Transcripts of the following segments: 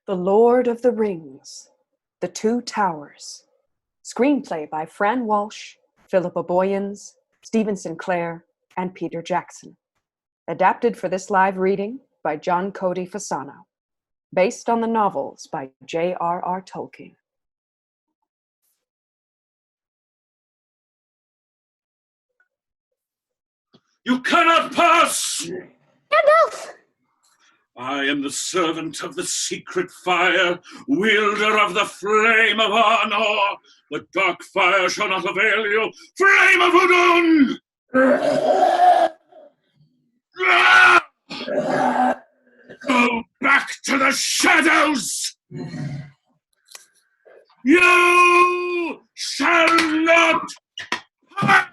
The Lord of the Rings, The Two Towers. Screenplay by Fran Walsh, Philippa Boyens, Stephen Sinclair, and Peter Jackson. Adapted for this live reading by John Cody Fasano. Based on the novels by J.R.R. Tolkien. You cannot pass! Gandalf! I am the servant of the secret fire, wielder of the flame of Arnor. The dark fire shall not avail you. Flame of Udun! Go back to the shadows! You shall not pass!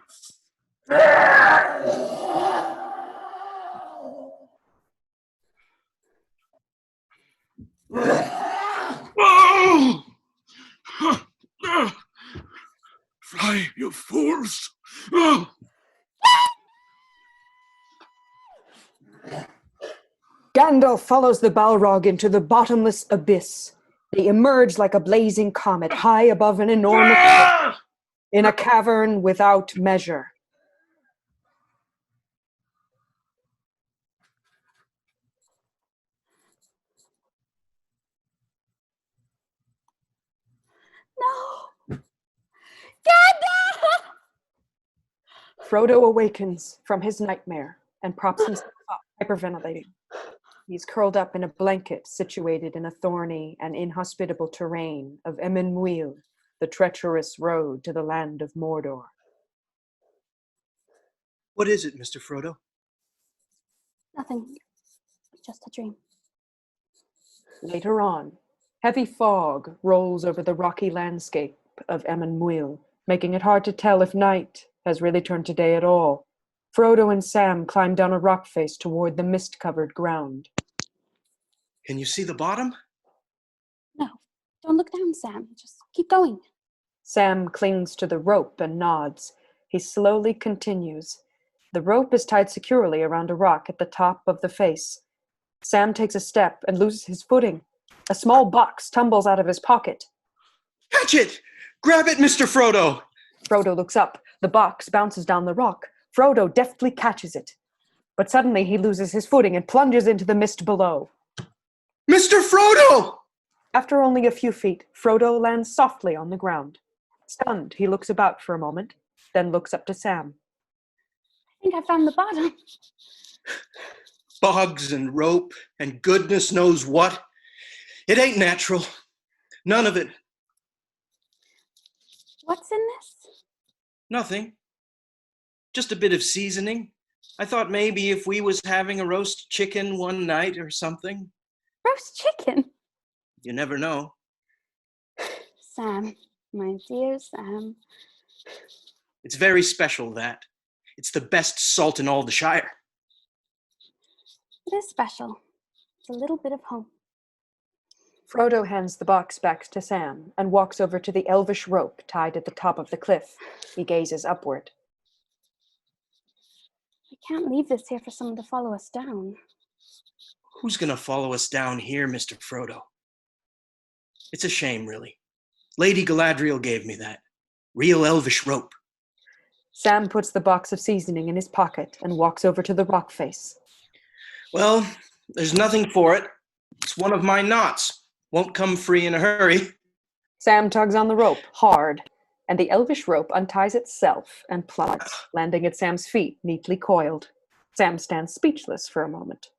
Oh! Fly, you fools! Oh! Gandalf follows the Balrog into the bottomless abyss. They emerge like a blazing comet high above an enormous cliff, in a cavern without measure. No! Gandalf! Frodo awakens from his nightmare and props himself up, hyperventilating. He's curled up in a blanket situated in a thorny and inhospitable terrain of Emyn Muil, the treacherous road to the land of Mordor. What is it, Mr. Frodo? Nothing. Just a dream. Later on, heavy fog rolls over the rocky landscape of Emyn Muil, making it hard to tell if night has really turned to day at all. Frodo and Sam climb down a rock face toward the mist-covered ground. Can you see the bottom? No. Don't look down, Sam. Just keep going. Sam clings to the rope and nods. He slowly continues. The rope is tied securely around a rock at the top of the face. Sam takes a step and loses his footing. A small box tumbles out of his pocket. Catch it! Grab it, Mr. Frodo! Frodo looks up. The box bounces down the rock. Frodo deftly catches it. But suddenly he loses his footing and plunges into the mist below. Mr. Frodo! After only a few feet, Frodo lands softly on the ground. Stunned, he looks about for a moment, then looks up to Sam. I think I found the bottom. Bogs and rope and goodness knows what. It ain't natural. None of it. What's in this? Nothing. Just a bit of seasoning. I thought maybe if we was having a roast chicken one night or something. Roast chicken? You never know. Sam, my dear Sam. It's very special, that. It's the best salt in all the Shire. It is special. It's a little bit of home. Frodo hands the box back to Sam and walks over to the elvish rope tied at the top of the cliff. He gazes upward. We can't leave this here for someone to follow us down. Who's gonna follow us down here, Mr. Frodo? It's a shame, really. Lady Galadriel gave me that. Real elvish rope. Sam puts the box of seasoning in his pocket and walks over to the rock face. Well, there's nothing for it. It's one of my knots. Won't come free in a hurry. Sam tugs on the rope, hard, and the elvish rope unties itself and plummets, landing at Sam's feet, neatly coiled. Sam stands speechless for a moment.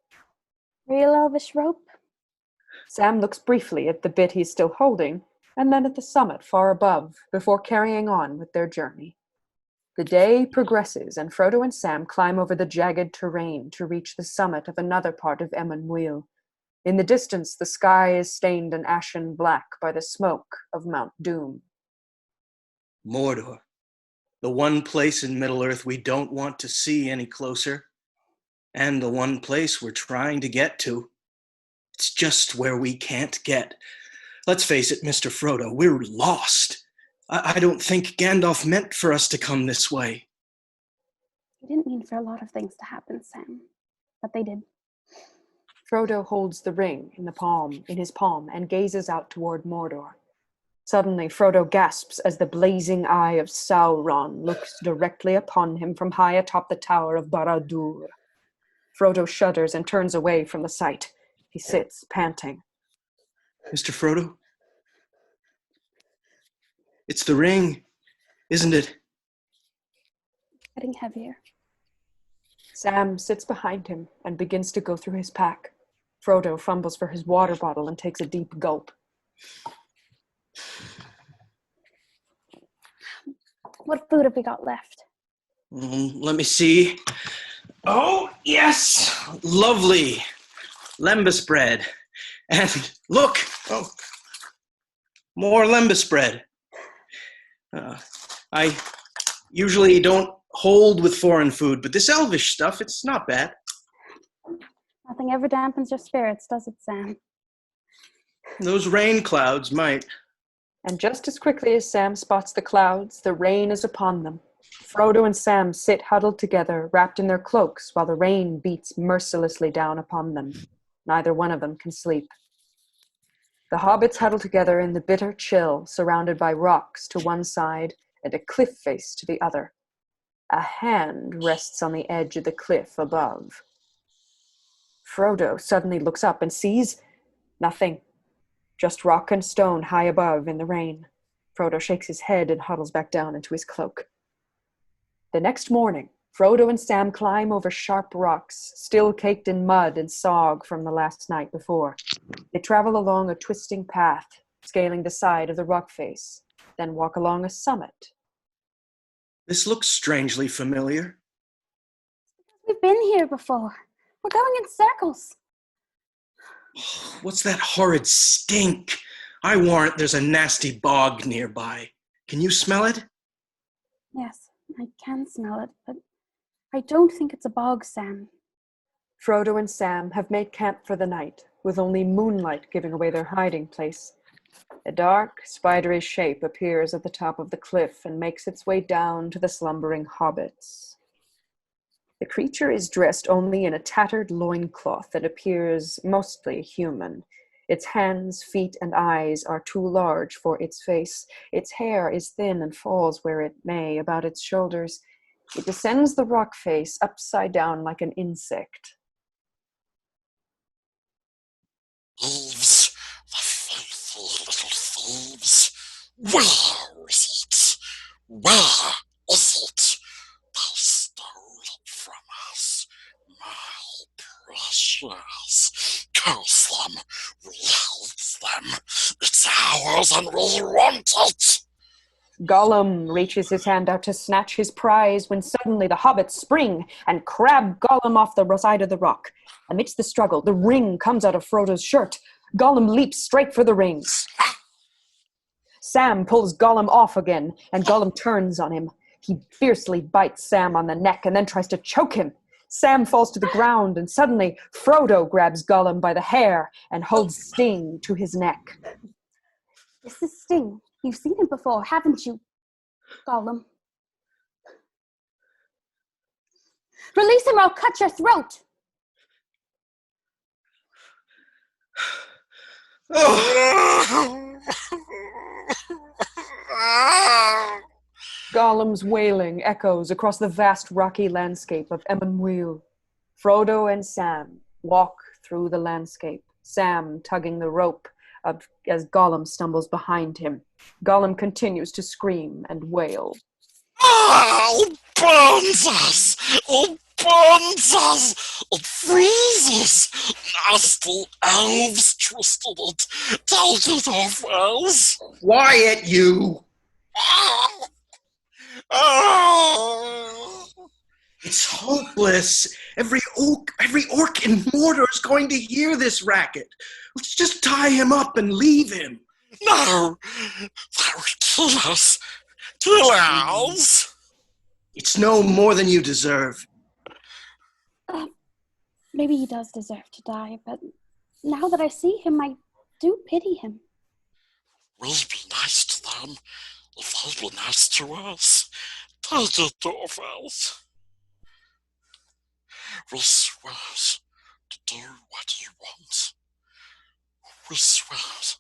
Real elvish rope? Sam looks briefly at the bit he's still holding, and then at the summit far above, before carrying on with their journey. The day progresses, and Frodo and Sam climb over the jagged terrain to reach the summit of another part of Emyn Muil. In the distance, the sky is stained an ashen black by the smoke of Mount Doom. Mordor. The one place in Middle-earth we don't want to see any closer. And the one place we're trying to get to. It's just where we can't get. Let's face it, Mr. Frodo, we're lost. I don't think Gandalf meant for us to come this way. He didn't mean for a lot of things to happen, Sam. But they did. Frodo holds the ring in his palm and gazes out toward Mordor. Suddenly, Frodo gasps as the blazing eye of Sauron looks directly upon him from high atop the tower of Barad-dûr. Frodo shudders and turns away from the sight. He sits, panting. Mr. Frodo? It's the ring, isn't it? Getting heavier. Sam sits behind him and begins to go through his pack. Frodo fumbles for his water bottle and takes a deep gulp. What food have we got left? Let me see. Oh, yes! Lovely lembas bread. And look! Oh, more lembas bread. I usually don't hold with foreign food, but this elvish stuff, it's not bad. Nothing ever dampens your spirits, does it, Sam? Those rain clouds might. And just as quickly as Sam spots the clouds, the rain is upon them. Frodo and Sam sit huddled together, wrapped in their cloaks, while the rain beats mercilessly down upon them. Neither one of them can sleep. The hobbits huddle together in the bitter chill, surrounded by rocks to one side and a cliff face to the other. A hand rests on the edge of the cliff above. Frodo suddenly looks up and sees nothing. Just rock and stone high above in the rain. Frodo shakes his head and huddles back down into his cloak. The next morning, Frodo and Sam climb over sharp rocks, still caked in mud and sog from the last night before. They travel along a twisting path, scaling the side of the rock face, then walk along a summit. This looks strangely familiar. We've been here before. We're going in circles. What's that horrid stink? I warrant there's a nasty bog nearby. Can you smell it? Yes, I can smell it, but I don't think it's a bog, Sam. Frodo and Sam have made camp for the night, with only moonlight giving away their hiding place. A dark, spidery shape appears at the top of the cliff and makes its way down to the slumbering hobbits. The creature is dressed only in a tattered loincloth that appears mostly human. Its hands, feet, and eyes are too large for its face. Its hair is thin and falls where it may, about its shoulders. It descends the rock face upside down like an insect. Thieves, the faithful little thieves. Where is it? Where is it? They stole it from us, my precious. Curse them, we hate them. It's ours and we want it. Gollum reaches his hand out to snatch his prize when suddenly the hobbits spring and grab Gollum off the side of the rock. Amidst the struggle, the ring comes out of Frodo's shirt. Gollum leaps straight for the ring. Sam pulls Gollum off again, and Gollum turns on him. He fiercely bites Sam on the neck and then tries to choke him. Sam falls to the ground, and suddenly Frodo grabs Gollum by the hair and holds Sting to his neck. This is Sting. You've seen him before, haven't you, Gollum? Release him or I'll cut your throat! Gollum's wailing echoes across the vast rocky landscape of Emyn. Frodo and Sam walk through the landscape, Sam tugging the rope as Gollum stumbles behind him. Gollum continues to scream and wail. It burns us! It burns us! It freezes! Nasty elves twisted it. Take it off us! Quiet, you! It's hopeless. Every orc in Mordor is going to hear this racket. Let's just tie him up and leave him. No! That would kill us! Kill us! It's no more than you deserve. Maybe he does deserve to die, but now that I see him, I do pity him. We'll be nice to them if they'll be nice to us. Take it off us. We swear to do what you want. We swear it.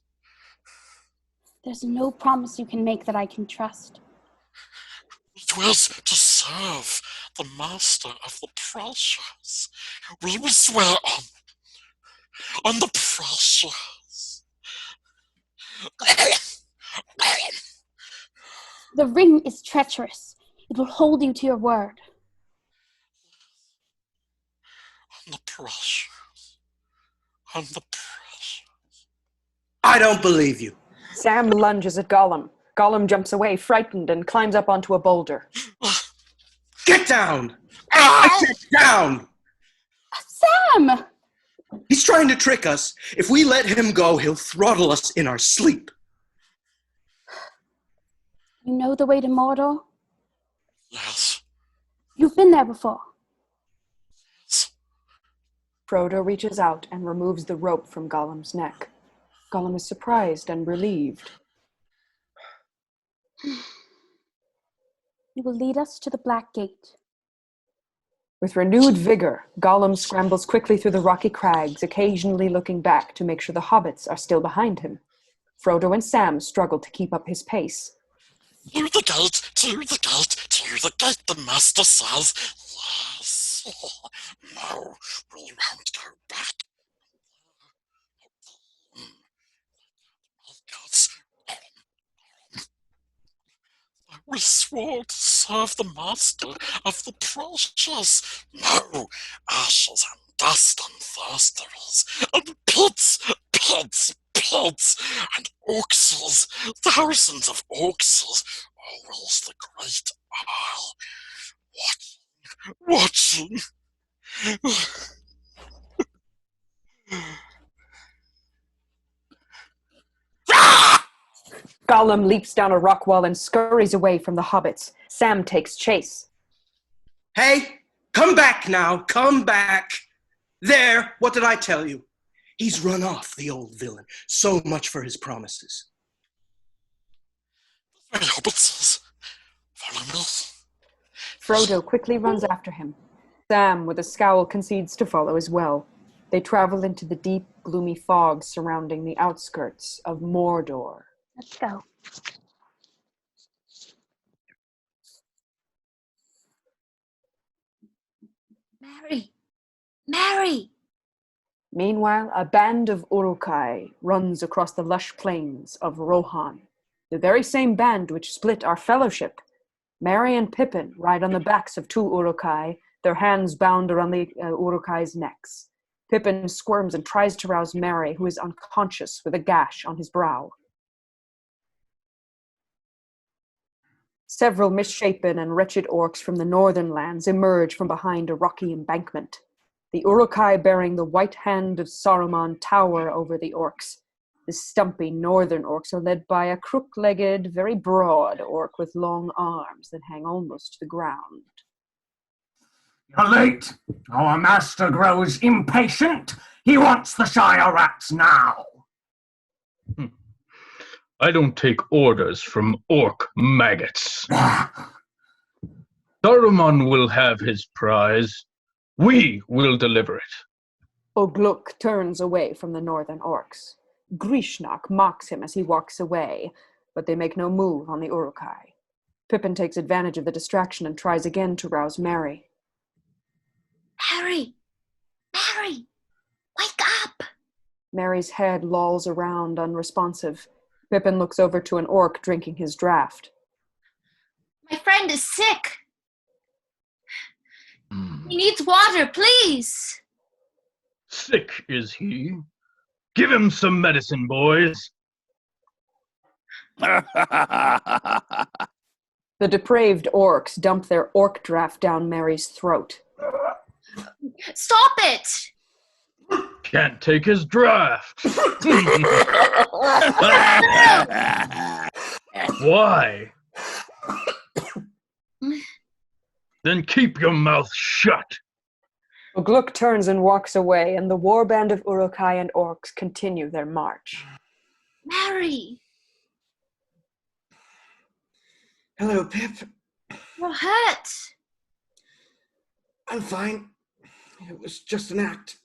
There's no promise you can make that I can trust. It was to serve the master of the precious. We will swear on the precious. The ring is treacherous. It will hold you to your word. On the precious. On the precious. I don't believe you. Sam lunges at Gollum. Gollum jumps away, frightened, and climbs up onto a boulder. Get down! I said down! Sam! He's trying to trick us. If we let him go, he'll throttle us in our sleep. You know the way to Mordor? Yes. You've been there before. Yes. Frodo reaches out and removes the rope from Gollum's neck. Gollum is surprised and relieved. You will lead us to the Black Gate. With renewed vigor, Gollum scrambles quickly through the rocky crags, occasionally looking back to make sure the hobbits are still behind him. Frodo and Sam struggle to keep up his pace. To the gate, to the gate, to the gate, the master says. Yes. No, we won't go back. We swore to serve the master of the precious. No, ashes and dust and thirst there is, and pits, and orcs, thousands of orcs, always the great isle, watching. Gollum leaps down a rock wall and scurries away from the hobbits. Sam takes chase. Hey, come back now, come back. There, what did I tell you? He's run off, the old villain. So much for his promises. The hobbits, follow me. Frodo quickly runs after him. Sam, with a scowl, concedes to follow as well. They travel into the deep, gloomy fog surrounding the outskirts of Mordor. Let's go. Mary! Meanwhile, a band of Uruk-Hai runs across the lush plains of Rohan, the very same band which split our fellowship. Merry and Pippin ride on the backs of two Uruk-Hai, their hands bound around the Uruk-Hai's necks. Pippin squirms and tries to rouse Merry, who is unconscious with a gash on his brow. Several misshapen and wretched orcs from the northern lands emerge from behind a rocky embankment. The Uruk-Hai bearing the white hand of Saruman tower over the orcs. The stumpy northern orcs are led by a crook-legged, very broad orc with long arms that hang almost to the ground. You're late. Our master grows impatient. He wants the Shire Rats now. I don't take orders from orc maggots. Saruman will have his prize. We will deliver it. Ogluk turns away from the northern orcs. Grishnak mocks him as he walks away, but they make no move on the Uruk-Hai. Pippin takes advantage of the distraction and tries again to rouse Merry. Mary! Wake up! Merry's head lolls around, unresponsive. Pippin looks over to an orc drinking his draught. My friend is sick. He needs water, please. Sick is he? Give him some medicine, boys. The depraved orcs dump their orc draught down Merry's throat. Stop it! Can't take his draft. Why? Then keep your mouth shut. Ogluk turns and walks away, and the warband of Uruk-Hai and orcs continue their march. Mary! Hello, Pip. You're hurt. I'm fine. It was just an act.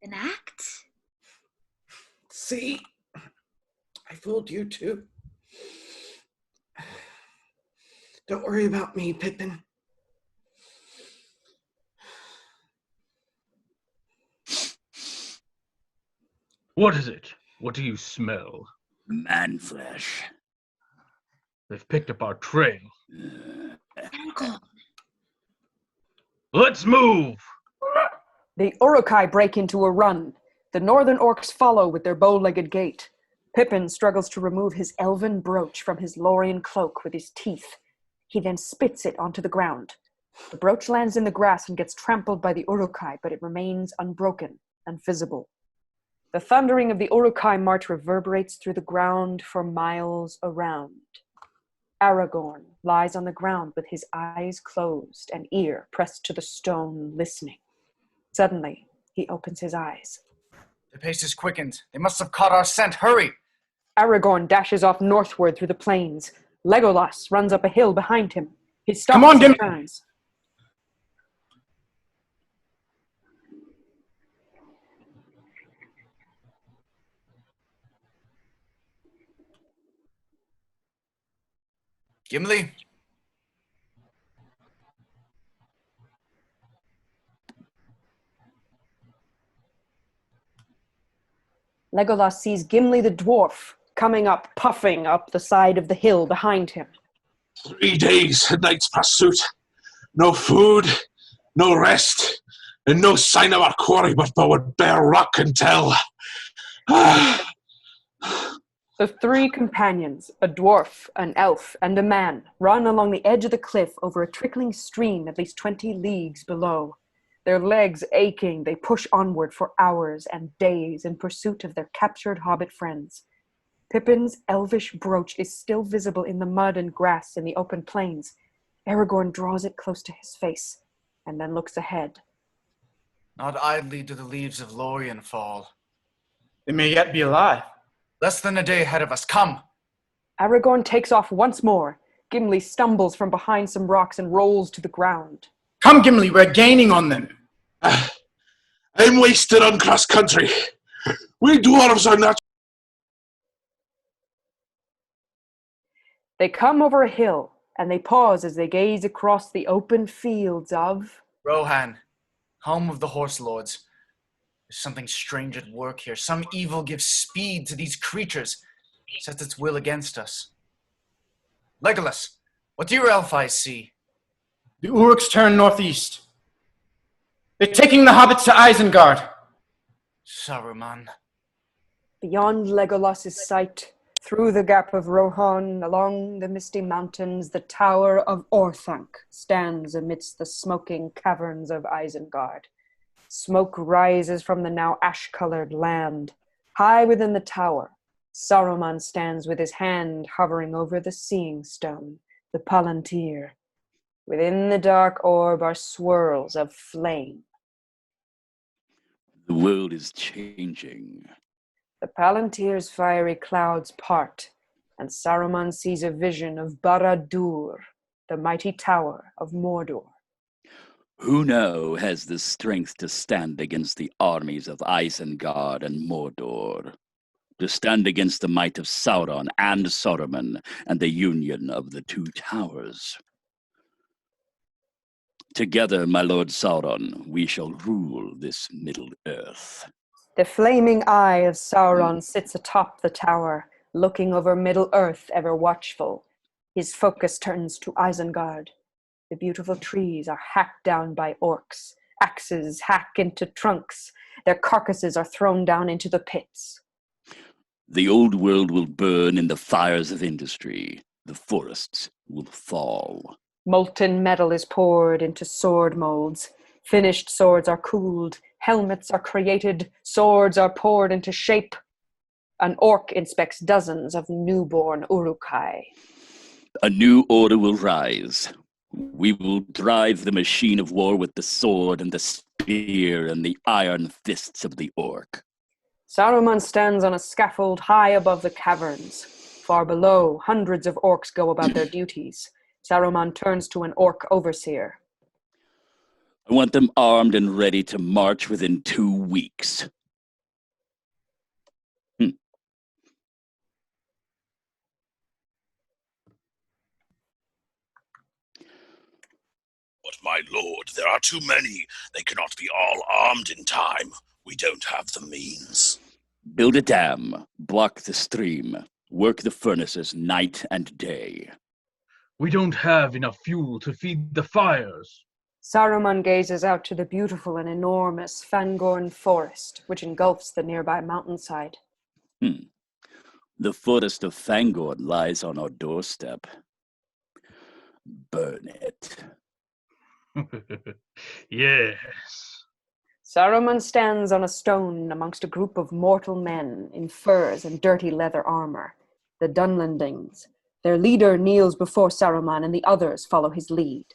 An act? See? I fooled you too. Don't worry about me, Pippin. What is it? What do you smell? Man flesh. They've picked up our trail. Aragorn. Let's move! The Uruk-Hai break into a run. The northern orcs follow with their bow-legged gait. Pippin struggles to remove his elven brooch from his Lorien cloak with his teeth. He then spits it onto the ground. The brooch lands in the grass and gets trampled by the Uruk-Hai, but it remains unbroken and visible. The thundering of the Uruk-Hai march reverberates through the ground for miles around. Aragorn lies on the ground with his eyes closed and ear pressed to the stone, listening. Suddenly, he opens his eyes. The pace is quickened. They must have caught our scent. Hurry! Aragorn dashes off northward through the plains. Legolas runs up a hill behind him. He stops Come on, and Gimli! turns. Gimli? Legolas sees Gimli the dwarf coming up, puffing up the side of the hill behind him. 3 days and nights pursuit. No food, no rest, and no sign of our quarry but would bear rock and tell. The three companions, a dwarf, an elf, and a man, run along the edge of the cliff over a trickling stream at least 20 leagues below. Their legs aching, they push onward for hours and days in pursuit of their captured hobbit friends. Pippin's elvish brooch is still visible in the mud and grass in the open plains. Aragorn draws it close to his face, and then looks ahead. Not idly do the leaves of Lorien fall. They may yet be alive. Less than a day ahead of us. Come! Aragorn takes off once more. Gimli stumbles from behind some rocks and rolls to the ground. Come, Gimli, we're gaining on them. I'm wasted on cross-country. We dwarves are not... They come over a hill, and they pause as they gaze across the open fields of... Rohan, home of the horse lords. There's something strange at work here. Some evil gives speed to these creatures, sets its will against us. Legolas, what do your elf eyes see? The Uruks turn northeast. They're taking the hobbits to Isengard. Saruman. Beyond Legolas's sight, through the gap of Rohan, along the misty mountains, the tower of Orthanc stands amidst the smoking caverns of Isengard. Smoke rises from the now ash-colored land. High within the tower, Saruman stands with his hand hovering over the seeing stone, the Palantir. Within the dark orb are swirls of flame. The world is changing. The Palantir's fiery clouds part, and Saruman sees a vision of Barad-dûr, the mighty tower of Mordor. Who now has the strength to stand against the armies of Isengard and Mordor? To stand against the might of Sauron and Saruman and the union of the two towers? Together, my lord Sauron, we shall rule this Middle-earth. The flaming eye of Sauron sits atop the tower, looking over Middle-earth ever watchful. His focus turns to Isengard. The beautiful trees are hacked down by orcs. Axes hack into trunks. Their carcasses are thrown down into the pits. The old world will burn in the fires of industry. The forests will fall. Molten metal is poured into sword molds. Finished swords are cooled. Helmets are created. Swords are poured into shape. An orc inspects dozens of newborn Uruk-Hai. A new order will rise. We will drive the machine of war with the sword and the spear and the iron fists of the orc. Saruman stands on a scaffold high above the caverns. Far below, hundreds of orcs go about their duties. Saruman turns to an orc overseer. I want them armed and ready to march within 2 weeks. But my lord, there are too many. They cannot be all armed in time. We don't have the means. Build a dam, block the stream, work the furnaces night and day. We don't have enough fuel to feed the fires. Saruman gazes out to the beautiful and enormous Fangorn Forest, which engulfs the nearby mountainside. The forest of Fangorn lies on our doorstep. Burn it. Yes. Saruman stands on a stone amongst a group of mortal men in furs and dirty leather armor, the Dunlandings. Their leader kneels before Saruman and the others follow his lead.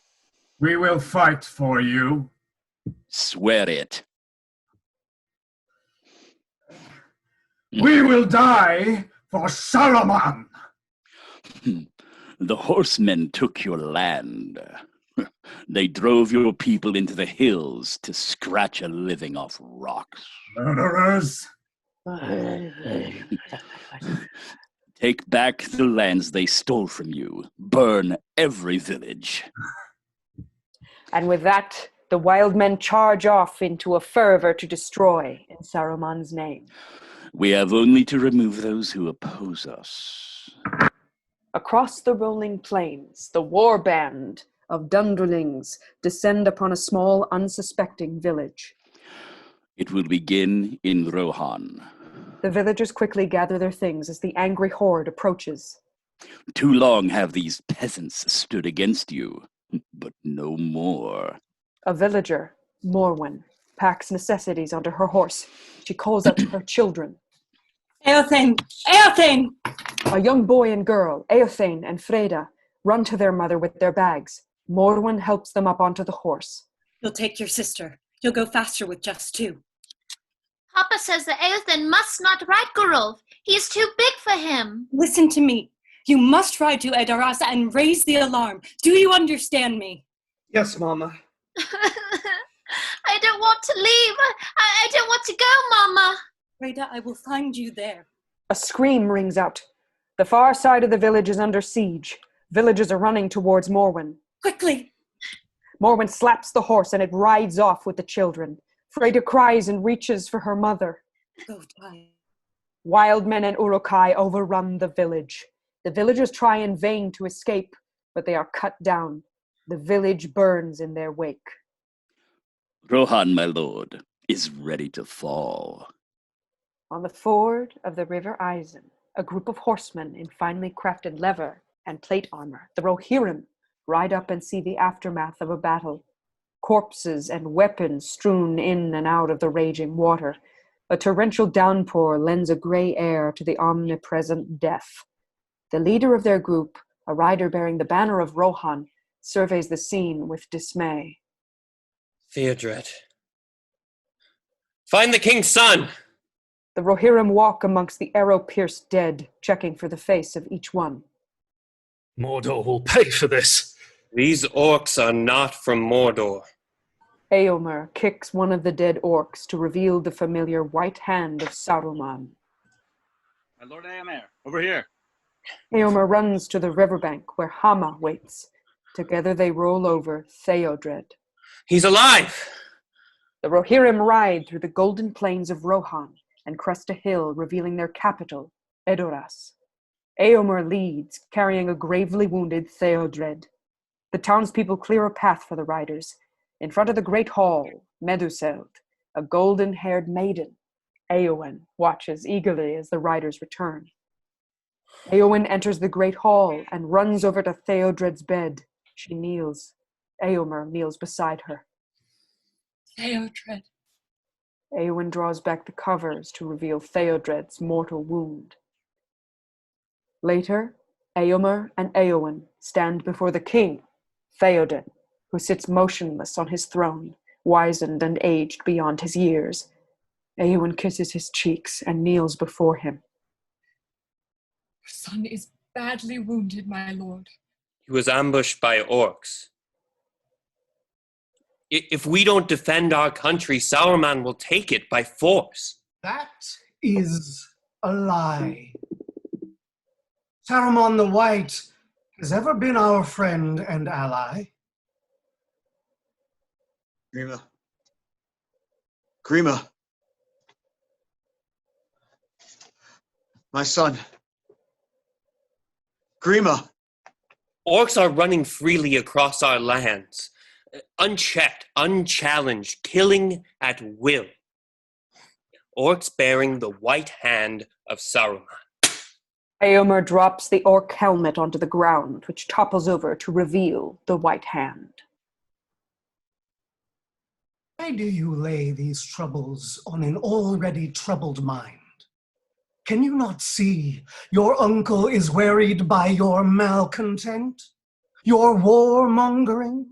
We will fight for you. Swear it. We will die for Saruman. The horsemen took your land. They drove your people into the hills to scratch a living off rocks. Murderers. Take back the lands they stole from you. Burn every village. And with that, the wild men charge off into a fervor to destroy in Saruman's name. We have only to remove those who oppose us. Across the rolling plains, the war band of Dunderlings descend upon a small, unsuspecting village. It will begin in Rohan. The villagers quickly gather their things as the angry horde approaches. Too long have these peasants stood against you, but no more. A villager, Morwen, packs necessities onto her horse. She calls out to her children. Eothane! Eothane! A young boy and girl, Eothane and Freda, run to their mother with their bags. Morwen helps them up onto the horse. You'll take your sister. You'll go faster with just 2. Papa says that Eothane must not ride Gurulf. He is too big for him. Listen to me. You must ride to Edarasa and raise the alarm. Do you understand me? Yes, Mama. I don't want to leave. I don't want to go, Mama. Freda, I will find you there. A scream rings out. The far side of the village is under siege. Villagers are running towards Morwen. Quickly! Morwen slaps the horse and it rides off with the children. Freda cries and reaches for her mother. Go die. Wild men and Uruk-Hai overrun the village. The villagers try in vain to escape, but they are cut down. The village burns in their wake. Rohan, my lord, is ready to fall. On the ford of the river Eisen, a group of horsemen in finely crafted leather and plate armor, the Rohirrim, ride up and see the aftermath of a battle. Corpses and weapons strewn in and out of the raging water. A torrential downpour lends a grey air to the omnipresent death. The leader of their group, a rider bearing the banner of Rohan, surveys the scene with dismay. Theodred. Find the king's son! The Rohirrim walk amongst the arrow-pierced dead, checking for the face of each one. Mordor will pay for this. These orcs are not from Mordor. Éomer kicks one of the dead orcs to reveal the familiar white hand of Saruman. My lord Éomer, over here. Éomer runs to the riverbank where Hama waits. Together they roll over Theodred. He's alive! The Rohirrim ride through the golden plains of Rohan and crest a hill revealing their capital, Edoras. Éomer leads, carrying a gravely wounded Theodred. The townspeople clear a path for the riders. In front of the great hall, Meduseld, a golden-haired maiden, Éowyn, watches eagerly as the riders return. Éowyn enters the great hall and runs over to Theodred's bed. She kneels. Éomer kneels beside her. Theodred. Éowyn draws back the covers to reveal Theodred's mortal wound. Later, Éomer and Éowyn stand before the king, Theoden, who sits motionless on his throne, wizened and aged beyond his years. Éowyn kisses his cheeks and kneels before him. Your son is badly wounded, my lord. He was ambushed by orcs. If we don't defend our country, Saruman will take it by force. That is a lie. Saruman the White has ever been our friend and ally. Grima. My son. Grima. Orcs are running freely across our lands, unchecked, unchallenged, killing at will. Orcs bearing the white hand of Saruman. Éomer drops the orc helmet onto the ground, which topples over to reveal the white hand. Why do you lay these troubles on an already troubled mind? Can you not see your uncle is worried by your malcontent? Your warmongering?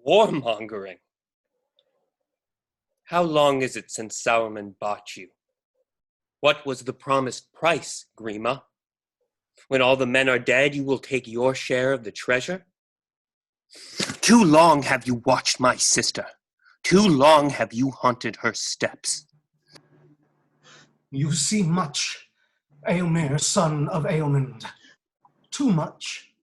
Warmongering? How long is it since Saruman bought you? What was the promised price, Grima? When all the men are dead, you will take your share of the treasure? Too long have you watched my sister. Too long have you haunted her steps. You see much, Éomer, son of Éomund. Too much.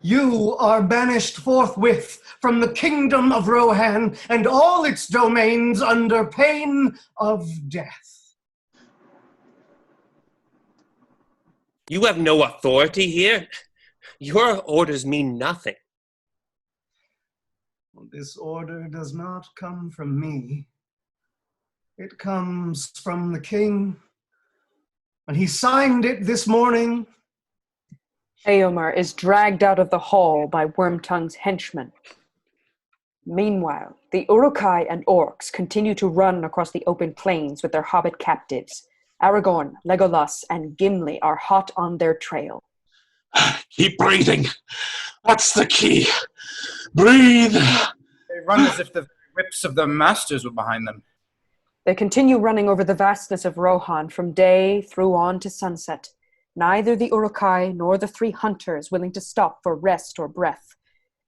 You are banished forthwith from the kingdom of Rohan and all its domains under pain of death. You have no authority here. Your orders mean nothing. This order does not come from me. It comes from the king, and he signed it this morning. Éomer is dragged out of the hall by Wormtongue's henchmen. Meanwhile, the Uruk-Hai and orcs continue to run across the open plains with their hobbit captives. Aragorn, Legolas, and Gimli are hot on their trail. Keep breathing. What's the key? Breathe. They run as if the whips of their masters were behind them. They continue running over the vastness of Rohan from day through on to sunset. Neither the Uruk-Hai nor the three hunters willing to stop for rest or breath.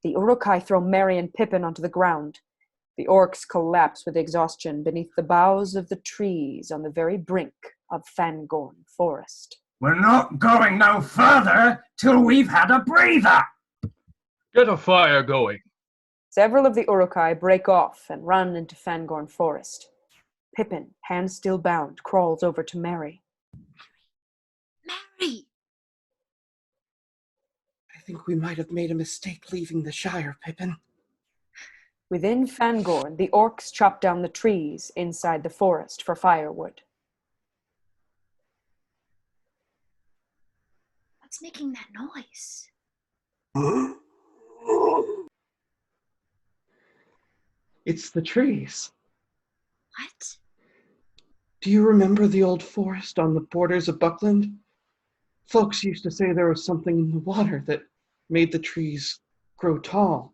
The Uruk-Hai throw Merry and Pippin onto the ground. The orcs collapse with exhaustion beneath the boughs of the trees on the very brink of Fangorn Forest. We're not going no further till we've had a breather. Get a fire going. Several of the Uruk-Hai break off and run into Fangorn Forest. Pippin, hands still bound, crawls over to Merry. Merry! I think we might have made a mistake leaving the Shire, Pippin. Within Fangorn, the orcs chop down the trees inside the forest for firewood. What's making that noise? It's the trees. What? Do you remember the old forest on the borders of Buckland? Folks used to say there was something in the water that made the trees grow tall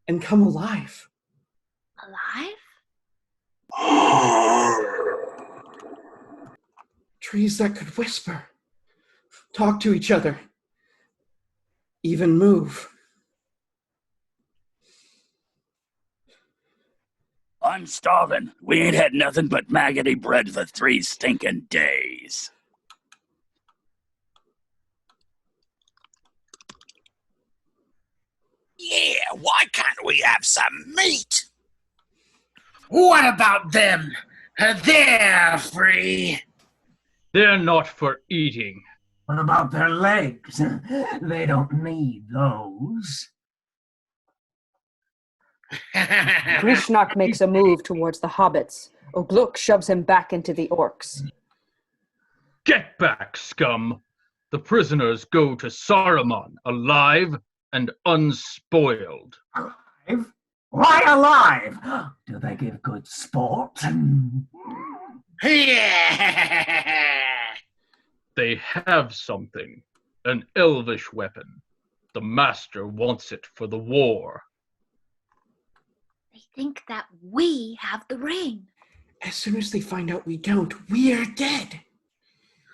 and come alive. Alive? Trees that could whisper, talk to each other, even move. I'm starving. We ain't had nothing but maggoty bread for 3 stinking days. Yeah, why can't we have some meat? What about them? They're free. They're not for eating. What about their legs? They don't need those. Grishnak makes a move towards the hobbits. Ogluk shoves him back into the orcs. Get back, scum! The prisoners go to Saruman, alive and unspoiled. Alive? Why alive? Do they give good sport? Yeah. They have something, an elvish weapon. The master wants it for the war. They think that we have the ring. As soon as they find out we don't, we're dead.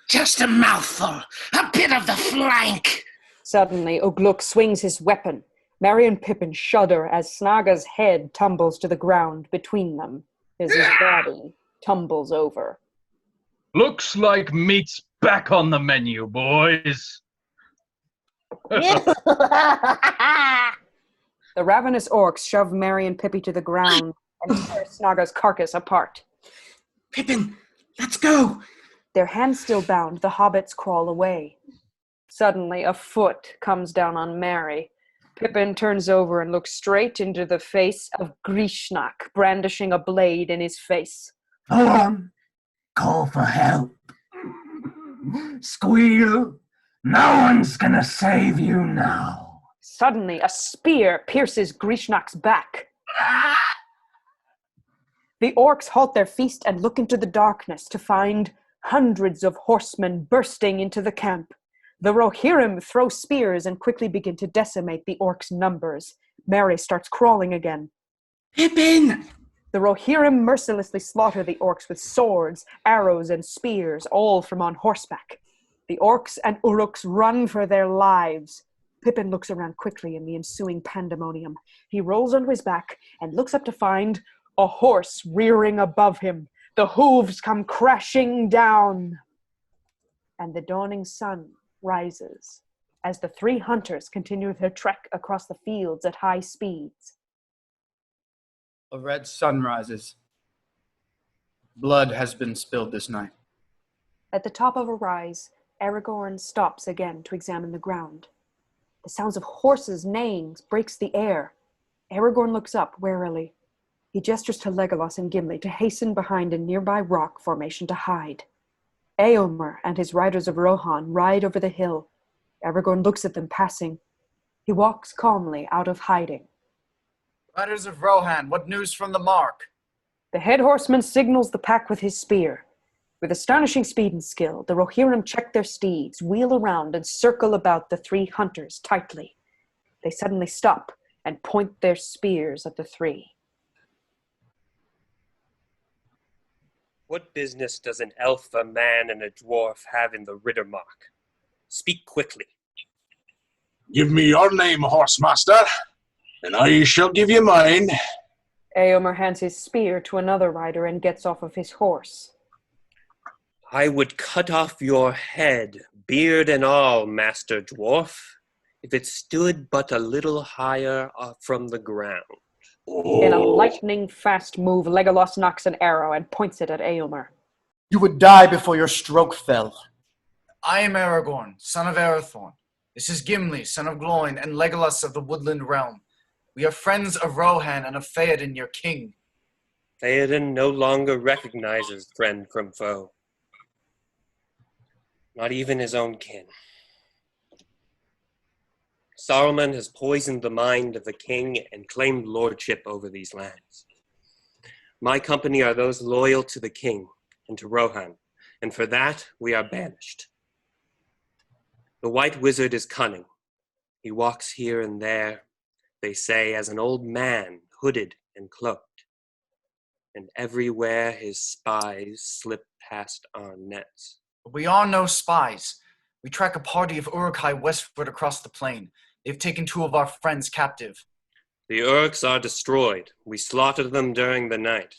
Just a mouthful, a bit of the flank. Suddenly, Ogluk swings his weapon. Merry and Pippin shudder as Snaga's head tumbles to the ground between them as his body tumbles over. Looks like meat's back on the menu, boys. The ravenous orcs shove Merry and Pippi to the ground and tear Snaga's carcass apart. Pippin, let's go! Their hands still bound, the hobbits crawl away. Suddenly, a foot comes down on Merry. Pippin turns over and looks straight into the face of Grishnak, brandishing a blade in his face. Go on. Call for help. Squeal. No one's gonna save you now. Suddenly, a spear pierces Grishnak's back. The orcs halt their feast and look into the darkness to find hundreds of horsemen bursting into the camp. The Rohirrim throw spears and quickly begin to decimate the orcs' numbers. Merry starts crawling again. Pippin! The Rohirrim mercilessly slaughter the orcs with swords, arrows, and spears, all from on horseback. The orcs and Uruks run for their lives. Pippin looks around quickly in the ensuing pandemonium. He rolls onto his back and looks up to find a horse rearing above him. The hooves come crashing down. And the dawning sun rises as the three hunters continue their trek across the fields at high speeds. A red sun rises. Blood has been spilled this night. At the top of a rise, Aragorn stops again to examine the ground. The sounds of horses' neighings breaks the air. Aragorn looks up warily. He gestures to Legolas and Gimli to hasten behind a nearby rock formation to hide. Éomer and his riders of Rohan ride over the hill. Aragorn looks at them passing. He walks calmly out of hiding. Riders of Rohan, what news from the mark? The head horseman signals the pack with his spear. With astonishing speed and skill, the Rohirrim check their steeds, wheel around, and circle about the three hunters tightly. They suddenly stop and point their spears at the three. What business does an elf, a man, and a dwarf have in the Riddermark? Speak quickly. Give me your name, Horsemaster, and I shall give you mine. Éomer hands his spear to another rider and gets off of his horse. I would cut off your head, beard and all, Master Dwarf, if it stood but a little higher from the ground. In a lightning-fast move, Legolas knocks an arrow and points it at Éomer. You would die before your stroke fell. I am Aragorn, son of Arathorn. This is Gimli, son of Gloin, and Legolas of the Woodland Realm. We are friends of Rohan and of Theoden, your king. Theoden no longer recognizes friend from foe. Not even his own kin. Saruman has poisoned the mind of the king and claimed lordship over these lands. My company are those loyal to the king and to Rohan, and for that we are banished. The white wizard is cunning. He walks here and there, they say, as an old man, hooded and cloaked. And everywhere his spies slip past our nets. We are no spies. We track a party of Uruk-Hai westward across the plain. They've taken 2 of our friends captive. The Uruks are destroyed. We slaughtered them during the night.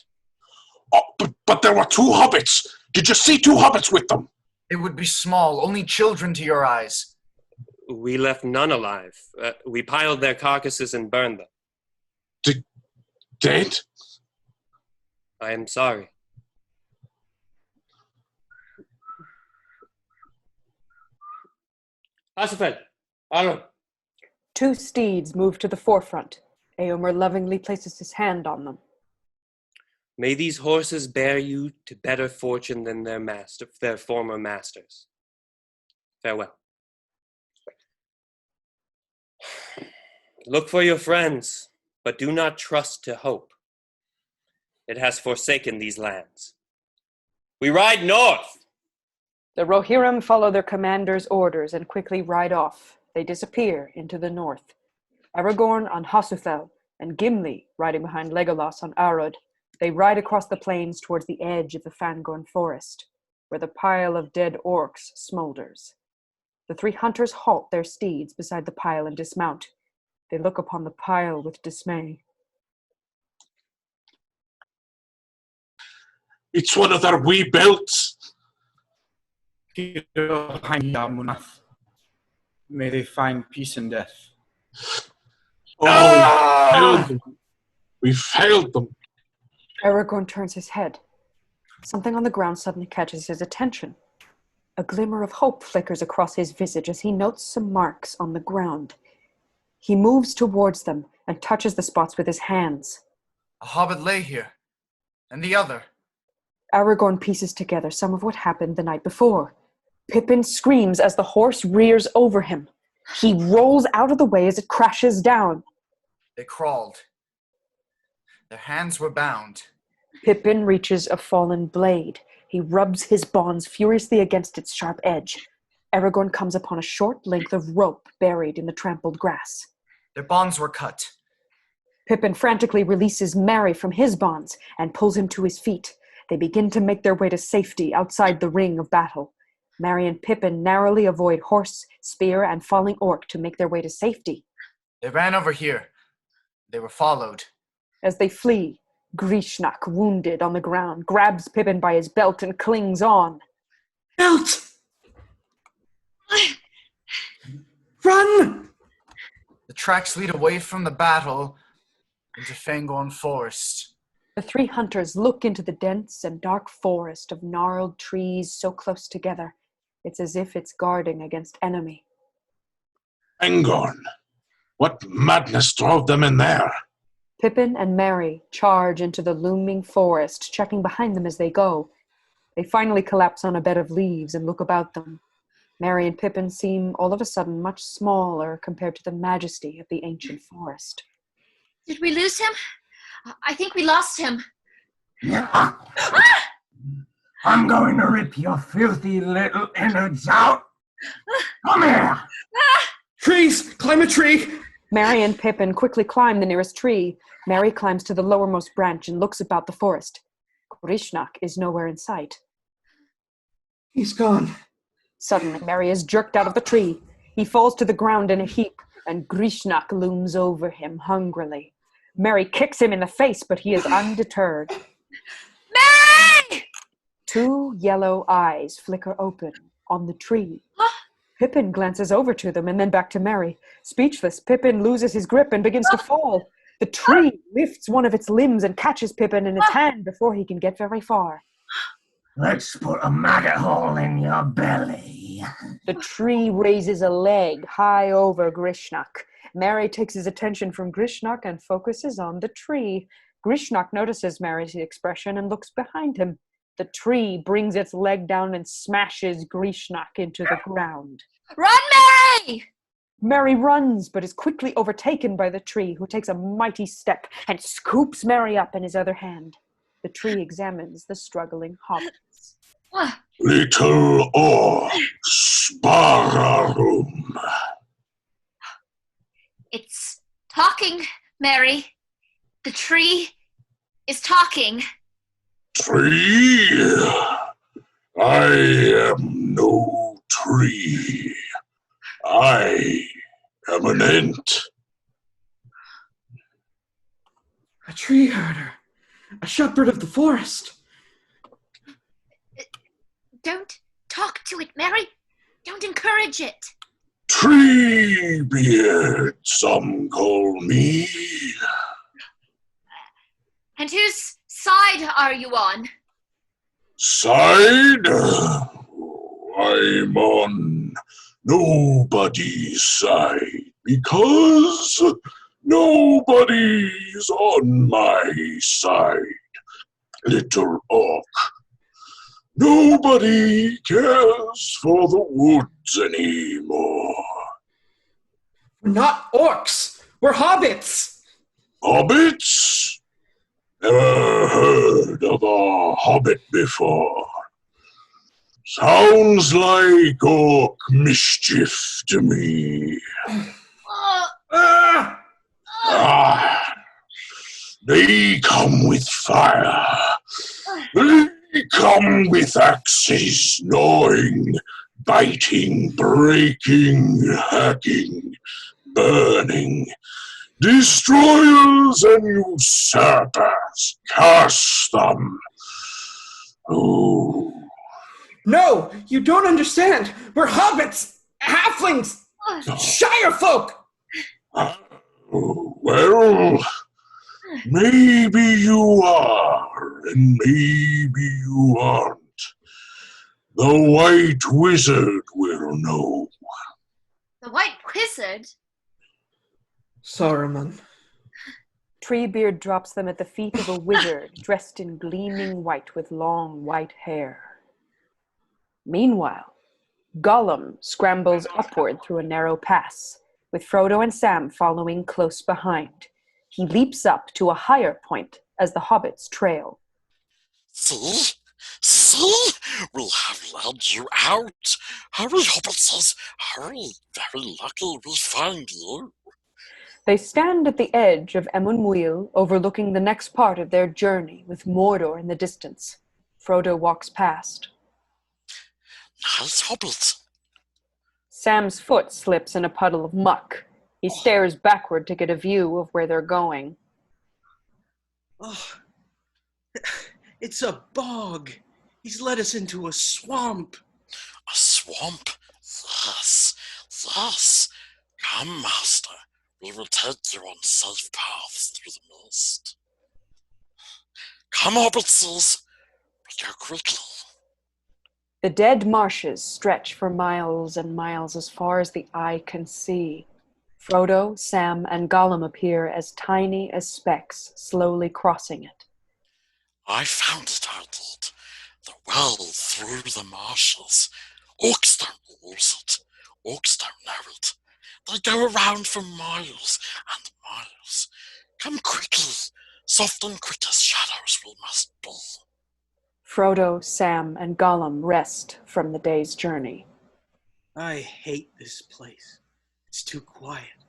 Oh, but there were 2 hobbits. Did you see 2 hobbits with them? They would be small, only children to your eyes. We left none alive. We piled their carcasses and burned them. Dead? I am sorry. Asafel, Alan. 2 steeds move to the forefront. Éomer lovingly places his hand on them. May these horses bear you to better fortune than their former masters. Farewell. Look for your friends, but do not trust to hope. It has forsaken these lands. We ride north! The Rohirrim follow their commander's orders and quickly ride off. They disappear into the north. Aragorn on Hasufel and Gimli riding behind Legolas on Arud. They ride across the plains towards the edge of the Fangorn Forest, where the pile of dead orcs smolders. The 3 hunters halt their steeds beside the pile and dismount. They look upon the pile with dismay. It's one of their wee belts. May they find peace in death. Oh, we failed them. Aragorn turns his head. Something on the ground suddenly catches his attention. A glimmer of hope flickers across his visage as he notes some marks on the ground. He moves towards them and touches the spots with his hands. A hobbit lay here, and the other. Aragorn pieces together some of what happened the night before. Pippin screams as the horse rears over him. He rolls out of the way as it crashes down. They crawled. Their hands were bound. Pippin reaches a fallen blade. He rubs his bonds furiously against its sharp edge. Aragorn comes upon a short length of rope buried in the trampled grass. Their bonds were cut. Pippin frantically releases Merry from his bonds and pulls him to his feet. They begin to make their way to safety outside the ring of battle. Merry and Pippin narrowly avoid horse, spear, and falling orc to make their way to safety. They ran over here. They were followed. As they flee, Grishnak, wounded on the ground, grabs Pippin by his belt and clings on. Belt! Run! The tracks lead away from the battle into Fangorn Forest. The three hunters look into the dense and dark forest of gnarled trees so close together. It's as if it's guarding against enemy. Fangorn, what madness drove them in there? Pippin and Merry charge into the looming forest, checking behind them as they go. They finally collapse on a bed of leaves and look about them. Merry and Pippin seem all of a sudden much smaller compared to the majesty of the ancient forest. Did we lose him? I think we lost him. I'm going to rip your filthy little innards out. Come here. Trees! Climb a tree! Merry and Pippin quickly climb the nearest tree. Merry climbs to the lowermost branch and looks about the forest. Grishnak is nowhere in sight. He's gone. Suddenly, Merry is jerked out of the tree. He falls to the ground in a heap, and Grishnak looms over him hungrily. Merry kicks him in the face, but he is undeterred. Merry! Two yellow eyes flicker open on the tree. Pippin glances over to them and then back to Merry. Speechless, Pippin loses his grip and begins to fall. The tree lifts one of its limbs and catches Pippin in its hand before he can get very far. Let's put a maggot hole in your belly. The tree raises a leg high over Grishnak. Merry takes his attention from Grishnak and focuses on the tree. Grishnak notices Merry's expression and looks behind him. The tree brings its leg down and smashes Grishnak into the ground. Run, Merry! Merry runs, but is quickly overtaken by the tree, who takes a mighty step and scoops Merry up in his other hand. The tree examines the struggling hobbits. Little orc, Spararum. It's talking, Merry. The tree is talking. Tree? I am no tree. I am an ant. A tree herder. A shepherd of the forest. Don't talk to it, Merry. Don't encourage it. Treebeard, some call me. And whose side are you on? Side? I'm on nobody's side because nobody's on my side, little orc. Nobody cares for the woods anymore. We're not orcs. We're hobbits. Hobbits? Never heard of a hobbit before. Sounds like orc mischief to me. They come with fire. They come with axes, gnawing, biting, breaking, hacking, burning. Destroyers and usurpers, curse them. Oh. No, you don't understand. We're hobbits, halflings, shire folk. Well, maybe you are, and maybe you aren't. The White Wizard will know. The White Wizard? Saruman. Treebeard drops them at the feet of a wizard dressed in gleaming white with long white hair. Meanwhile, Gollum scrambles upward through a narrow pass, with Frodo and Sam following close behind. He leaps up to a higher point as the hobbits trail. See? See? We have led you out. Hurry, hobbitses, hurry. Very lucky we found you. They stand at the edge of Emyn Muil, overlooking the next part of their journey, with Mordor in the distance. Frodo walks past. Nice hobbit. Sam's foot slips in a puddle of muck. He stares backward to get a view of where they're going. Oh, it's a bog. He's led us into a swamp. A swamp? Yes, yes. Come, master. We will take you on safe paths through the mist. Come, hobbitses. Go quickly. The dead marshes stretch for miles and miles as far as the eye can see. Frodo, Sam, and Gollum appear as tiny as specks, slowly crossing it. I found it, I did. The well through the marshes. Orcs don't use it. Orcs don't know it. They go around for miles and miles. Come quickly. Soft and quick as shadows we must be. Frodo, Sam, and Gollum rest from the day's journey. I hate this place. It's too quiet.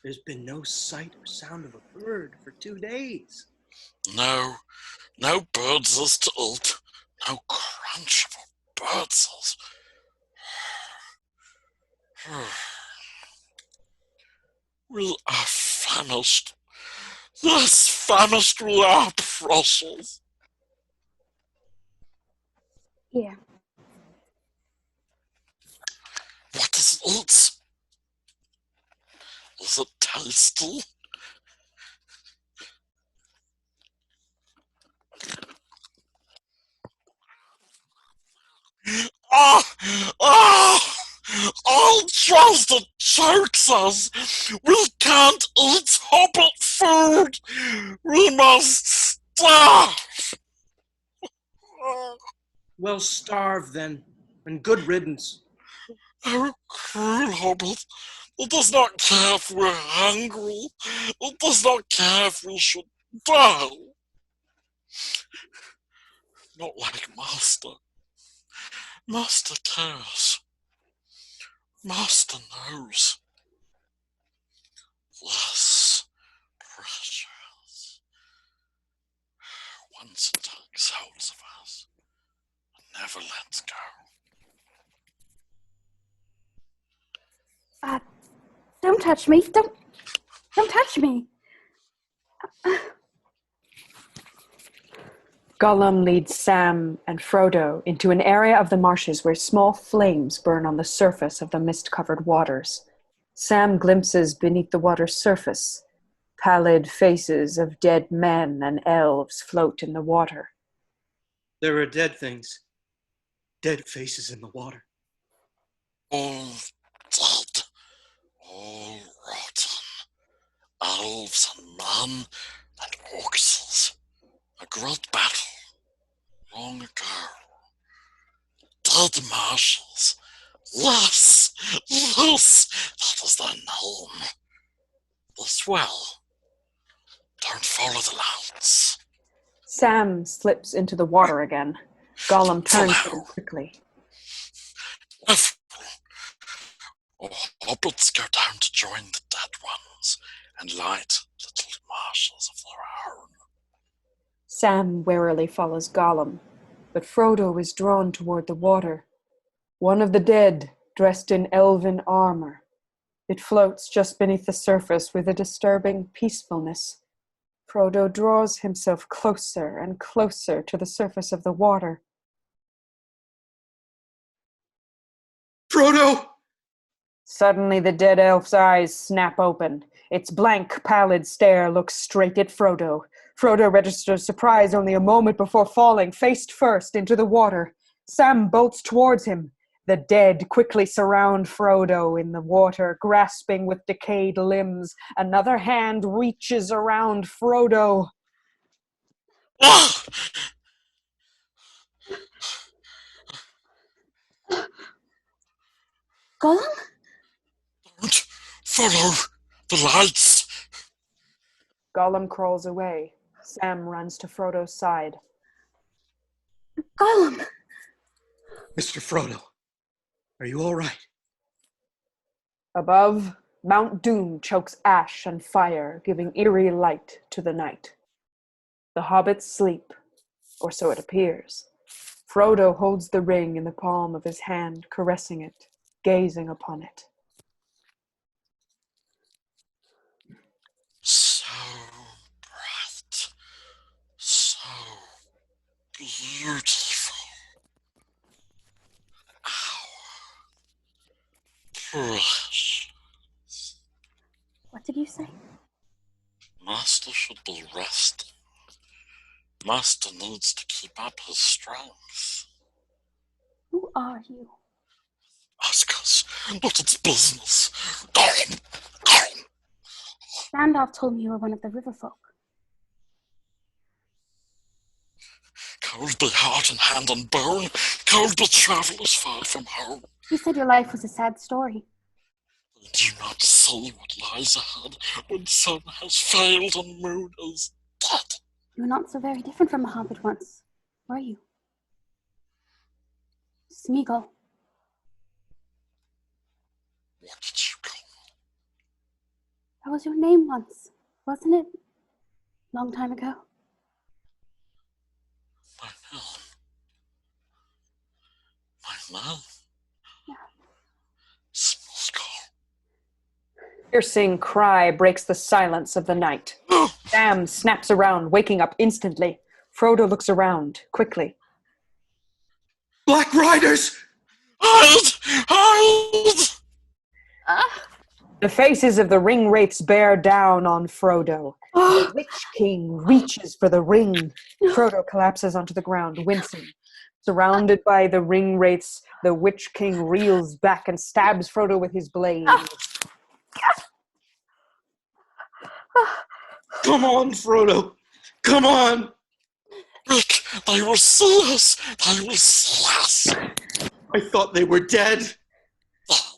There's been no sight or sound of a bird for 2 days. No birds is to eat. No crunch of birds. We are famished. Yes, famished we are, precious. Yeah. What does it eat? Is it tasty? All trust it chokes us. We can't eat hobbit food. We must starve. Well, starve then, and good riddance. Oh, cruel hobbit. It does not care if we're hungry. It does not care if we should die. Not like Master. Master cares. Master knows. Yes, precious. Once it takes hold of us, it never lets go. Don't touch me. Don't touch me. Gollum leads Sam and Frodo into an area of the marshes where small flames burn on the surface of the mist-covered waters. Sam glimpses beneath the water's surface. Pallid faces of dead men and elves float in the water. There are dead things. Dead faces in the water. All dead. All rotten. Elves and men and orcs. A great battle. Long ago. Dead marshals. Yes, yes, that is their name. This well. Don't follow the lights. Sam slips into the water again. Gollum turns to him quickly. Or hobbits go down to join the dead ones and light little marshals of their own. Sam warily follows Gollum, but Frodo is drawn toward the water. One of the dead, dressed in elven armor, It floats just beneath the surface with a disturbing peacefulness. Frodo draws himself closer and closer to the surface of the water. Frodo! Suddenly the dead elf's eyes snap open. Its blank, pallid stare looks straight at Frodo. Frodo registers surprise only a moment before falling, face first, into the water. Sam bolts towards him. The dead quickly surround Frodo in the water, grasping with decayed limbs. Another hand reaches around Frodo. Gollum? Don't follow the lights. Gollum crawls away. Sam runs to Frodo's side. Gollum! Mr. Frodo, are you all right? Above, Mount Doom chokes ash and fire, giving eerie light to the night. The hobbits sleep, or so it appears. Frodo holds the ring in the palm of his hand, caressing it, gazing upon it. So bright, so beautiful. Precious. What did you say? Master should be resting. Master needs to keep up his strength. Who are you? Ask us, not its business. Gandalf told me you were one of the river folk. Cold be heart and hand and bone, cold be travellers far from home. You said your life was a sad story. They do not see what lies ahead when sun has failed and moon is dead. You were not so very different from a hobbit once, were you? Smeagol. What did you call me? That was your name once, wasn't it? Long time ago. My name? Smeagol. Piercing cry breaks the silence of the night. Sam snaps around, waking up instantly. Frodo looks around, quickly. Black Riders! Hide! Hide! The faces of the ring wraiths bear down on Frodo. The Witch King reaches for the ring. Frodo collapses onto the ground, wincing. Surrounded by the ring wraiths, the Witch King reels back and stabs Frodo with his blade. Come on, Frodo! Come on! Rick, they will see us! They will see us! I thought they were dead.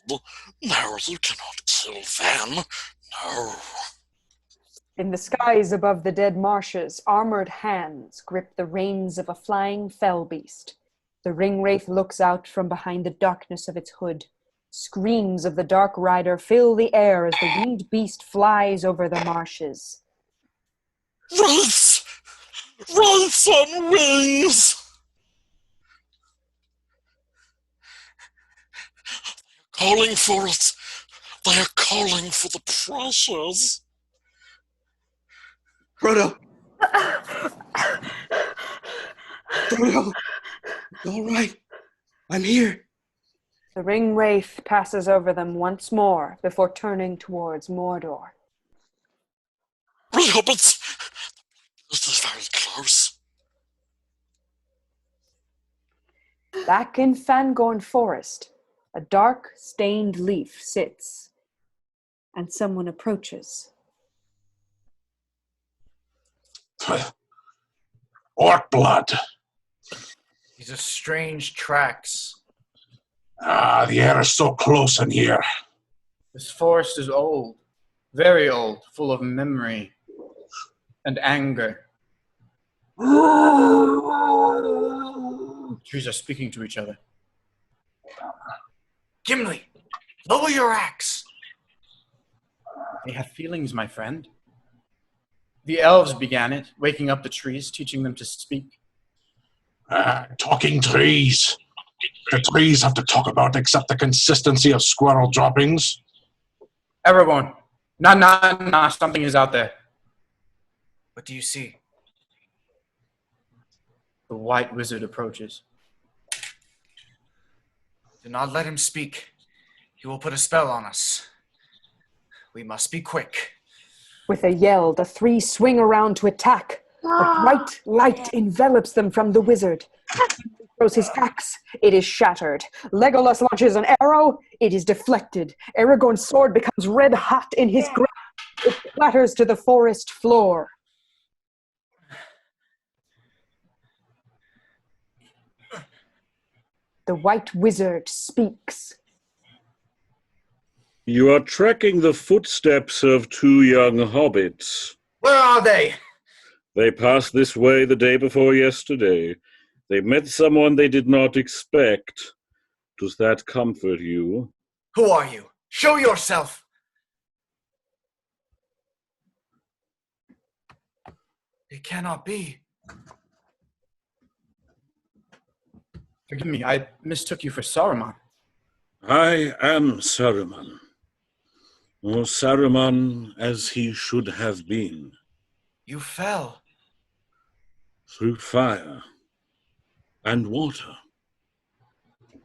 No, you cannot kill them. No. In the skies above the dead marshes, armored hands grip the reins of a flying fell beast. The ring wraith looks out from behind the darkness of its hood. Screams of the dark rider fill the air as the winged beast flies over the marshes. Wraiths! Wraiths on wings! They are calling for it. They are calling for the precious. Frodo! Frodo! All right. I'm here. The ring wraith passes over them once more before turning towards Mordor. We hobbits! This is very close. Back in Fangorn Forest, a dark, stained leaf sits, and someone approaches. Orc blood. These are strange tracks. The air is so close in here. This forest is old, very old, full of memory and anger. The trees are speaking to each other. Gimli, lower your axe. They have feelings, my friend. The elves began it, waking up the trees, teaching them to speak. Talking trees. The trees have to talk about except the consistency of squirrel droppings. Aragorn. Nah, something is out there. What do you see? The white wizard approaches. Do not let him speak. He will put a spell on us. We must be quick. With a yell, the three swing around to attack. A bright light envelops them from the wizard. He throws his axe. It is shattered. Legolas launches an arrow. It is deflected. Aragorn's sword becomes red hot in his grip. It clatters to the forest floor. The white wizard speaks. You are tracking the footsteps of two young hobbits. Where are they? They passed this way the day before yesterday. They met someone they did not expect. Does that comfort you? Who are you? Show yourself! It cannot be. Forgive me, I mistook you for Saruman. I am Saruman. Or Saruman as he should have been. You fell. Through fire and water.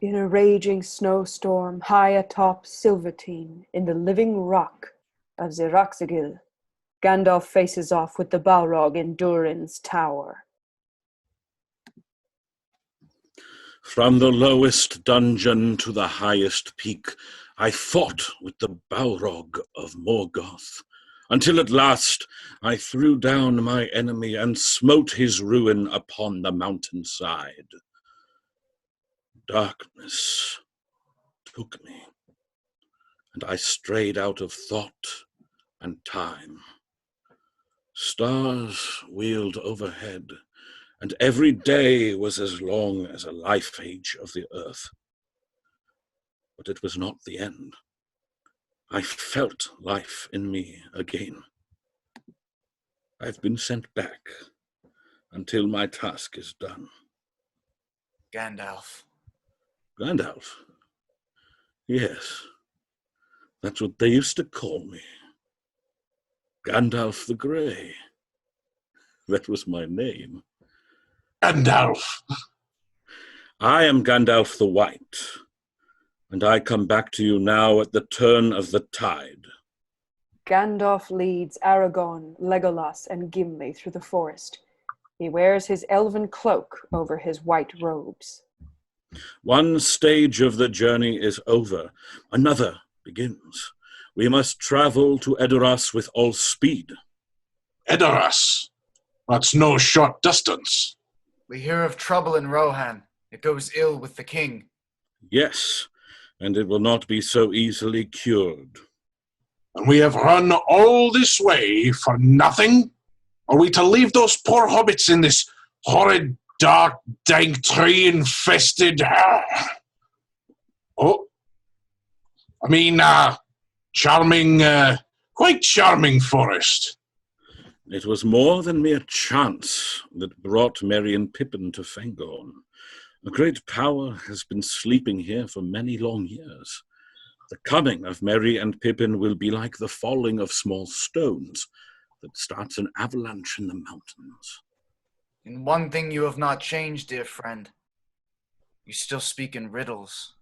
In a raging snowstorm high atop Silvertine, in the living rock of Xiraxagil, Gandalf faces off with the Balrog in Durin's tower. From the lowest dungeon to the highest peak, I fought with the Balrog of Morgoth, until at last I threw down my enemy and smote his ruin upon the mountainside. Darkness took me, and I strayed out of thought and time. Stars wheeled overhead, and every day was as long as a life age of the earth. But it was not the end. I felt life in me again. I've been sent back until my task is done. Gandalf. Gandalf? Yes, that's what they used to call me. Gandalf the Grey. That was my name. Gandalf. I am Gandalf the White, and I come back to you now at the turn of the tide. Gandalf leads Aragorn, Legolas, and Gimli through the forest. He wears his elven cloak over his white robes. One stage of the journey is over. Another begins. We must travel to Edoras with all speed. Edoras? That's no short distance. We hear of trouble in Rohan. It goes ill with the king. Yes, and it will not be so easily cured. And we have run all this way for nothing? Are we to leave those poor hobbits in this horrid, dark, dank, tree-infested... charming, quite charming forest. It was more than mere chance that brought Merry and Pippin to Fangorn. A great power has been sleeping here for many long years. The coming of Merry and Pippin will be like the falling of small stones that starts an avalanche in the mountains. In one thing you have not changed, dear friend. You still speak in riddles.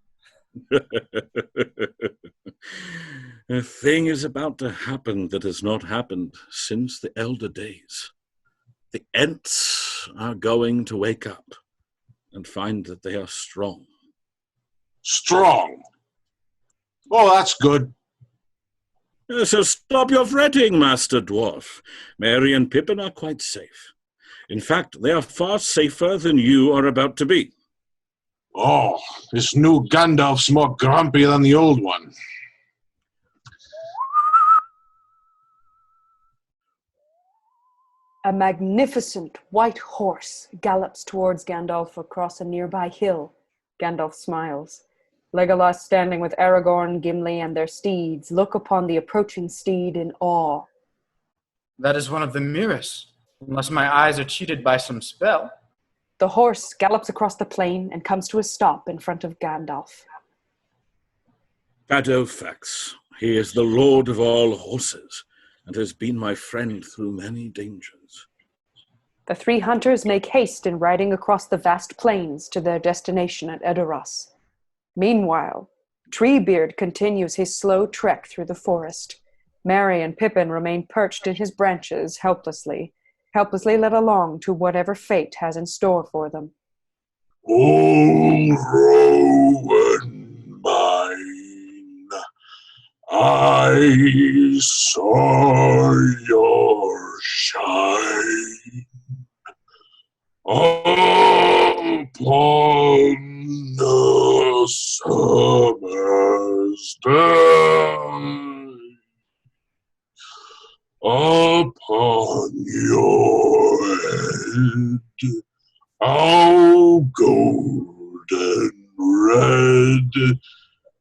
A thing is about to happen that has not happened since the elder days. The Ents are going to wake up and find that they are strong. Strong? Oh, that's good. So stop your fretting, Master Dwarf. Merry and Pippin are quite safe. In fact, they are far safer than you are about to be. Oh, this new Gandalf's more grumpy than the old one. A magnificent white horse gallops towards Gandalf across a nearby hill. Gandalf smiles. Legolas, standing with Aragorn, Gimli, and their steeds, look upon the approaching steed in awe. That is one of the Mirrors, unless my eyes are cheated by some spell. The horse gallops across the plain and comes to a stop in front of Gandalf. Shadowfax, he is the lord of all horses, and has been my friend through many dangers. The three hunters make haste in riding across the vast plains to their destination at Edoras. Meanwhile, Treebeard continues his slow trek through the forest. Merry and Pippin remain perched in his branches helplessly led along to whatever fate has in store for them. Oh, Rowan mine, I saw your shine upon the summer's day, upon your head, how golden red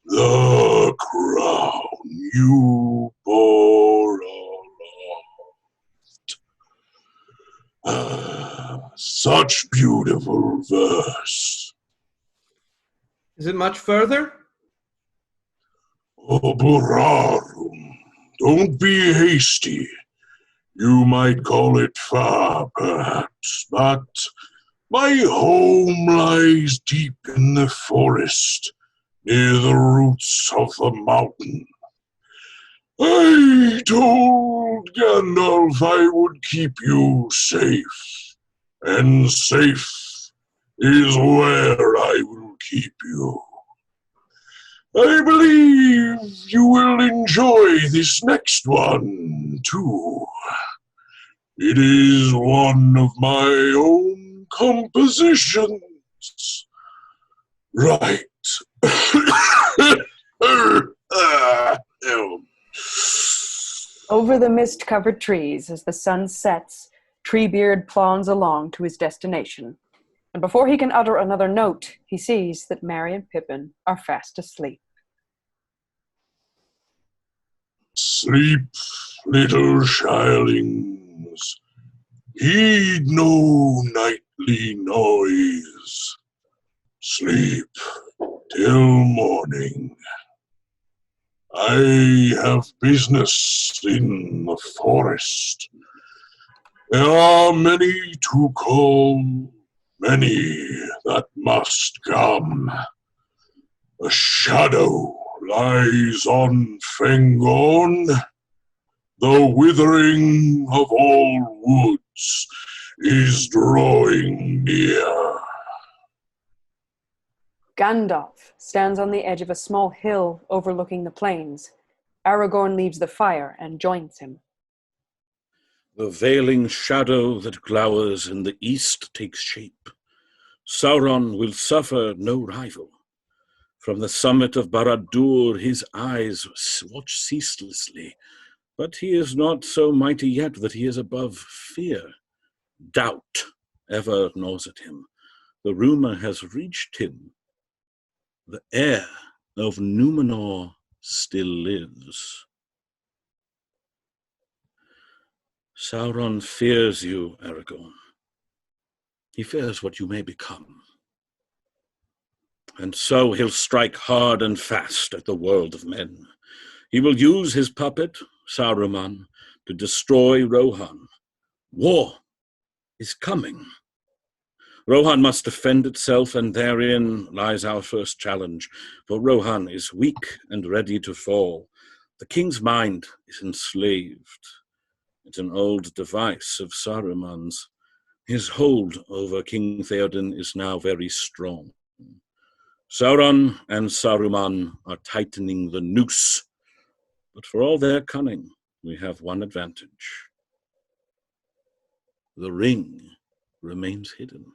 the crown you bore aloft. Such beautiful verse. Is it much further? Oh, Burarum, don't be hasty. You might call it far, perhaps, but my home lies deep in the forest, near the roots of the mountain. I told Gandalf I would keep you safe, and safe is where I will keep you. I believe you will enjoy this next one, too. It is one of my own compositions. Right. Over the mist-covered trees, as the sun sets, Treebeard plods along to his destination. And before he can utter another note, he sees that Merry and Pippin are fast asleep. Sleep, little shirlings. Heed no nightly noise. Sleep till morning. I have business in the forest. There are many to call, many that must come. A shadow lies on Fangorn. The withering of all woods is drawing near. Gandalf stands on the edge of a small hill overlooking the plains. Aragorn leaves the fire and joins him. The veiling shadow that glowers in the east takes shape. Sauron will suffer no rival. From the summit of Barad-dûr his eyes watch ceaselessly, but he is not so mighty yet that he is above fear. Doubt ever gnaws at him. The rumor has reached him. The heir of Númenor still lives. Sauron fears you, Aragorn. He fears what you may become. And so he'll strike hard and fast at the world of men. He will use his puppet, Saruman, to destroy Rohan. War is coming. Rohan must defend itself, and therein lies our first challenge, for Rohan is weak and ready to fall. The king's mind is enslaved. It's an old device of Saruman's. His hold over King Theoden is now very strong. Sauron and Saruman are tightening the noose, but for all their cunning, we have one advantage. The ring remains hidden,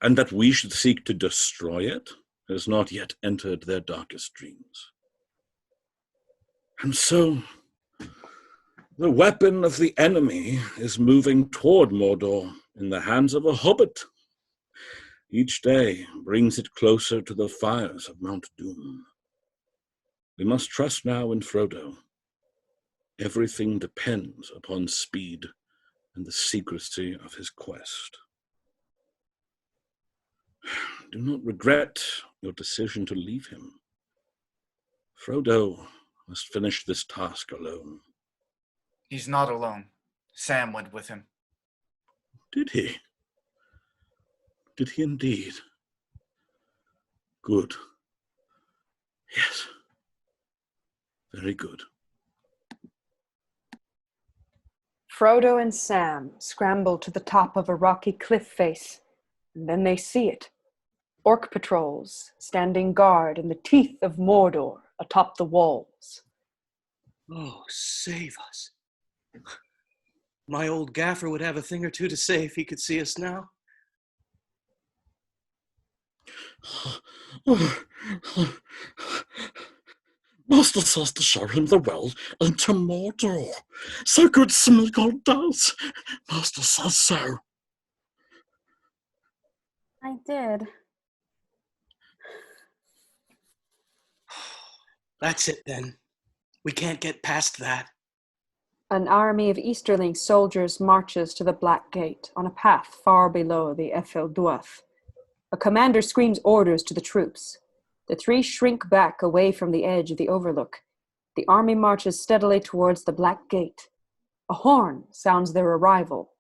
and that we should seek to destroy it has not yet entered their darkest dreams. And so, the weapon of the enemy is moving toward Mordor in the hands of a hobbit. Each day brings it closer to the fires of Mount Doom. We must trust now in Frodo. Everything depends upon speed and the secrecy of his quest. Do not regret your decision to leave him. Frodo must finish this task alone. He's not alone. Sam went with him. Did he? Did he indeed? Good. Yes. Very good. Frodo and Sam scramble to the top of a rocky cliff face, and then they see it. Orc patrols standing guard in the teeth of Mordor atop the walls. Oh, save us. My old gaffer would have a thing or two to say if he could see us now. Master says to show him the well into Mordor. So good Smeagol does. Master says so. I did. That's it then. We can't get past that. An army of Easterling soldiers marches to the Black Gate on a path far below the Ethel Duath. A commander screams orders to the troops. The three shrink back away from the edge of the overlook. The army marches steadily towards the Black Gate. A horn sounds their arrival.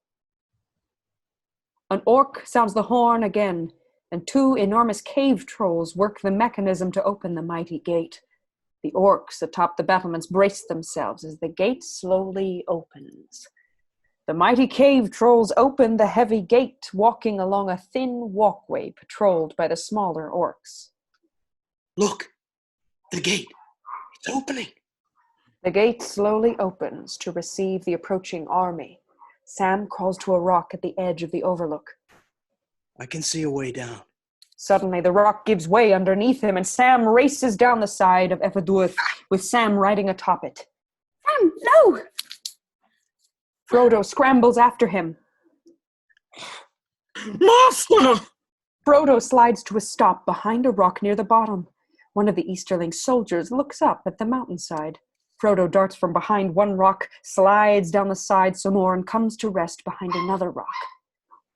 An orc sounds the horn again, and two enormous cave trolls work the mechanism to open the mighty gate. The orcs atop the battlements brace themselves as the gate slowly opens. The mighty cave trolls open the heavy gate, walking along a thin walkway patrolled by the smaller orcs. Look! The gate! It's opening! The gate slowly opens to receive the approaching army. Sam crawls to a rock at the edge of the overlook. I can see a way down. Suddenly, the rock gives way underneath him, and Sam races down the side of Ephedwith, with Sam riding atop it. Sam, no! Frodo scrambles after him. Master! Frodo slides to a stop behind a rock near the bottom. One of the Easterling soldiers looks up at the mountainside. Frodo darts from behind one rock, slides down the side some more, and comes to rest behind another rock.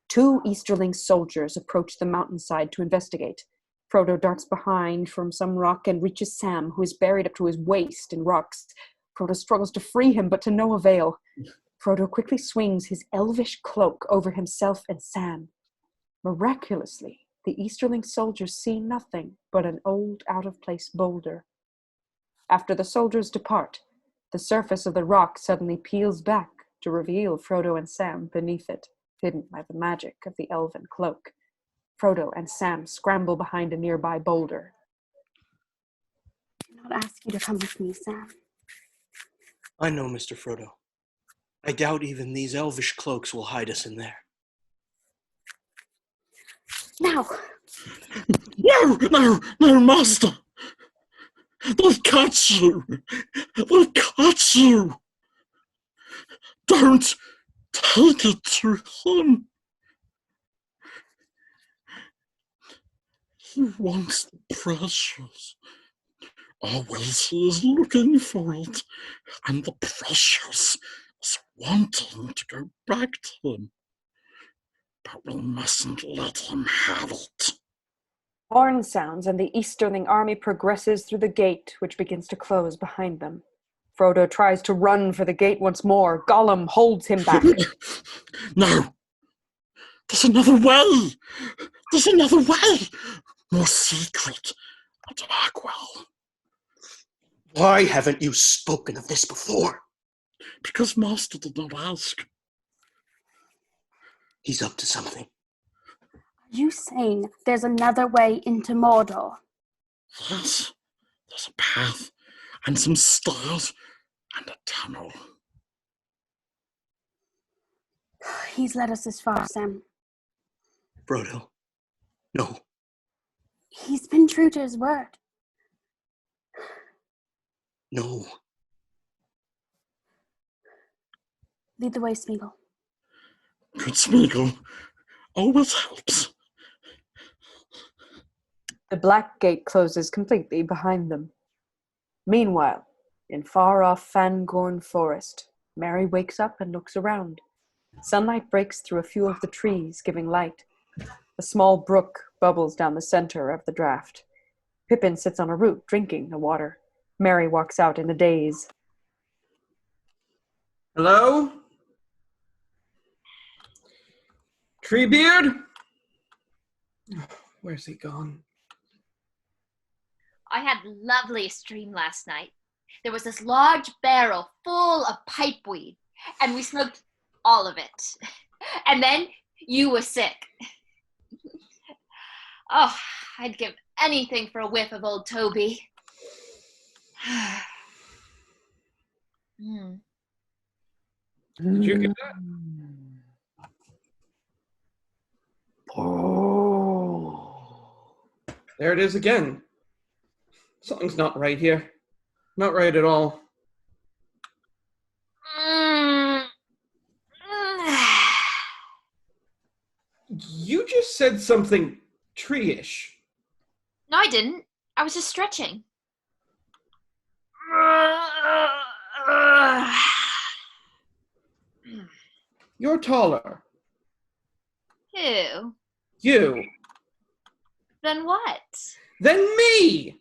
Two Easterling soldiers approach the mountainside to investigate. Frodo darts behind from some rock and reaches Sam, who is buried up to his waist in rocks. Frodo struggles to free him, but to no avail. Frodo quickly swings his elvish cloak over himself and Sam. Miraculously, the Easterling soldiers see nothing but an old, out-of-place boulder. After the soldiers depart, the surface of the rock suddenly peels back to reveal Frodo and Sam beneath it, hidden by the magic of the elven cloak. Frodo and Sam scramble behind a nearby boulder. I did not ask you to come with me, Sam. I know, Mr. Frodo. I doubt even these elvish cloaks will hide us in there. Now! No, Master! They'll catch you! They'll catch you! Don't take it to him! He wants the precious. Our Wellesley is looking for it, and the precious is wanting to go back to him. But we mustn't let him have it. Horn sounds, and the Easterling army progresses through the gate, which begins to close behind them. Frodo tries to run for the gate once more. Gollum holds him back. No! There's another way! There's another way! More secret. A dark well. Why haven't you spoken of this before? Because Master did not ask. He's up to something. Are you saying there's another way into Mordor? Yes. There's a path, and some stairs, and a tunnel. He's led us this far, Sam. Frodo, no. He's been true to his word. No. Lead the way, Smeagol. Good Smeagol always helps. The Black Gate closes completely behind them. Meanwhile, in far-off Fangorn Forest, Merry wakes up and looks around. Sunlight breaks through a few of the trees, giving light. A small brook bubbles down the center of the draft. Pippin sits on a root, drinking the water. Merry walks out in a daze. Hello? Treebeard? Where's he gone? I had loveliest dream last night. There was this large barrel full of pipeweed, and we smoked all of it. And then you were sick. Oh, I'd give anything for a whiff of old Toby. Did you get that? There it is again. Something's not right here. Not right at all. You just said something tree-ish. No, I didn't. I was just stretching. You're taller. Who? You. Then what? Then me!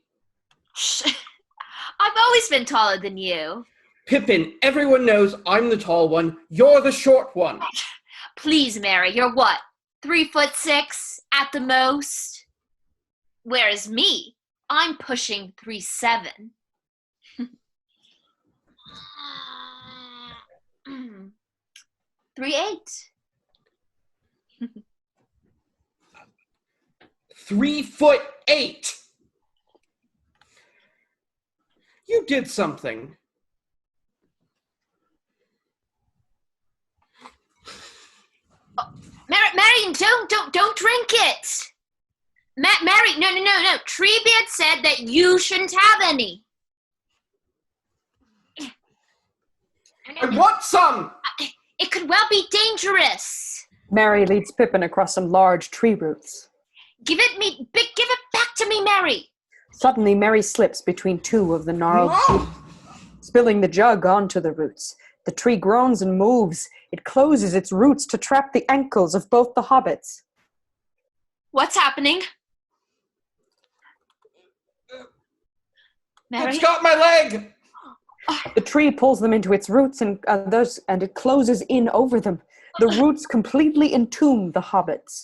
I've always been taller than you. Pippin, everyone knows I'm the tall one. You're the short one. Please, Mary, you're what? 3'6" at the most? Whereas me, I'm pushing 3'7". 3'8". 3'8". You did something. Mary, don't drink it. Mary, no. Treebeard said that you shouldn't have any. I want some. It could well be dangerous. Mary leads Pippin across some large tree roots. Give it back to me, Mary. Suddenly, Mary slips between two of the gnarled trees, spilling the jug onto the roots. The tree groans and moves. It closes its roots to trap the ankles of both the hobbits. What's happening? Mary? It's got my leg! The tree pulls them into its roots and it closes in over them. The roots completely entomb the hobbits.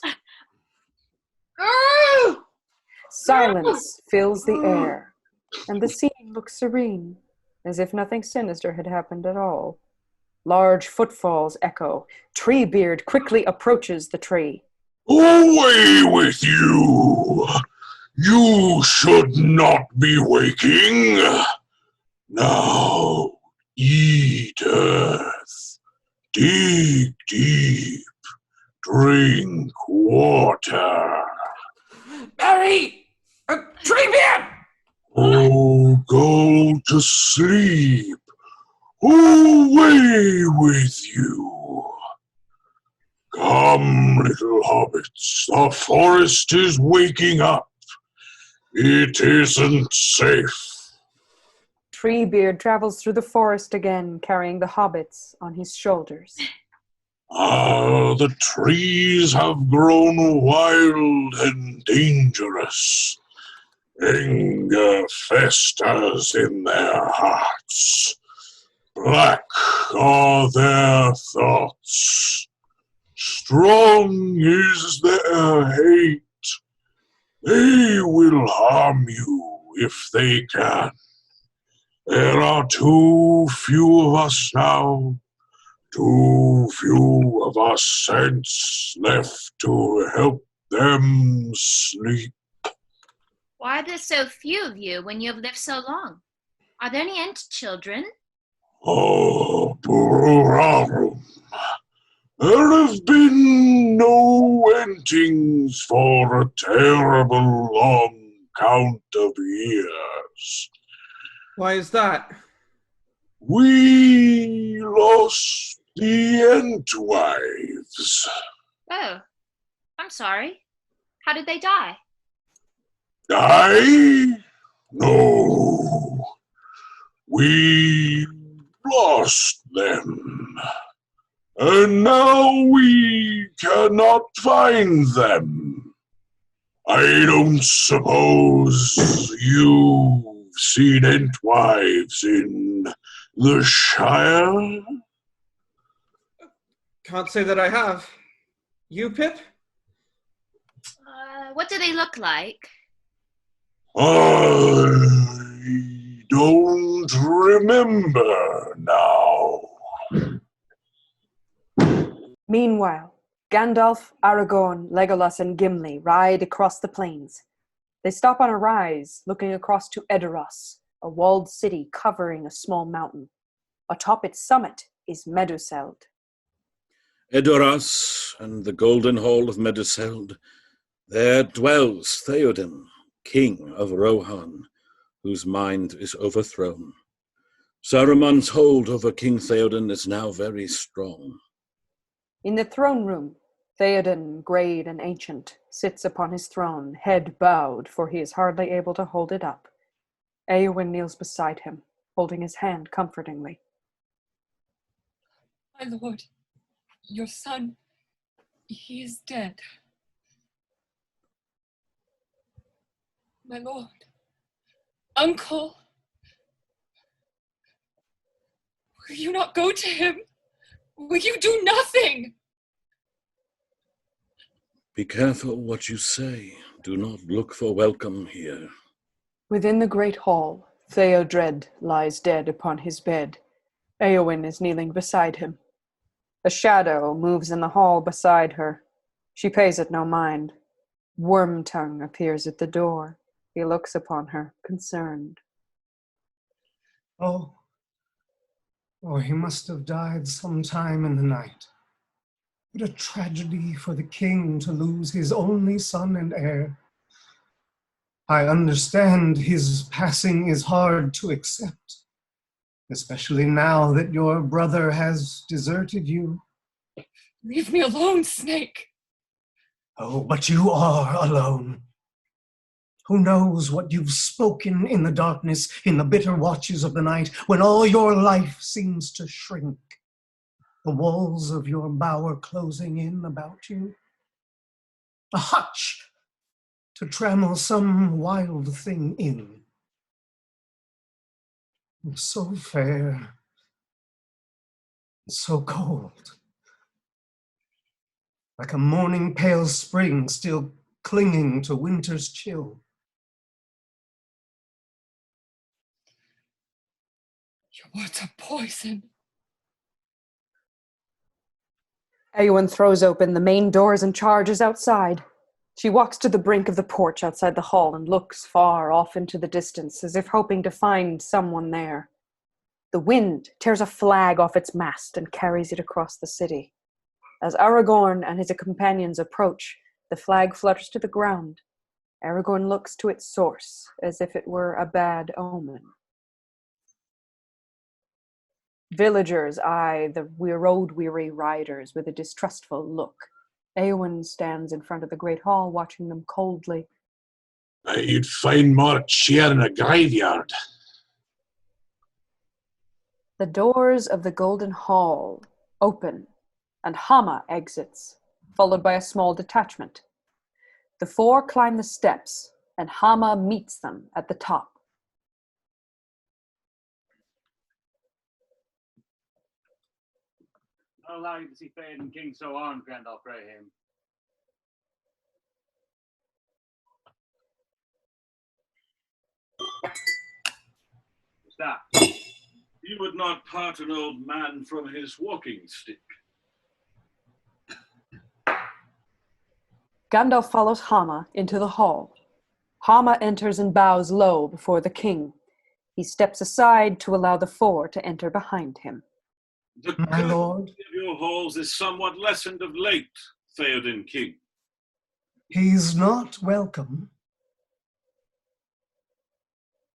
Silence fills the air, and the scene looks serene, as if nothing sinister had happened at all. Large footfalls echo. Treebeard quickly approaches the tree. Away with you! You should not be waking. Now, eat earth. Dig deep. Drink water. Mary! Treebeard! Oh, go to sleep. Away with you. Come, little hobbits, the forest is waking up. It isn't safe. Treebeard travels through the forest again, carrying the hobbits on his shoulders. The trees have grown wild and dangerous. Anger festers in their hearts. Black are their thoughts. Strong is their hate. They will harm you if they can. There are too few of us now. Too few of us saints left to help them sleep. Why are there so few of you when you have lived so long? Are there any children? Oh, Burarum. There have been no endings for a terrible long count of years. Why is that? We lost the Entwives. Oh, I'm sorry. How did they die? Die? No. We lost them. And now we cannot find them. I don't suppose you've seen Entwives in the Shire? Can't say that I have. You, Pip? What do they look like? I don't remember now. Meanwhile, Gandalf, Aragorn, Legolas, and Gimli ride across the plains. They stop on a rise, looking across to Edoras, a walled city covering a small mountain. Atop its summit is Meduseld. Edoras and the golden hall of Meduseld, there dwells Theoden, king of Rohan, whose mind is overthrown. Saruman's hold over King Theoden is now very strong. In the throne room, Theoden, great and ancient, sits upon his throne, head bowed, for he is hardly able to hold it up. Éowyn kneels beside him, holding his hand comfortingly. My lord, your son, he is dead. My lord, uncle, will you not go to him? Will you do nothing? Be careful what you say. Do not look for welcome here. Within the great hall, Theodred lies dead upon his bed. Éowyn is kneeling beside him. A shadow moves in the hall beside her. She pays it no mind. Wormtongue appears at the door. He looks upon her, concerned. Oh, he must have died sometime in the night. What a tragedy for the king to lose his only son and heir. I understand his passing is hard to accept, especially now that your brother has deserted you. Leave me alone, Snake. Oh, but you are alone. Who knows what you've spoken in the darkness, in the bitter watches of the night, when all your life seems to shrink, the walls of your bower closing in about you? A hutch to trammel some wild thing in. So fair, so cold, like a morning pale spring still clinging to winter's chill. Your words are poison. Éowyn throws open the main doors and charges outside. She walks to the brink of the porch outside the hall and looks far off into the distance, as if hoping to find someone there. The wind tears a flag off its mast and carries it across the city. As Aragorn and his companions approach, the flag flutters to the ground. Aragorn looks to its source, as if it were a bad omen. Villagers eye the road-weary riders with a distrustful look. Éowyn stands in front of the great hall, watching them coldly. You'd find more cheer in a graveyard. The doors of the Golden Hall open, and Hama exits, followed by a small detachment. The four climb the steps, and Hama meets them at the top. Not allow you to see Theoden King so armed, Gandalf Grey. What's that? You would not part an old man from his walking stick. Gandalf follows Hama into the hall. Hama enters and bows low before the king. He steps aside to allow the four to enter behind him. The My lord, of your halls is somewhat lessened of late, Theoden King. he's not welcome.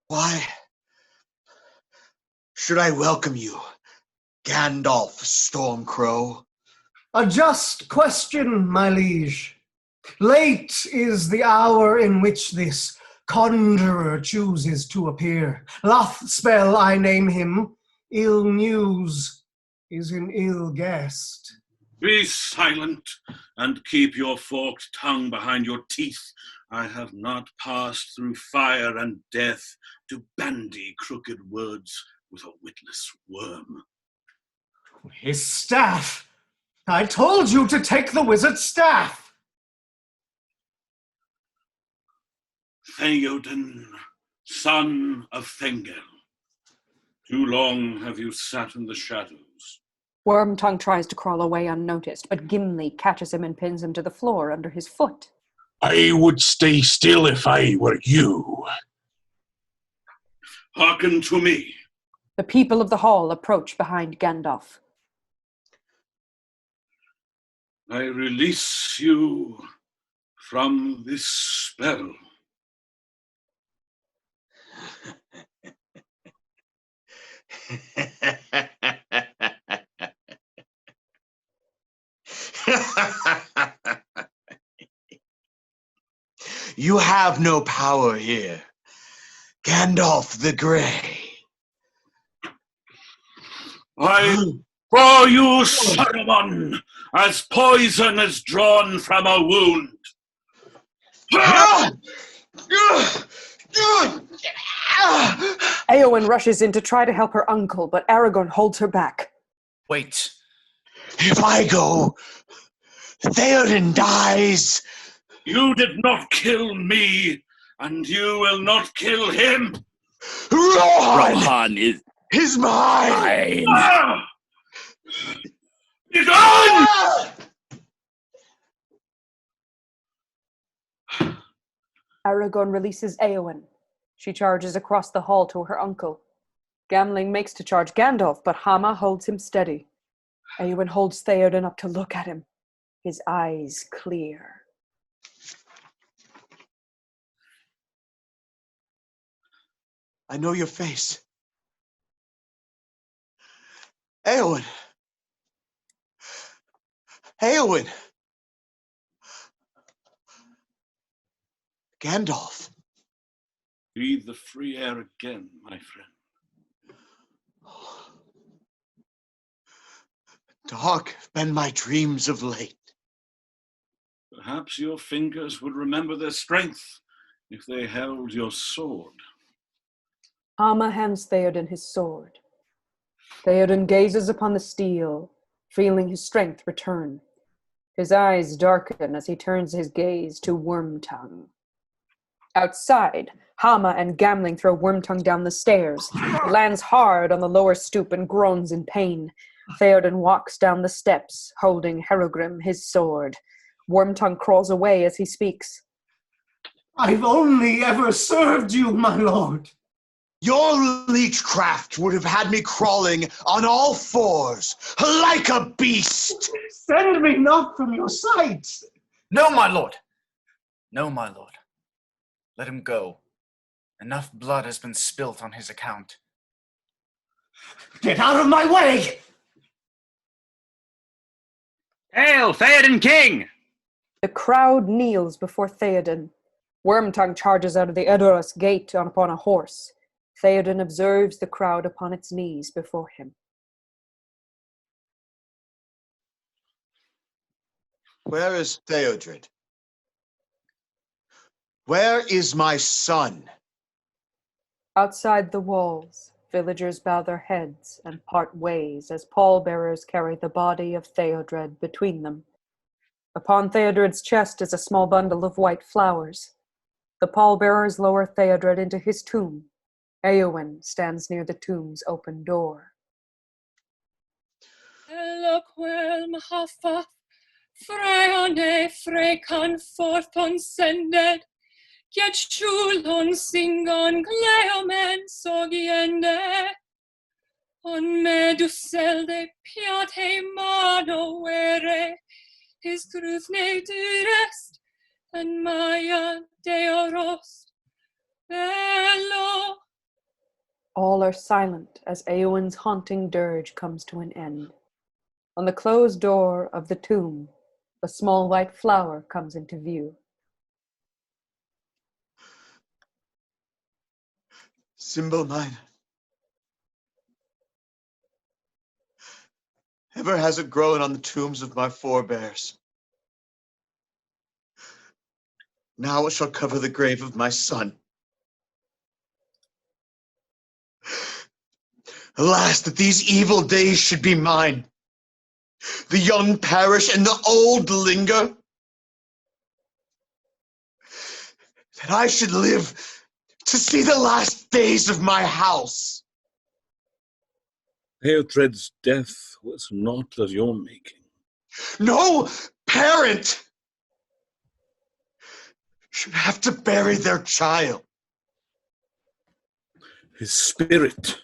Why should I welcome you, Gandalf Stormcrow? A just question, my liege. Late is the hour in which this conjurer chooses to appear. Lothspell I name him, ill news is an ill guest. Be silent and keep your forked tongue behind your teeth, I have not passed through fire and death to bandy crooked words with a witless worm. His staff! I told you to take the wizard's staff! Theoden, son of Thengel, too long have you sat in the shadows. Wormtongue tries to crawl away unnoticed, but Gimli catches him and pins him to the floor under his foot. I would stay still if I were you. Hearken to me. The people of the hall approach behind Gandalf. I release you from this spell. You have no power here, Gandalf the Grey. I draw you, Saruman, as poison is drawn from a wound. Éowyn rushes in to try to help her uncle, but Aragorn holds her back. Wait. If I go, Theoden dies. You did not kill me, and you will not kill him. Rohan is mine. Be gone! Aragorn releases Éowyn. She charges across the hall to her uncle. Gamling makes to charge Gandalf, but Hama holds him steady. Éowyn holds Theoden up to look at him, his eyes clear. I know your face. Éowyn. Éowyn. Gandalf. Breathe the free air again, my friend. Dark have been my dreams of late. Perhaps your fingers would remember their strength if they held your sword. Hama hands Theoden his sword. Theoden gazes upon the steel, feeling his strength return. His eyes darken as he turns his gaze to Wormtongue. Outside, Hama and Gamling throw Wormtongue down the stairs. He lands hard on the lower stoop and groans in pain. Theoden walks down the steps, holding Herogrim, his sword. Wormtongue crawls away as he speaks. I've only ever served you, my lord. Your leechcraft would have had me crawling on all fours, like a beast. Send me not from your sight. No, my lord. No, my lord. Let him go. Enough blood has been spilt on his account. Get out of my way! Hail, Theoden King! The crowd kneels before Theoden. Wormtongue charges out of the Edoras gate upon a horse. Theoden observes the crowd upon its knees before him. Where is Theodred? Where is my son? Outside the walls, villagers bow their heads and part ways as pallbearers carry the body of Theodred between them. Upon Theodred's chest is a small bundle of white flowers. The pallbearers lower Theodred into his tomb. Éowyn stands near the tomb's open door. Eloquem hafaf, freone frecan forpon sended, yet chulon singon gleomen sogiende, on meduselde piate mano vere, his crufne durest, and maya deorost, bello. All are silent as Éowyn's haunting dirge comes to an end. On the closed door of the tomb, a small white flower comes into view. Symbol mine. Ever has it grown on the tombs of my forebears. Now it shall cover the grave of my son. Alas, that these evil days should be mine. The young perish and the old linger. That I should live to see the last days of my house. Eotred's death was not of your making. No parent should have to bury their child. His spirit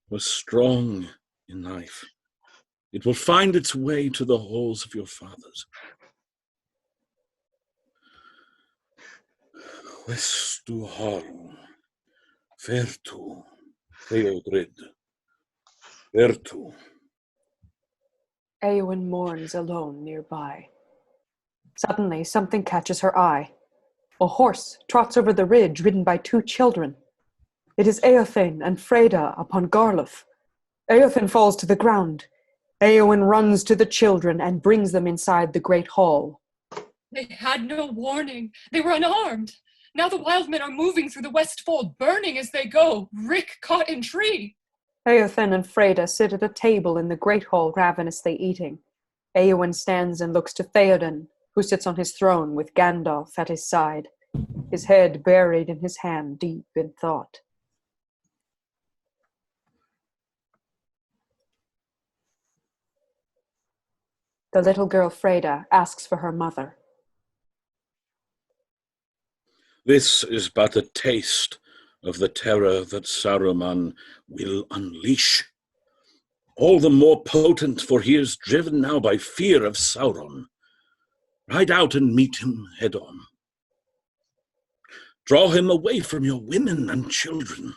was strong in life. It will find its way to the halls of your fathers. Vestu harum, vertu, Theodred, vertu. Éowyn mourns alone nearby. Suddenly, something catches her eye. A horse trots over the ridge, ridden by 2 children. It is Eothen and Freda upon Garluf. Eothen falls to the ground. Éowyn runs to the children and brings them inside the great hall. They had no warning. They were unarmed. Now the wild men are moving through the west fold, burning as they go. Rick caught in tree. Eothen and Freda sit at a table in the great hall, ravenously eating. Éowyn stands and looks to Theoden, who sits on his throne with Gandalf at his side, his head buried in his hand, deep in thought. The little girl Freda asks for her mother. This is but a taste of the terror that Saruman will unleash. All the more potent, for he is driven now by fear of Sauron. Ride out and meet him head on. Draw him away from your women and children.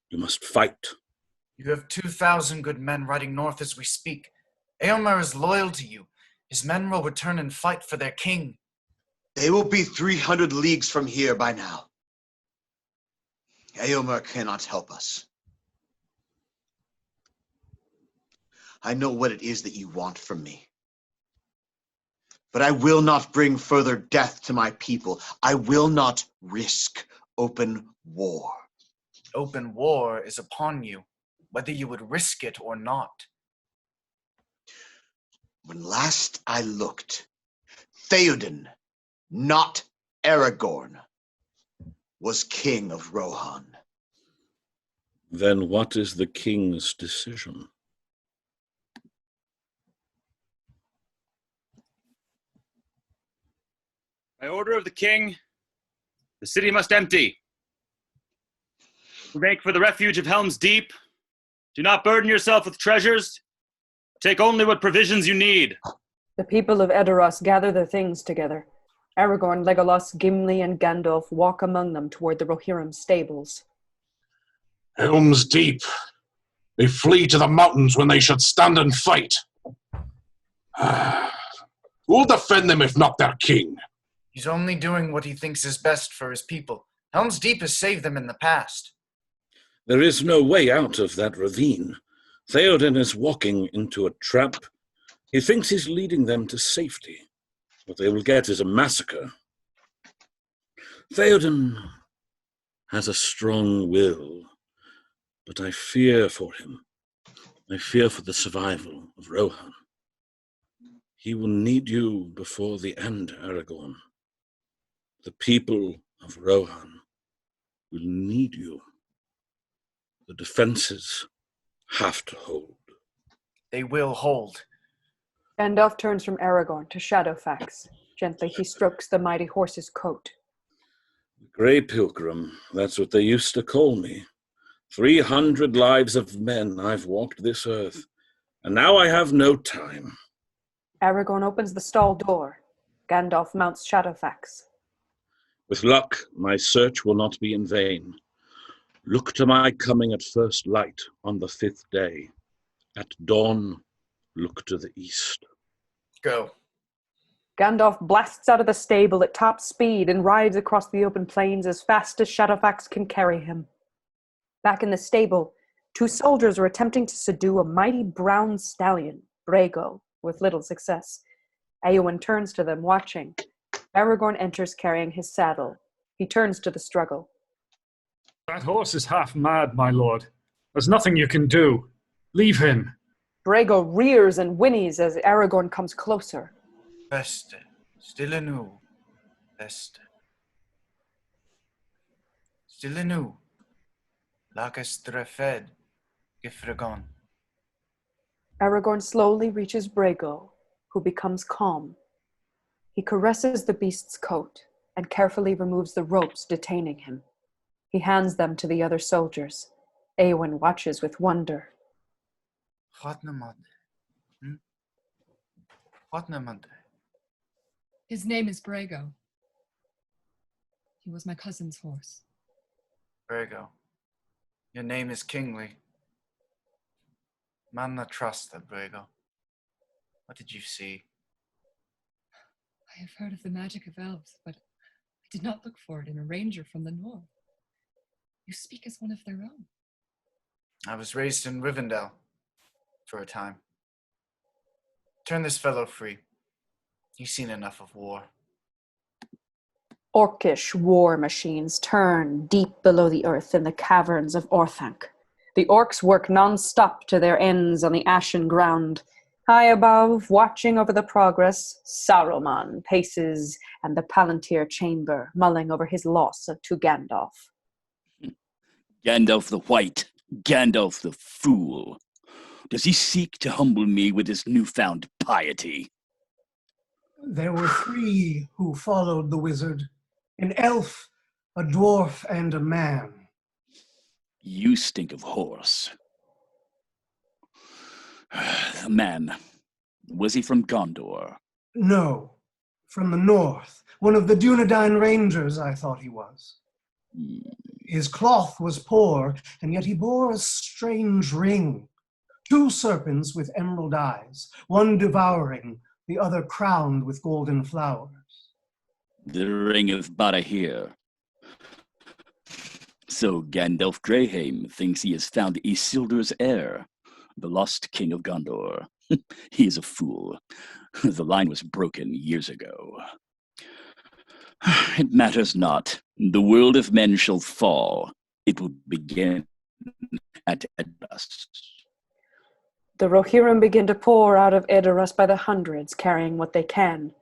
You must fight. You have 2,000 good men riding north as we speak. Éomer is loyal to you. His men will return and fight for their king. They will be 300 leagues from here by now. Éomer cannot help us. I know what it is that you want from me. But I will not bring further death to my people. I will not risk open war. Open war is upon you, whether you would risk it or not. When last I looked, Theoden, not Aragorn, was king of Rohan. Then what is the king's decision? By order of the king, the city must empty. Make for the refuge of Helm's Deep. Do not burden yourself with treasures. Take only what provisions you need. The people of Edoras gather their things together. Aragorn, Legolas, Gimli, and Gandalf walk among them toward the Rohirrim stables. Helm's Deep. They flee to the mountains when they should stand and fight. Who will defend them if not their king? He's only doing what he thinks is best for his people. Helm's Deep has saved them in the past. There is no way out of that ravine. Theoden is walking into a trap. He thinks he's leading them to safety. What they will get is a massacre. Theoden has a strong will, but I fear for him. I fear for the survival of Rohan. He will need you before the end, Aragorn. The people of Rohan will need you. The defenses have to hold. They will hold. Gandalf turns from Aragorn to Shadowfax. Gently he strokes the mighty horse's coat. Grey Pilgrim, that's what they used to call me. 300 lives of men I've walked this earth, and now I have no time. Aragorn opens the stall door. Gandalf mounts Shadowfax. With luck, my search will not be in vain. Look to my coming at first light on the 5th day. At dawn, look to the east. Go. Gandalf blasts out of the stable at top speed and rides across the open plains as fast as Shadowfax can carry him. Back in the stable, 2 soldiers are attempting to subdue a mighty brown stallion, Brago, with little success. Éowyn turns to them, watching. Aragorn enters carrying his saddle. He turns to the struggle. That horse is half mad, my lord. There's nothing you can do. Leave him. Brago rears and whinnies as Aragorn comes closer. Beste, stille nu. Beste. Stille nu. Lacus drefed, gifragon. Aragorn slowly reaches Brago, who becomes calm. He caresses the beast's coat and carefully removes the ropes detaining him. He hands them to the other soldiers. Éowyn watches with wonder. What namad? What namad? His name is Brago. He was my cousin's horse. Brago, your name is kingly. Manna trust that, Brago. What did you see? I have heard of the magic of elves, but I did not look for it in a ranger from the north. You speak as one of their own. I was raised in Rivendell for a time. Turn this fellow free. You've seen enough of war. Orcish war machines turn deep below the earth in the caverns of Orthanc. The orcs work non-stop to their ends on the ashen ground. High above, watching over the progress, Saruman paces and the Palantir chamber, mulling over his loss to Gandalf. Gandalf the White, Gandalf the Fool. Does he seek to humble me with his newfound piety? There were 3 who followed the wizard. An elf, a dwarf, and a man. You stink of horse. The man, was he from Gondor? No, from the north. One of the Dunedain Rangers, I thought he was. His cloth was poor, and yet he bore a strange ring. 2 serpents with emerald eyes, one devouring, the other crowned with golden flowers. The ring of Barahir. So Gandalf Greyheim thinks he has found Isildur's heir, the lost king of Gondor. He is a fool. The line was broken years ago. It matters not. The world of men shall fall. It will begin at Edoras. The Rohirrim begin to pour out of Edoras by the hundreds, carrying what they can.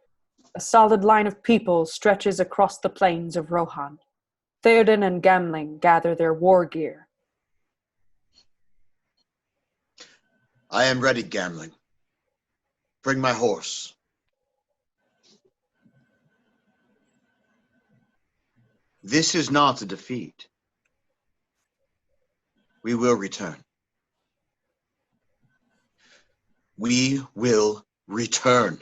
A solid line of people stretches across the plains of Rohan. Theoden and Gamling gather their war gear. I am ready, Gamling. Bring my horse. This is not a defeat. We will return. We will return.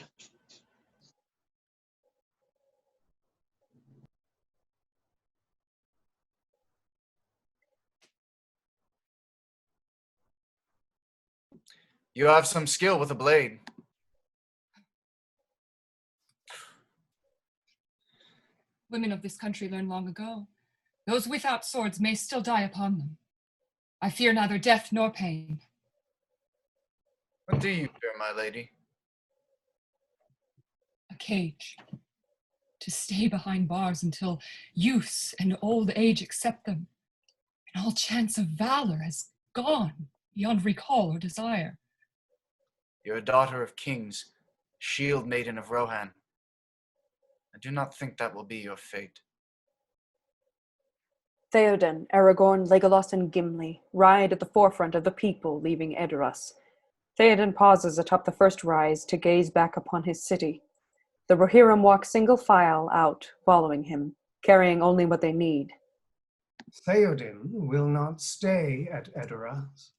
You have some skill with a blade. Women of this country learned long ago. Those without swords may still die upon them. I fear neither death nor pain. What do you fear, my lady? A cage. To stay behind bars until use and old age accept them, and all chance of valor has gone beyond recall or desire. You're a daughter of kings, shield maiden of Rohan. I do not think that will be your fate. Theoden, Aragorn, Legolas, and Gimli ride at the forefront of the people leaving Edoras. Theoden pauses atop the first rise to gaze back upon his city. The Rohirrim walk single file out, following him, carrying only what they need. Theoden will not stay at Edoras.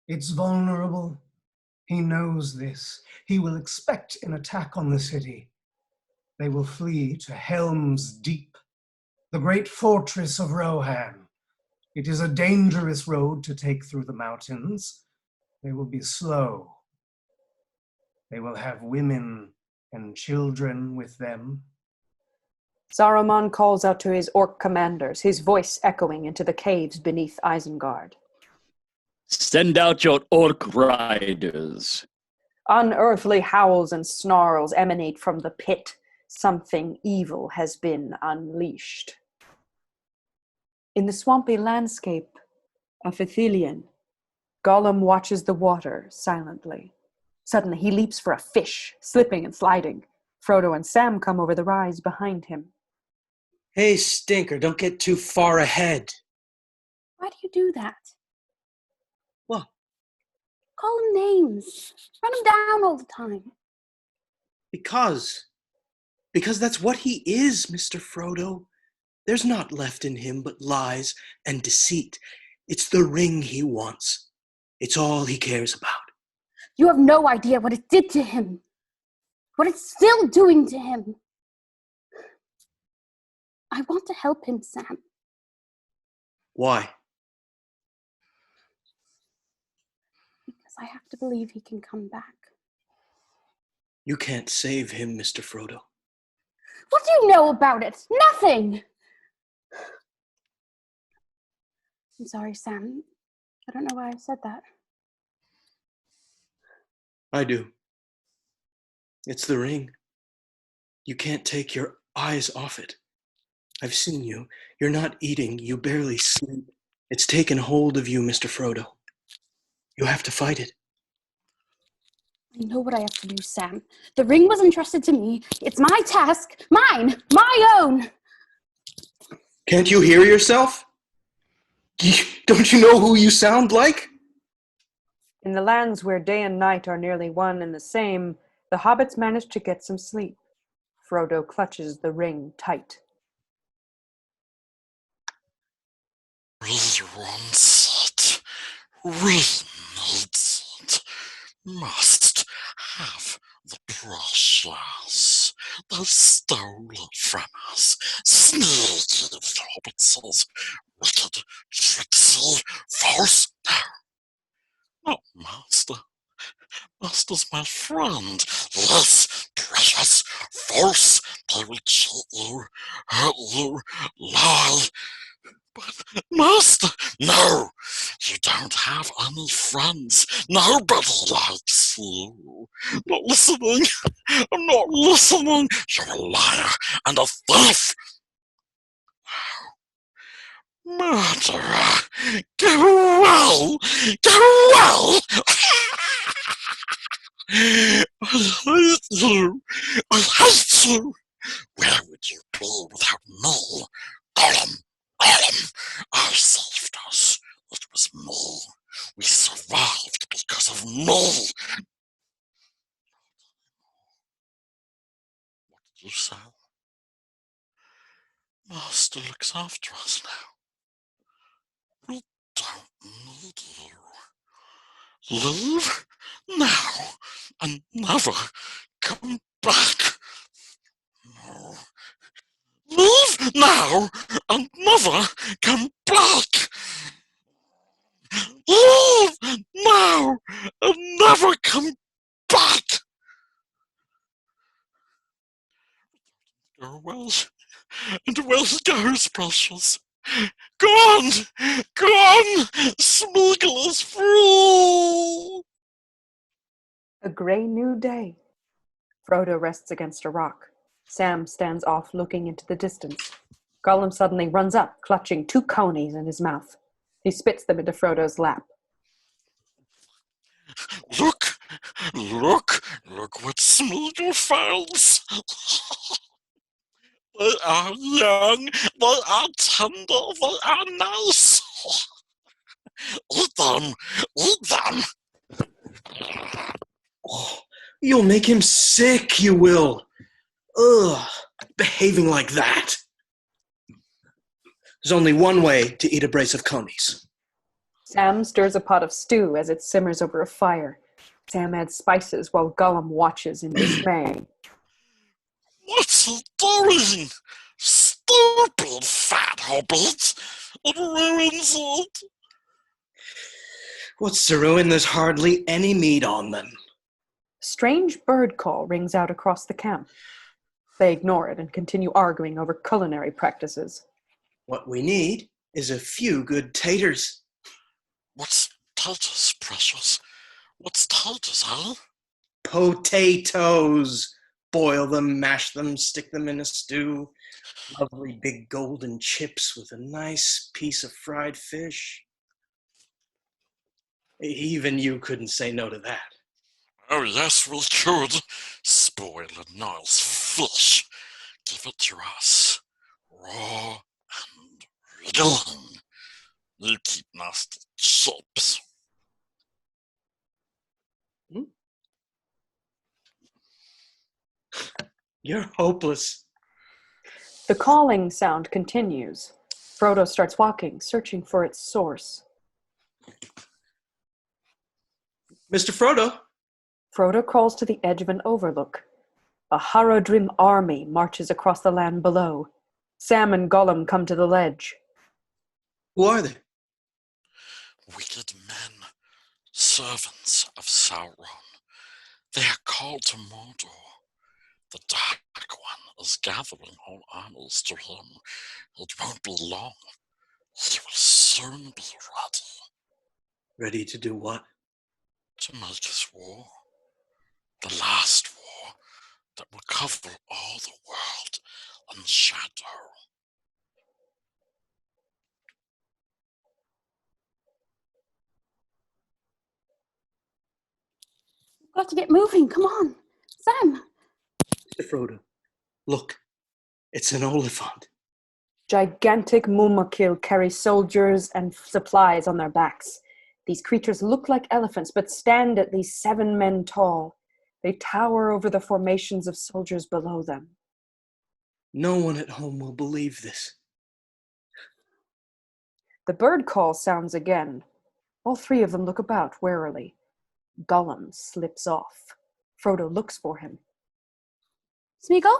It's vulnerable. He knows this. He will expect an attack on the city. They will flee to Helm's Deep, the great fortress of Rohan. It is a dangerous road to take through the mountains. They will be slow. They will have women and children with them. Saruman calls out to his orc commanders, his voice echoing into the caves beneath Isengard. Send out your orc riders. Unearthly howls and snarls emanate from the pit. Something evil has been unleashed. In the swampy landscape of Ithilien, Gollum watches the water silently. Suddenly he leaps for a fish, slipping and sliding. Frodo and Sam come over the rise behind him. Hey, Stinker, don't get too far ahead. Why do you do that? What? Call him names. Run him down all the time. Because that's what he is, Mr. Frodo. There's naught left in him but lies and deceit. It's the ring he wants. It's all he cares about. You have no idea what it did to him. What it's still doing to him. I want to help him, Sam. Why? Because I have to believe he can come back. You can't save him, Mr. Frodo. What do you know about it? Nothing! I'm sorry, Sam. I don't know why I said that. I do. It's the ring. You can't take your eyes off it. I've seen you. You're not eating. You barely sleep. It's taken hold of you, Mr. Frodo. You have to fight it. I know what I have to do, Sam. The ring was entrusted to me. It's my task. Mine. My own. Can't you hear yourself? Don't you know who you sound like? In the lands where day and night are nearly one and the same, the hobbits manage to get some sleep. Frodo clutches the ring tight. We want it. We need it. Must have the precious. They stole it from us. Sneaky hobbitses. Wicked, tricksy, false. No, not Master. Master's my friend. Yes, precious, false. They will cheat you, hurt you, lie. But, Master, no! You don't have any friends. Nobody likes you. Not listening. I'm not listening. You're a liar and a thief. Murderer! Go well! Go well! I hate you! I hate you! Where would you be without me? Gollum! Gollum! I saved us. It was me. We survived because of me. What did you say? Master looks after us now. We don't need you. Leave now and never come back. No. Leave now and never come back. Leave now and never come back. Go Welsh, and Welsh goes, precious. Go on, go on, Smeagol is free. A grey new day. Frodo rests against a rock. Sam stands off looking into the distance. Gollum suddenly runs up, clutching 2 conies in his mouth. He spits them into Frodo's lap. Look what Smeagol finds. They are young, they are tender, they are nice. Eat them, eat them. Oh, you'll make him sick, you will. Ugh, behaving like that. There's only one way to eat a brace of conies. Sam stirs a pot of stew as it simmers over a fire. Sam adds spices while Gollum watches in dismay. What's he doing? Stupid fat hobbit! It ruins it. What's to ruin? There's hardly any meat on them. Strange bird call rings out across the camp. They ignore it and continue arguing over culinary practices. What we need is a few good taters. What's taters, precious? What's taters, huh? Potatoes. boil them, mash them, stick them in a stew. Lovely big golden chips with a nice piece of fried fish. Even you couldn't say no to that. Oh, yes, we could. Spoil a nice fish. Give it to us. Raw and wriggling. You keep nasty chips. You're hopeless. The calling sound continues. Frodo starts walking, searching for its source. Mr. Frodo? Frodo crawls to the edge of an overlook. A Haradrim army marches across the land below. Sam and Gollum come to the ledge. Who are they? Wicked men, servants of Sauron. They are called to Mordor. The Dark One is gathering all armies to him. It won't be long. He will soon be ready. Ready to do what? To make his war. The last war that will cover all the world in shadow. We've got to get moving. Come on. Sam. Mr. Frodo, look. It's an Oliphant. Gigantic Mumakil carry soldiers and supplies on their backs. These creatures look like elephants, but stand at least 7 men tall. They tower over the formations of soldiers below them. No one at home will believe this. The bird call sounds again. All 3 of them look about warily. Gollum slips off. Frodo looks for him. Smeagol?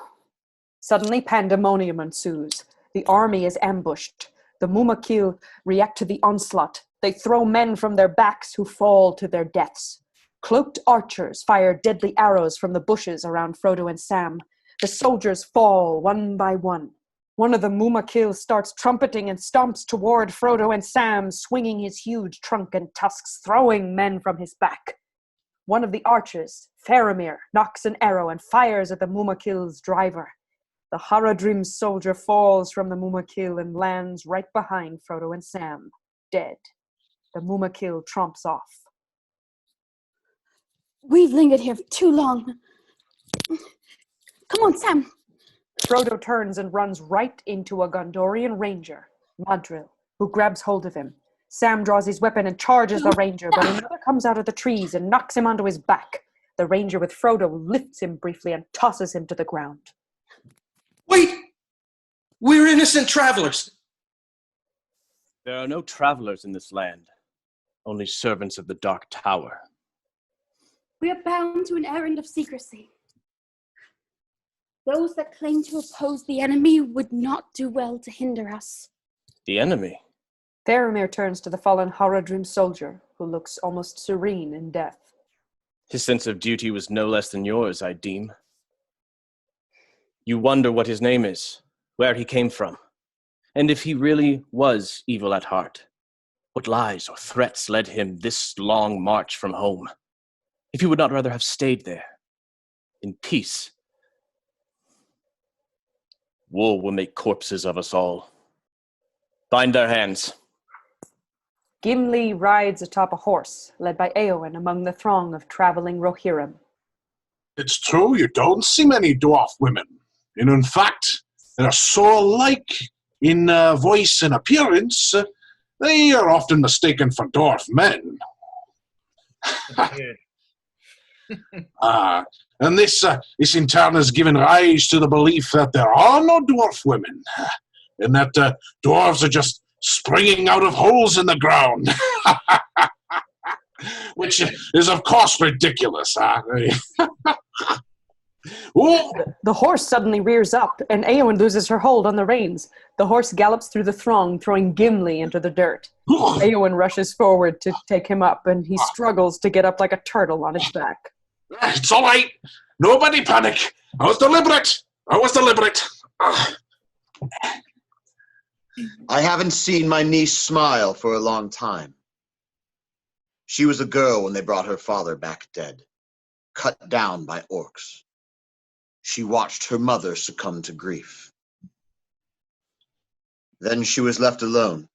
Suddenly, pandemonium ensues. The army is ambushed. The Mumakil react to the onslaught. They throw men from their backs who fall to their deaths. Cloaked archers fire deadly arrows from the bushes around Frodo and Sam. The soldiers fall one by one. One of the Mumakil starts trumpeting and stomps toward Frodo and Sam, swinging his huge trunk and tusks, throwing men from his back. One of the archers, Faramir, knocks an arrow and fires at the Mumakil's driver. The Haradrim soldier falls from the Mumakil and lands right behind Frodo and Sam, dead. The Mumakil tromps off. We've lingered here for too long. Come on, Sam. Frodo turns and runs right into a Gondorian ranger, Madril, who grabs hold of him. Sam draws his weapon and charges the ranger, but another comes out of the trees and knocks him onto his back. The ranger with Frodo lifts him briefly and tosses him to the ground. Wait! We're innocent travelers! There are no travelers in this land, only servants of the Dark Tower. We are bound to an errand of secrecy. Those that claim to oppose the enemy would not do well to hinder us. The enemy? Faramir turns to the fallen Haradrim soldier, who looks almost serene in death. His sense of duty was no less than yours, I deem. You wonder what his name is, where he came from, and if he really was evil at heart. What lies or threats led him this long march from home? If he would not rather have stayed there, in peace. War will make corpses of us all. Bind their hands. Gimli rides atop a horse, led by Éomer among the throng of traveling Rohirrim. It's true, you don't see many dwarf women. And in fact, they're so alike in voice and appearance, they are often mistaken for dwarf men. And this in turn has given rise to the belief that there are no dwarf women, and that dwarves are just springing out of holes in the ground, which is of course ridiculous. The horse suddenly rears up, and Éomer loses her hold on the reins. The horse gallops through the throng, throwing Gimli into the dirt. Éomer rushes forward to take him up, and he struggles to get up like a turtle on his back. It's all right. Nobody panic. I was deliberate. I haven't seen my niece smile for a long time. She was a girl when they brought her father back dead, cut down by orcs. she watched her mother succumb to grief. Then she was left alone,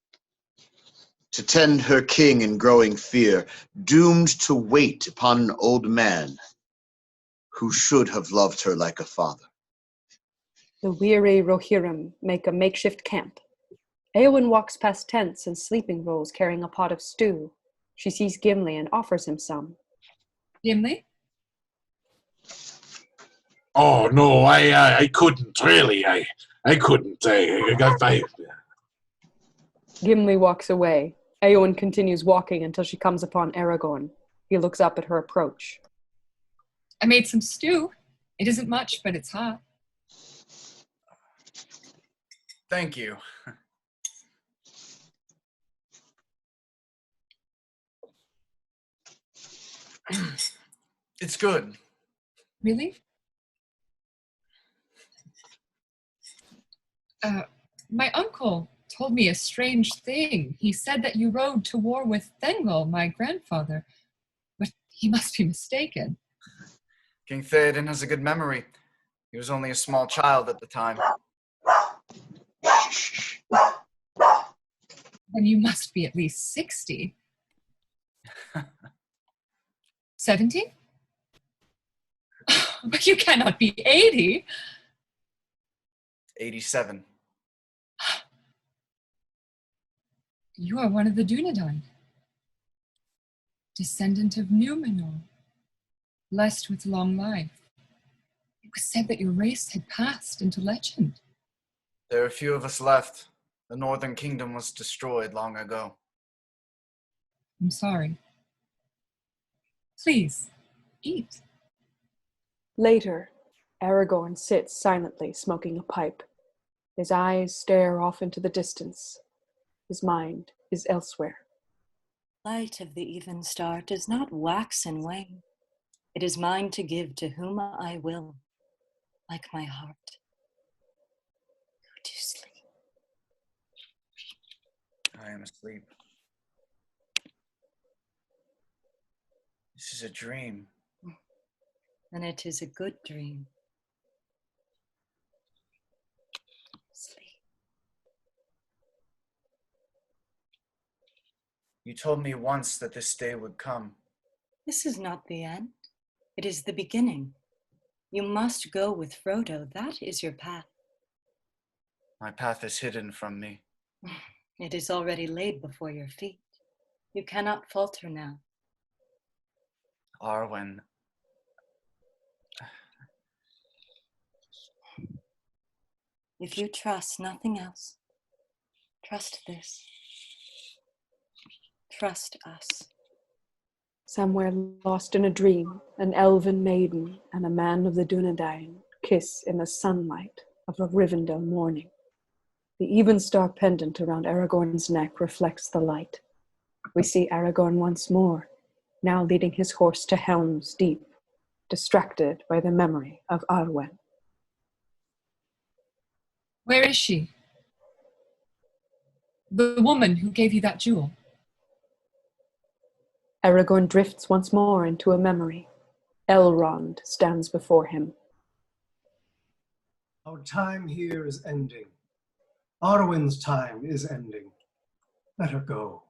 to tend her king in growing fear, doomed to wait upon an old man who should have loved her like a father. The weary Rohirrim make a makeshift camp. Éowyn walks past tents and sleeping rolls carrying a pot of stew. She sees Gimli and offers him some. Gimli? Oh no, I couldn't really. I couldn't. Gimli walks away. Éowyn continues walking until she comes upon Aragorn. He looks up at her approach. I made some stew. It isn't much, but it's hot. Thank you. It's good. Really? My uncle told me a strange thing. He said that you rode to war with Thengol, my grandfather. But he must be mistaken. King Theoden has a good memory. He was only a small child at the time. Then you must be at least 60. 70? But you cannot be 80. 87. You are one of the Dunedain, descendant of Numenor, blessed with long life. It was said that your race had passed into legend. There are a few of us left. The Northern Kingdom was destroyed long ago. I'm sorry. Please, eat. Later, Aragorn sits silently smoking a pipe. His eyes stare off into the distance. His mind is elsewhere. Light of the even star does not wax and wane. It is mine to give to whom I will, like my heart. Go to sleep. I am asleep. This is a dream. And it is a good dream. Sleep. You told me once that this day would come. This is not the end. It is the beginning. You must go with Frodo. That is your path. My path is hidden from me. It is already laid before your feet. You cannot falter now. Arwen. If you trust nothing else, trust this. Trust us. Somewhere lost in a dream, an elven maiden and a man of the Dunedain kiss in the sunlight of a Rivendell morning. The even star pendant around Aragorn's neck reflects the light. We see Aragorn once more, now leading his horse to Helm's Deep, distracted by the memory of Arwen. Where is she? The woman who gave you that jewel. Aragorn drifts once more into a memory. Elrond stands before him. Our time here is ending. Arwen's time is ending. Let her go.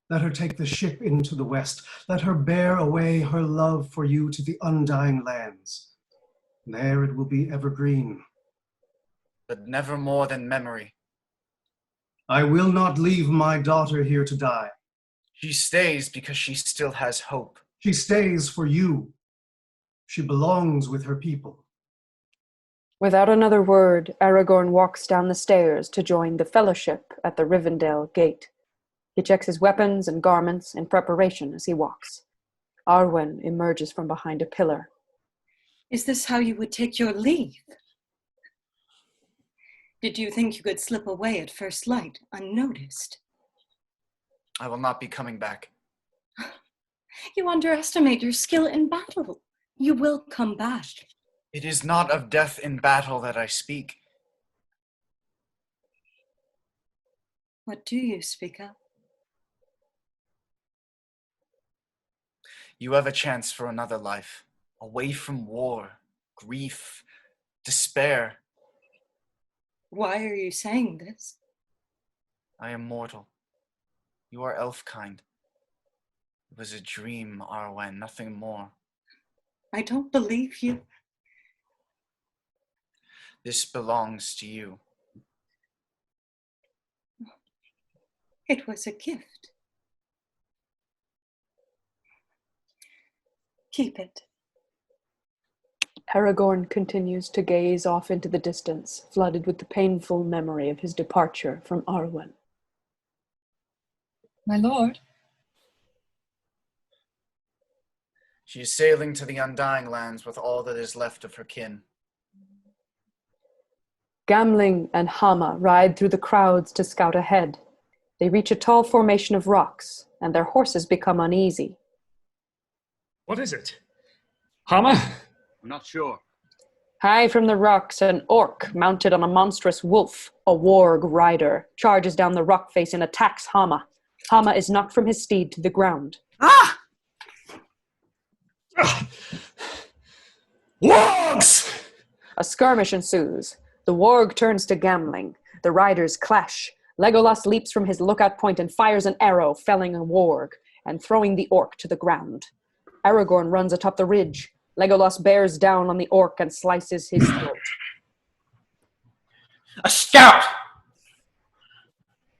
Let her take the ship into the west. Let her bear away her love for you to the undying lands. There it will be evergreen. But never more than memory. I will not leave my daughter here to die. She stays because she still has hope. She stays for you. She belongs with her people. Without another word, Aragorn walks down the stairs to join the Fellowship at the Rivendell gate. He checks his weapons and garments in preparation as he walks. Arwen emerges from behind a pillar. Is this how you would take your leave? Did you think you could slip away at first light, unnoticed? I will not be coming back. You underestimate your skill in battle. You will come back. It is not of death in battle that I speak. What do you speak of? You have a chance for another life, away from war, grief, despair. Why are you saying this? I am mortal. You are elf-kind. It was a dream, Arwen, nothing more. I don't believe you. This belongs to you. It was a gift. Keep it. Aragorn continues to gaze off into the distance, flooded with the painful memory of his departure from Arwen. My lord? She is sailing to the Undying Lands with all that is left of her kin. Gamling and Hama ride through the crowds to scout ahead. They reach a tall formation of rocks, and their horses become uneasy. What is it? Hama? I'm not sure. High from the rocks, an orc mounted on a monstrous wolf, a warg rider, charges down the rock face and attacks Hama. Hama is knocked from his steed to the ground. Ah! Wargs! A skirmish ensues. The warg turns to Gamling. The riders clash. Legolas leaps from his lookout point and fires an arrow, felling a warg and throwing the orc to the ground. Aragorn runs atop the ridge. Legolas bears down on the orc and slices his throat. A scout!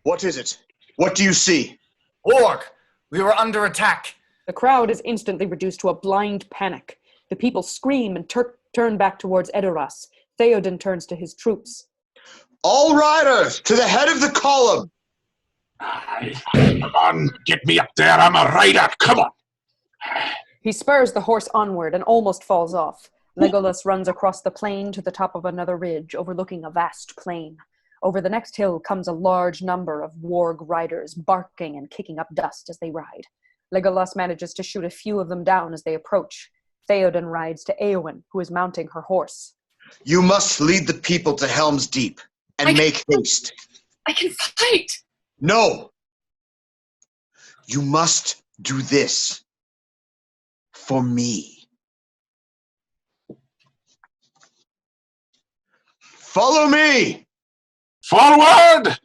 What is it? What do you see? Orc! We were under attack. The crowd is instantly reduced to a blind panic. The people scream and turn back towards Edoras. Theoden turns to his troops. All riders, to the head of the column! Come on, get me up there. I'm a rider. Come on. He spurs the horse onward and almost falls off. Legolas runs across the plain to the top of another ridge, overlooking a vast plain. Over the next hill comes a large number of warg riders, barking and kicking up dust as they ride. Legolas manages to shoot a few of them down as they approach. Theoden rides to Éowyn, who is mounting her horse. You must lead the people to Helm's Deep, and make haste. I can fight! No! You must do this. For me. Follow me! Forward!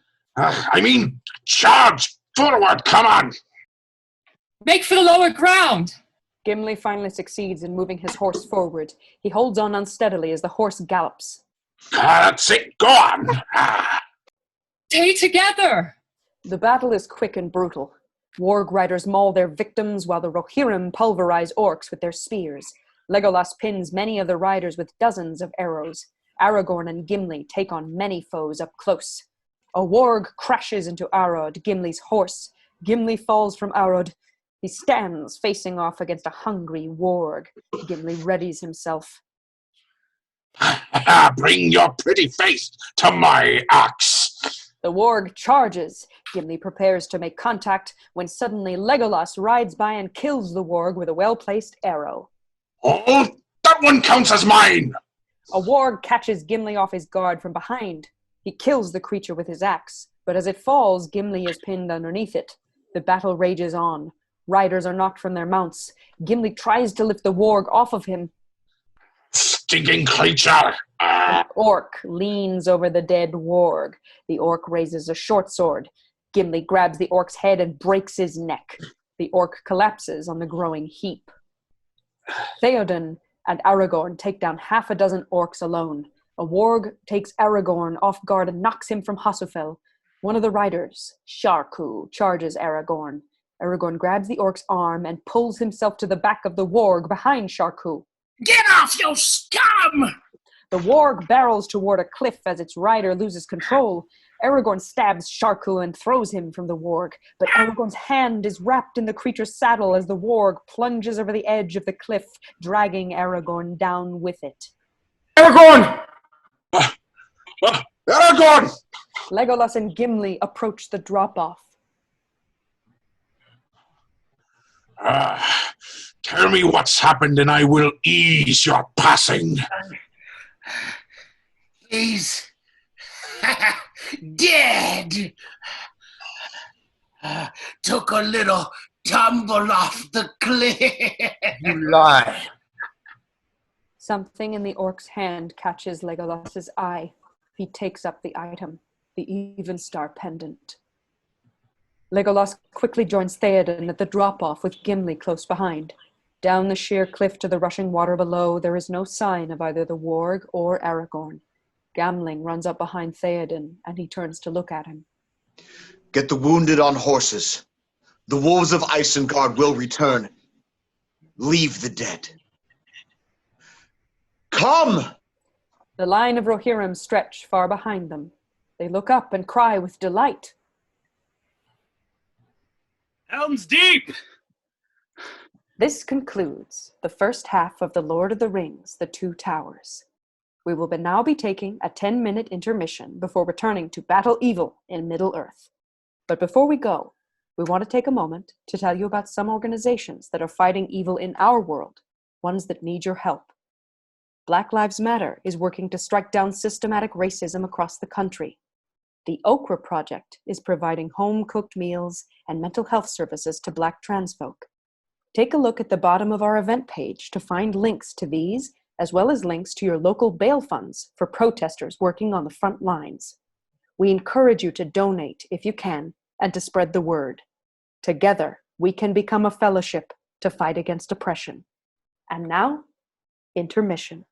Charge! Forward, come on! Make for the lower ground! Gimli finally succeeds in moving his horse forward. He holds on unsteadily as the horse gallops. That's it, go on! Stay together! The battle is quick and brutal. Warg riders maul their victims while the Rohirrim pulverize orcs with their spears. Legolas pins many of the riders with dozens of arrows. Aragorn and Gimli take on many foes up close. A warg crashes into Arod, Gimli's horse. Gimli falls from Arod. He stands facing off against a hungry warg. Gimli readies himself. Bring your pretty face to my axe! The warg charges. Gimli prepares to make contact when suddenly Legolas rides by and kills the warg with a well-placed arrow. Oh, that one counts as mine! A warg catches Gimli off his guard from behind. He kills the creature with his axe, but as it falls, Gimli is pinned underneath it. The battle rages on. Riders are knocked from their mounts. Gimli tries to lift the warg off of him. Stinking creature! An orc leans over the dead warg. The orc raises a short sword. Gimli grabs the orc's head and breaks his neck. The orc collapses on the growing heap. Theoden and Aragorn take down half a dozen orcs alone. A warg takes Aragorn off guard and knocks him from Hasufel. One of the riders, Sharku, charges Aragorn. Aragorn grabs the orc's arm and pulls himself to the back of the warg behind Sharku. Get off, you scum! The warg barrels toward a cliff as its rider loses control. Aragorn stabs Sharku and throws him from the warg, but Aragorn's hand is wrapped in the creature's saddle as the warg plunges over the edge of the cliff, dragging Aragorn down with it. Aragorn! Aragorn! Legolas and Gimli approach the drop-off. Tell me what's happened and I will ease your passing. He's dead. Took a little tumble off the cliff. You lie. Something in the orc's hand catches Legolas's eye. He takes up the item, the Evenstar pendant. Legolas quickly joins Theoden at the drop-off with Gimli close behind. Down the sheer cliff to the rushing water below, there is no sign of either the warg or Aragorn. Gamling runs up behind Theoden, and he turns to look at him. Get the wounded on horses. The wolves of Isengard will return. Leave the dead. Come! The line of Rohirrim stretch far behind them. They look up and cry with delight. Helm's Deep! This concludes the first half of The Lord of the Rings, The Two Towers. We will now be taking a 10-minute intermission before returning to Battle Evil in Middle-earth. But before we go, we want to take a moment to tell you about some organizations that are fighting evil in our world, ones that need your help. Black Lives Matter is working to strike down systematic racism across the country. The Okra Project is providing home-cooked meals and mental health services to Black trans folk. Take a look at the bottom of our event page to find links to these, as well as links to your local bail funds for protesters working on the front lines. We encourage you to donate if you can and to spread the word. Together, we can become a fellowship to fight against oppression. And now, intermission.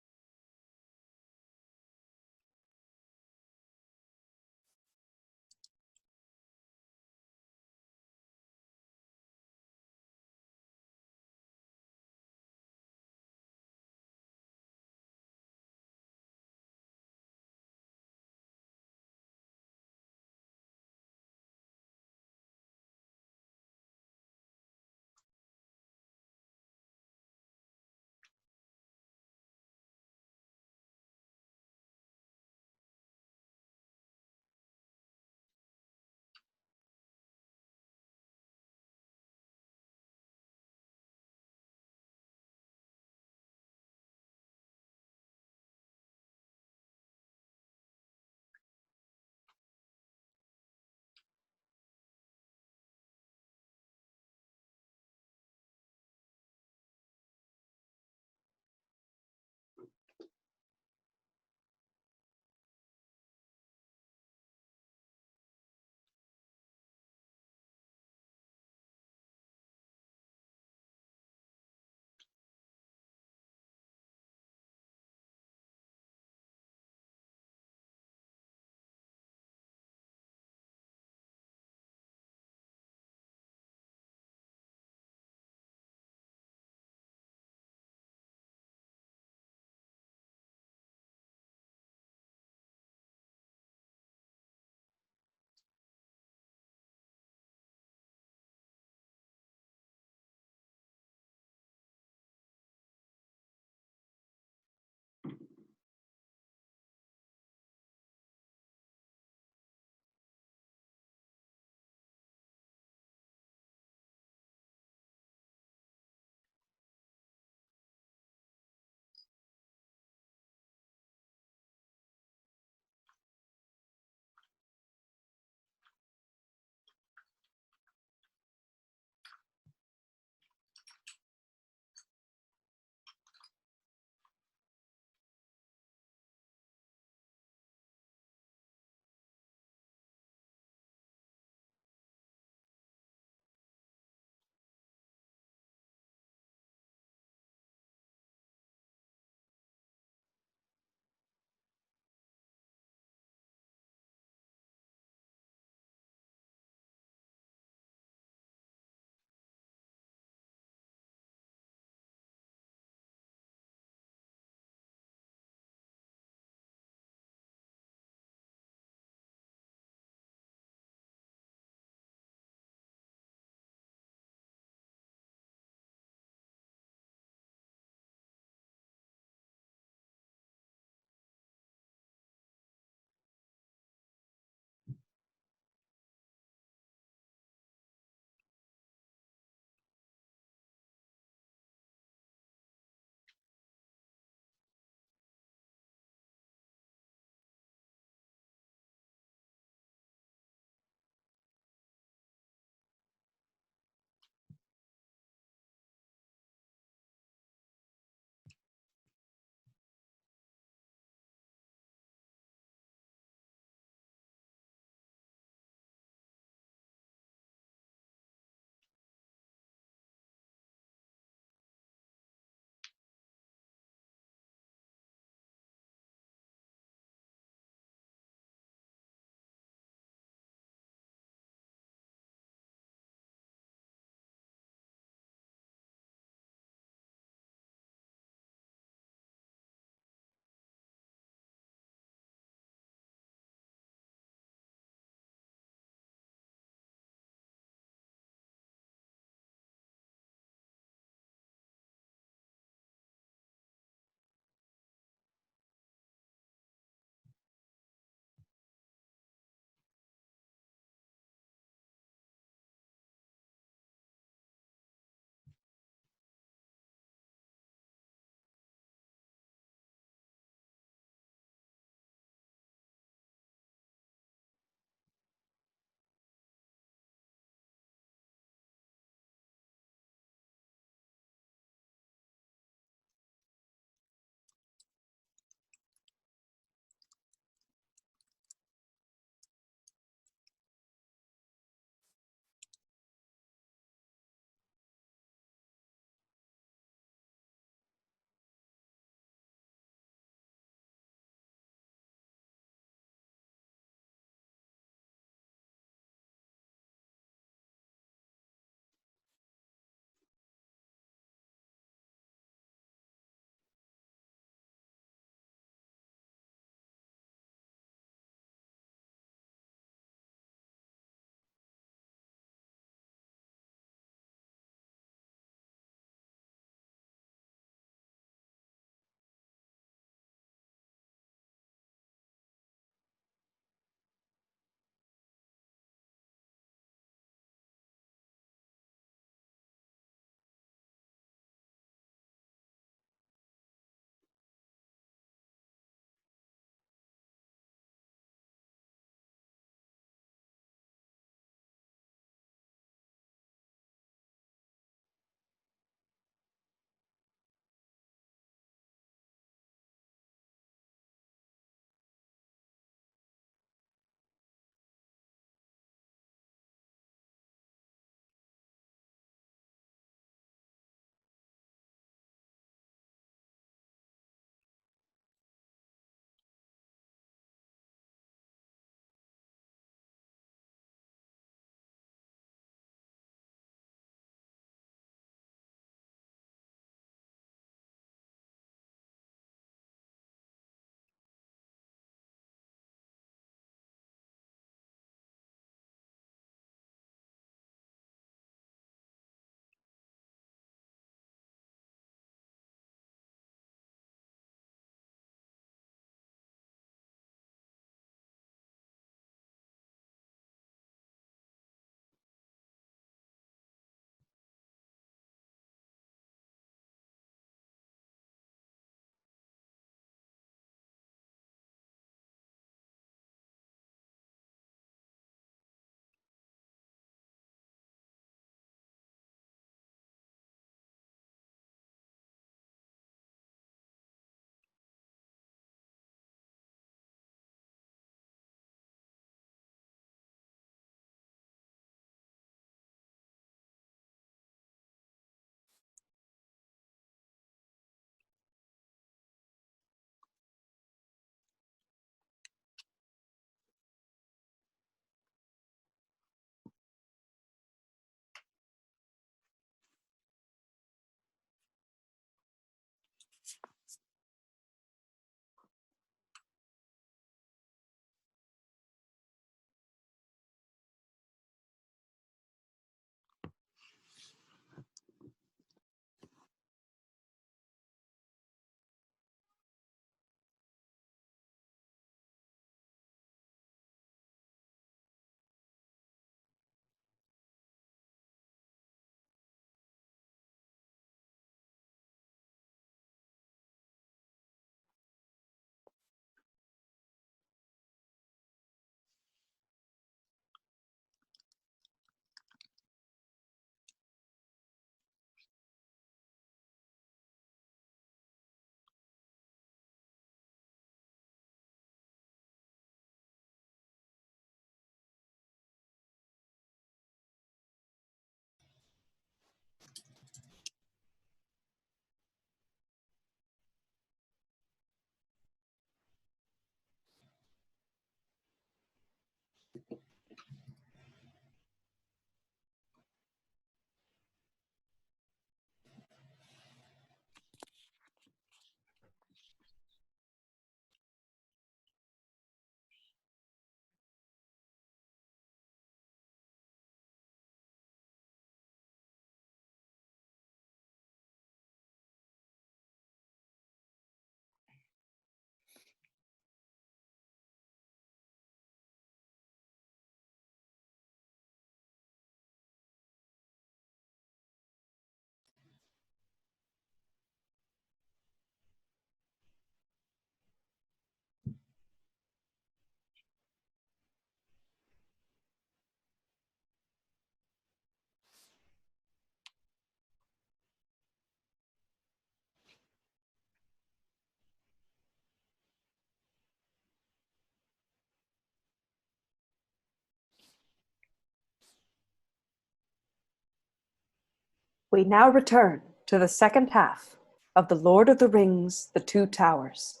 We now return to the second half of The Lord of the Rings, The Two Towers.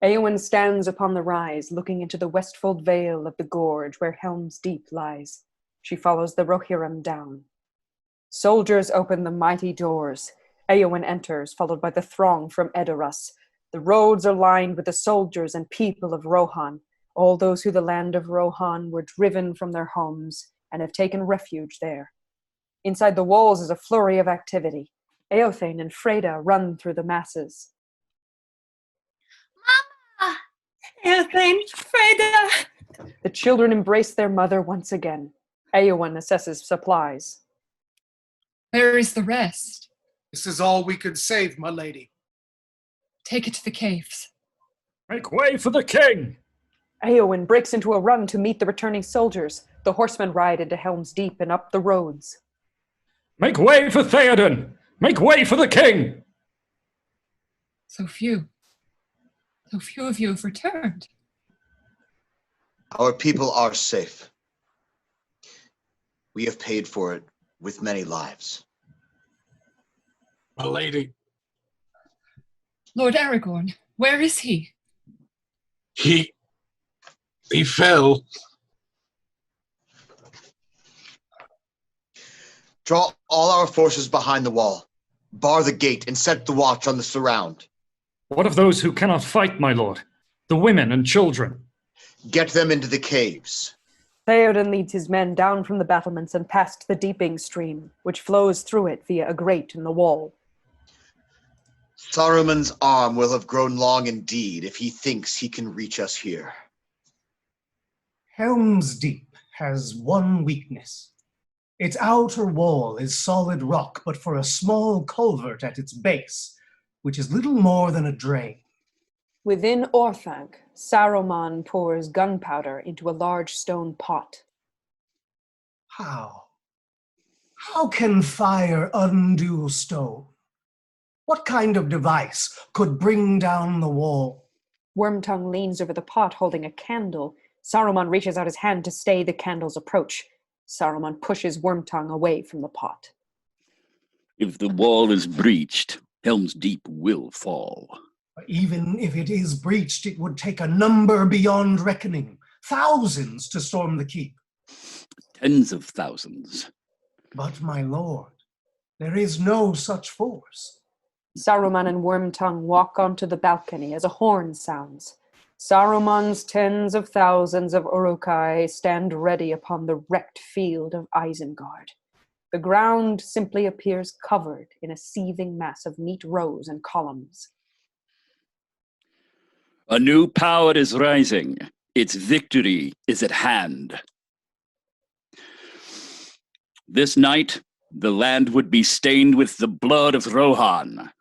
Éowyn stands upon the rise, looking into the westfold vale of the gorge where Helm's Deep lies. She follows the Rohirrim down. Soldiers open the mighty doors. Éowyn enters, followed by the throng from Edoras. The roads are lined with the soldiers and people of Rohan, all those who the land of Rohan were driven from their homes and have taken refuge there. Inside the walls is a flurry of activity. Eothane and Freda run through the masses. Mama! Eothane, Freda! The children embrace their mother once again. Éowyn assesses supplies. Where is the rest? This is all we could save, my lady. Take it to the caves. Make way for the king! Éowyn breaks into a run to meet the returning soldiers. The horsemen ride into Helm's Deep and up the roads. Make way for Theoden! Make way for the king! So few of you have returned. Our people are safe. We have paid for it with many lives. My lady. Lord Aragorn, where is he? He fell. Draw all our forces behind the wall. Bar the gate and set the watch on the surround. What of those who cannot fight, my lord? The women and children? Get them into the caves. Theoden leads his men down from the battlements and past the Deeping Stream, which flows through it via a grate in the wall. Saruman's arm will have grown long indeed if he thinks he can reach us here. Helm's Deep has one weakness. Its outer wall is solid rock, but for a small culvert at its base, which is little more than a drain. Within Orthanc, Saruman pours gunpowder into a large stone pot. How? How can fire undo stone? What kind of device could bring down the wall? Wormtongue leans over the pot holding a candle. Saruman reaches out his hand to stay the candle's approach. Saruman pushes Wormtongue away from the pot. If the wall is breached, Helm's Deep will fall. Even if it is breached, it would take a number beyond reckoning. Thousands to storm the keep. Tens of thousands. But, my lord, there is no such force. Saruman and Wormtongue walk onto the balcony as a horn sounds. Saruman's tens of thousands of Uruk-Hai stand ready upon the wrecked field of Isengard. The ground simply appears covered in a seething mass of neat rows and columns. A new power is rising. Its victory is at hand. This night, the land would be stained with the blood of Rohan.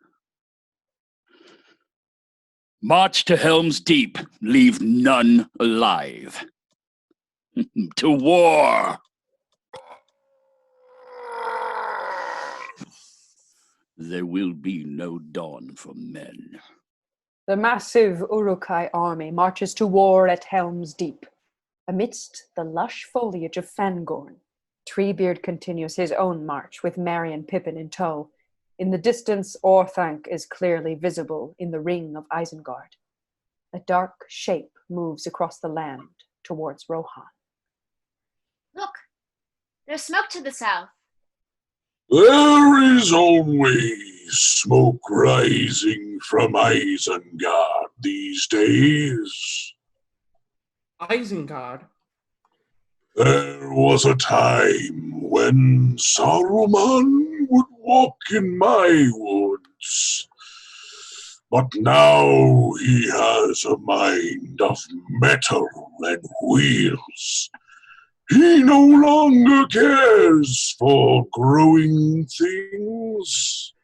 March to Helm's Deep, leave none alive. To war! There will be no dawn for men. The massive Uruk-Hai army marches to war at Helm's Deep. Amidst the lush foliage of Fangorn, Treebeard continues his own march with Merry and Pippin in tow. In the distance, Orthanc is clearly visible in the ring of Isengard. A dark shape moves across the land towards Rohan. Look, there's smoke to the south. There is only smoke rising from Isengard these days. Isengard? There was a time when Saruman would walk in my woods, but now he has a mind of metal and wheels. He no longer cares for growing things.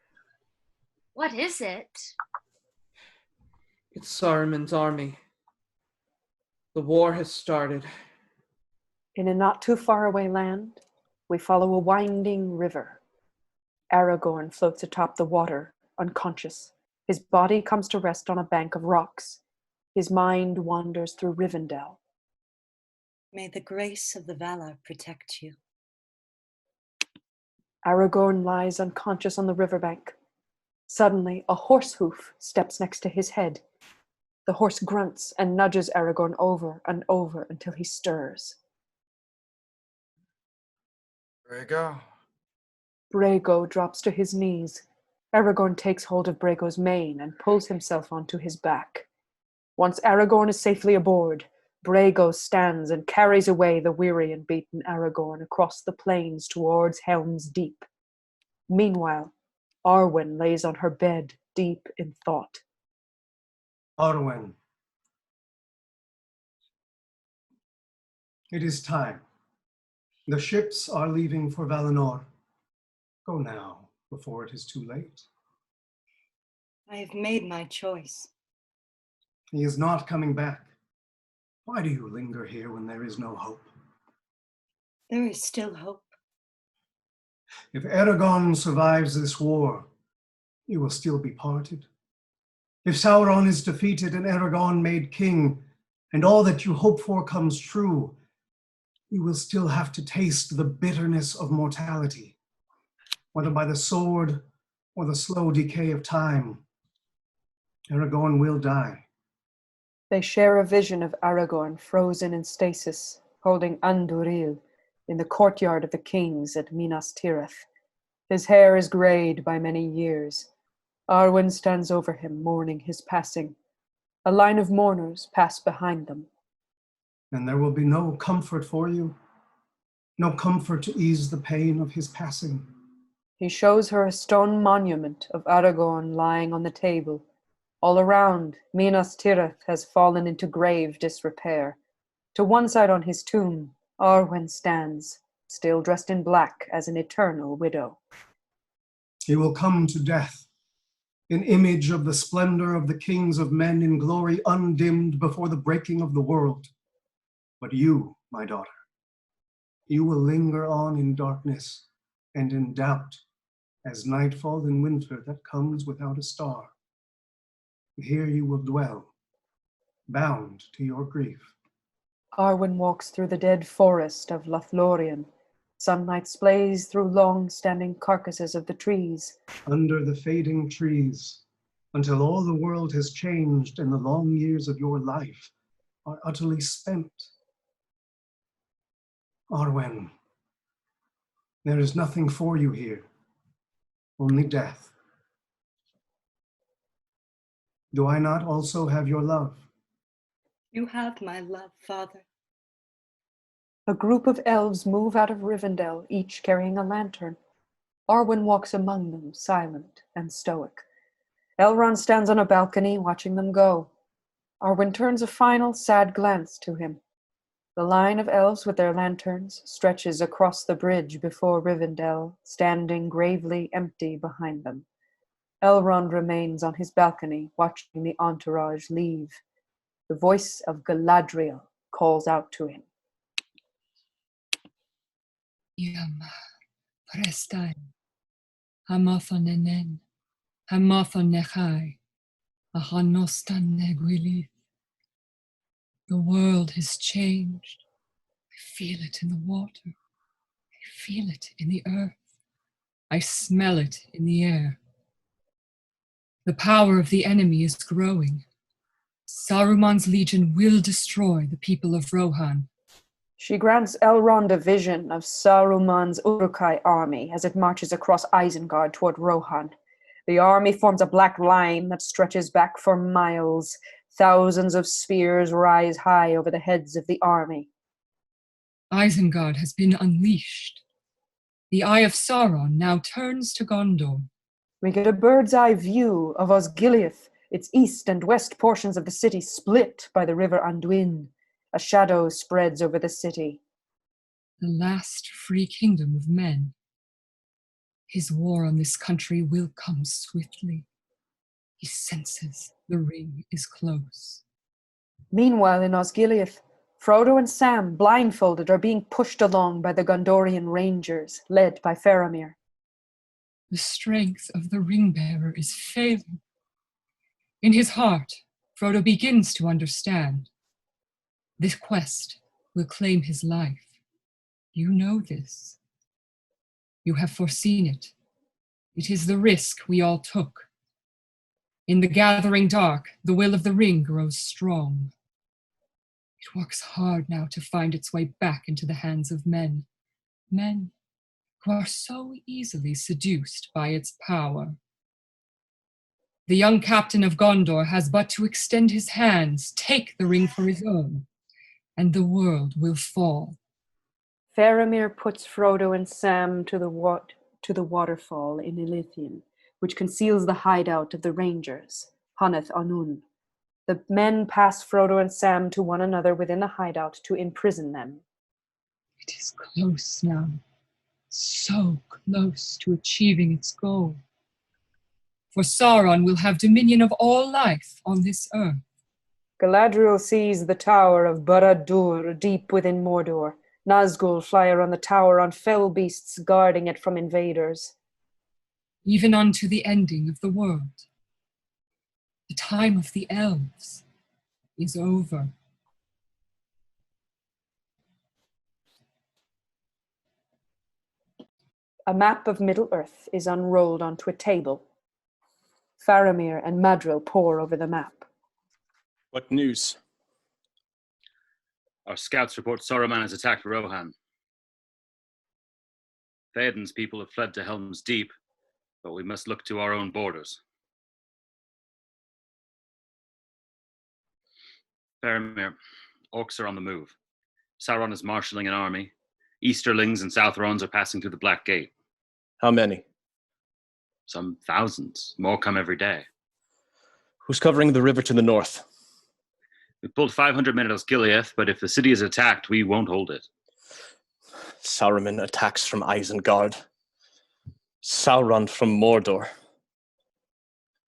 What is it? It's Saruman's army. The war has started. In a not too far away land, we follow a winding river. Aragorn floats atop the water, unconscious. His body comes to rest on a bank of rocks. His mind wanders through Rivendell. May the grace of the Valar protect you. Aragorn lies unconscious on the riverbank. Suddenly, a horse hoof steps next to his head. The horse grunts and nudges Aragorn over and over until he stirs. Brego. Brego drops to his knees. Aragorn takes hold of Brego's mane and pulls himself onto his back. Once Aragorn is safely aboard, Brego stands and carries away the weary and beaten Aragorn across the plains towards Helm's Deep. Meanwhile, Arwen lays on her bed, deep in thought. Arwen. It is time. The ships are leaving for Valinor. Go now, before it is too late. I have made my choice. He is not coming back. Why do you linger here when there is no hope? There is still hope. If Aragorn survives this war, you will still be parted. If Sauron is defeated and Aragorn made king, and all that you hope for comes true, you will still have to taste the bitterness of mortality, whether by the sword or the slow decay of time. Aragorn will die. They share a vision of Aragorn frozen in stasis, holding Andúril in the courtyard of the kings at Minas Tirith. His hair is grayed by many years. Arwen stands over him, mourning his passing. A line of mourners pass behind them. And there will be no comfort for you, no comfort to ease the pain of his passing. He shows her a stone monument of Aragorn lying on the table. All around, Minas Tirith has fallen into grave disrepair. To one side on his tomb, Arwen stands, still dressed in black as an eternal widow. He will come to death, an image of the splendor of the kings of men in glory undimmed before the breaking of the world. But you, my daughter, you will linger on in darkness and in doubt as nightfall in winter that comes without a star. Here you will dwell, bound to your grief. Arwen walks through the dead forest of Lothlorien. Sunlight splays through long-standing carcasses of the trees. Under the fading trees, until all the world has changed and the long years of your life are utterly spent. Arwen, there is nothing for you here, only death. Do I not also have your love? You have my love, Father. A group of elves move out of Rivendell, each carrying a lantern. Arwen walks among them, silent and stoic. Elrond stands on a balcony, watching them go. Arwen turns a final, sad glance to him. The line of elves with their lanterns stretches across the bridge before Rivendell, standing gravely empty behind them. Elrond remains on his balcony, watching the entourage leave. The voice of Galadriel calls out to him. Yam, prestain, hamathonenen, hamathonechai, ahanostan neguilith. The world has changed. I feel it in the water. I feel it in the earth. I smell it in the air. The power of the enemy is growing. Saruman's legion will destroy the people of Rohan. She grants Elrond a vision of Saruman's Uruk-Hai army as it marches across Isengard toward Rohan. The army forms a black line that stretches back for miles. Thousands of spears rise high over the heads of the army. Isengard has been unleashed. The Eye of Sauron now turns to Gondor. We get a bird's eye view of Osgiliath, its east and west portions of the city split by the river Anduin. A shadow spreads over the city. The last free kingdom of men. His war on this country will come swiftly. He senses the ring is close. Meanwhile in Osgiliath, Frodo and Sam, blindfolded, are being pushed along by the Gondorian rangers, led by Faramir. The strength of the ring-bearer is failing. In his heart, Frodo begins to understand. This quest will claim his life. You know this. You have foreseen it. It is the risk we all took. In the gathering dark, the will of the ring grows strong. It works hard now to find its way back into the hands of men. Men who are so easily seduced by its power. The young captain of Gondor has but to extend his hands, take the ring for his own, and the world will fall. Faramir puts Frodo and Sam to the waterfall in Ilithian, which conceals the hideout of the rangers, Haneth Anun. The men pass Frodo and Sam to one another within the hideout to imprison them. It is close now, so close to achieving its goal. For Sauron will have dominion of all life on this earth. Galadriel sees the tower of Barad-dûr deep within Mordor. Nazgul fly around the tower on fell beasts guarding it from invaders. Even unto the ending of the world. The time of the elves is over. A map of Middle-earth is unrolled onto a table. Faramir and Madril pore over the map. What news? Our scouts report Saruman has attacked Rohan. Theoden's people have fled to Helm's Deep, but we must look to our own borders. Faramir, orcs are on the move. Sauron is marshalling an army. Easterlings and Southrons are passing through the Black Gate. How many? Some thousands. More come every day. Who's covering the river to the north? We pulled 500 men at Osgiliath, but if the city is attacked, we won't hold it. Saruman attacks from Isengard. Sauron from Mordor.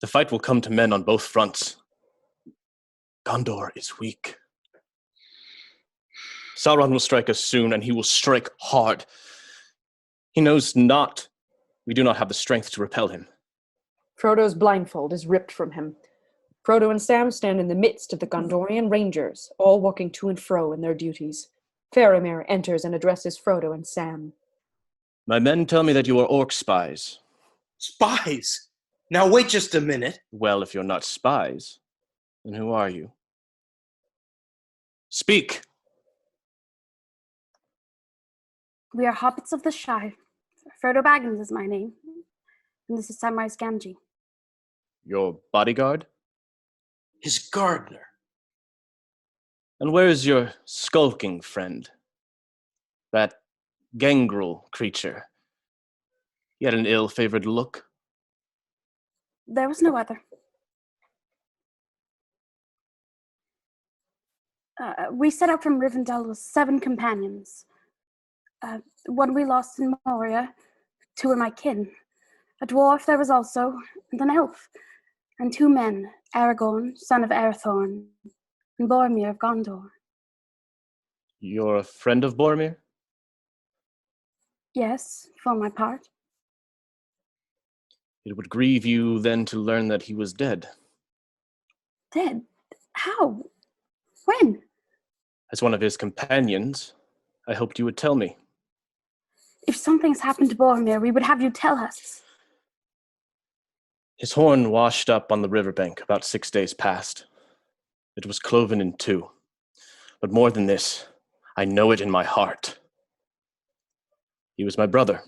The fight will come to men on both fronts. Gondor is weak. Sauron will strike us soon, and he will strike hard. He knows not we do not have the strength to repel him. Frodo's blindfold is ripped from him. Frodo and Sam stand in the midst of the Gondorian rangers, all walking to and fro in their duties. Faramir enters and addresses Frodo and Sam. My men tell me that you are orc spies. Spies? Now wait just a minute. Well, if you're not spies, then who are you? Speak! We are hobbits of the Shire. Frodo Baggins is my name, and this is Samwise Gamgee. Your bodyguard? His gardener. And where is your skulking friend? That gangrel creature. He had an ill-favored look. There was no other. We set out from Rivendell with 7 companions. One we lost in Moria, 2 were my kin. A dwarf there was also, and an elf. And 2 men, Aragorn, son of Arathorn, and Boromir of Gondor. You're a friend of Boromir? Yes, for my part. It would grieve you then to learn that he was dead. Dead? How? When? As one of his companions, I hoped you would tell me. If something's happened to Boromir, we would have you tell us. His horn washed up on the riverbank about 6 days past. It was cloven in 2. But more than this, I know it in my heart. He was my brother.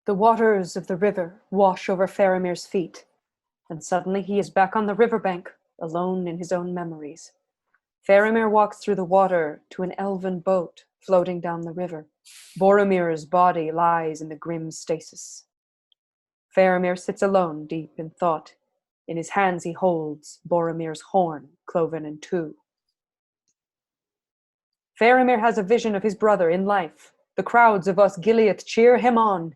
The waters of the river wash over Faramir's feet, and suddenly he is back on the riverbank, alone in his own memories. Faramir walks through the water to an elven boat floating down the river. Boromir's body lies in the grim stasis. Faramir sits alone, deep in thought. In his hands he holds Boromir's horn, cloven in 2. Faramir has a vision of his brother in life. The crowds of Osgiliath cheer him on.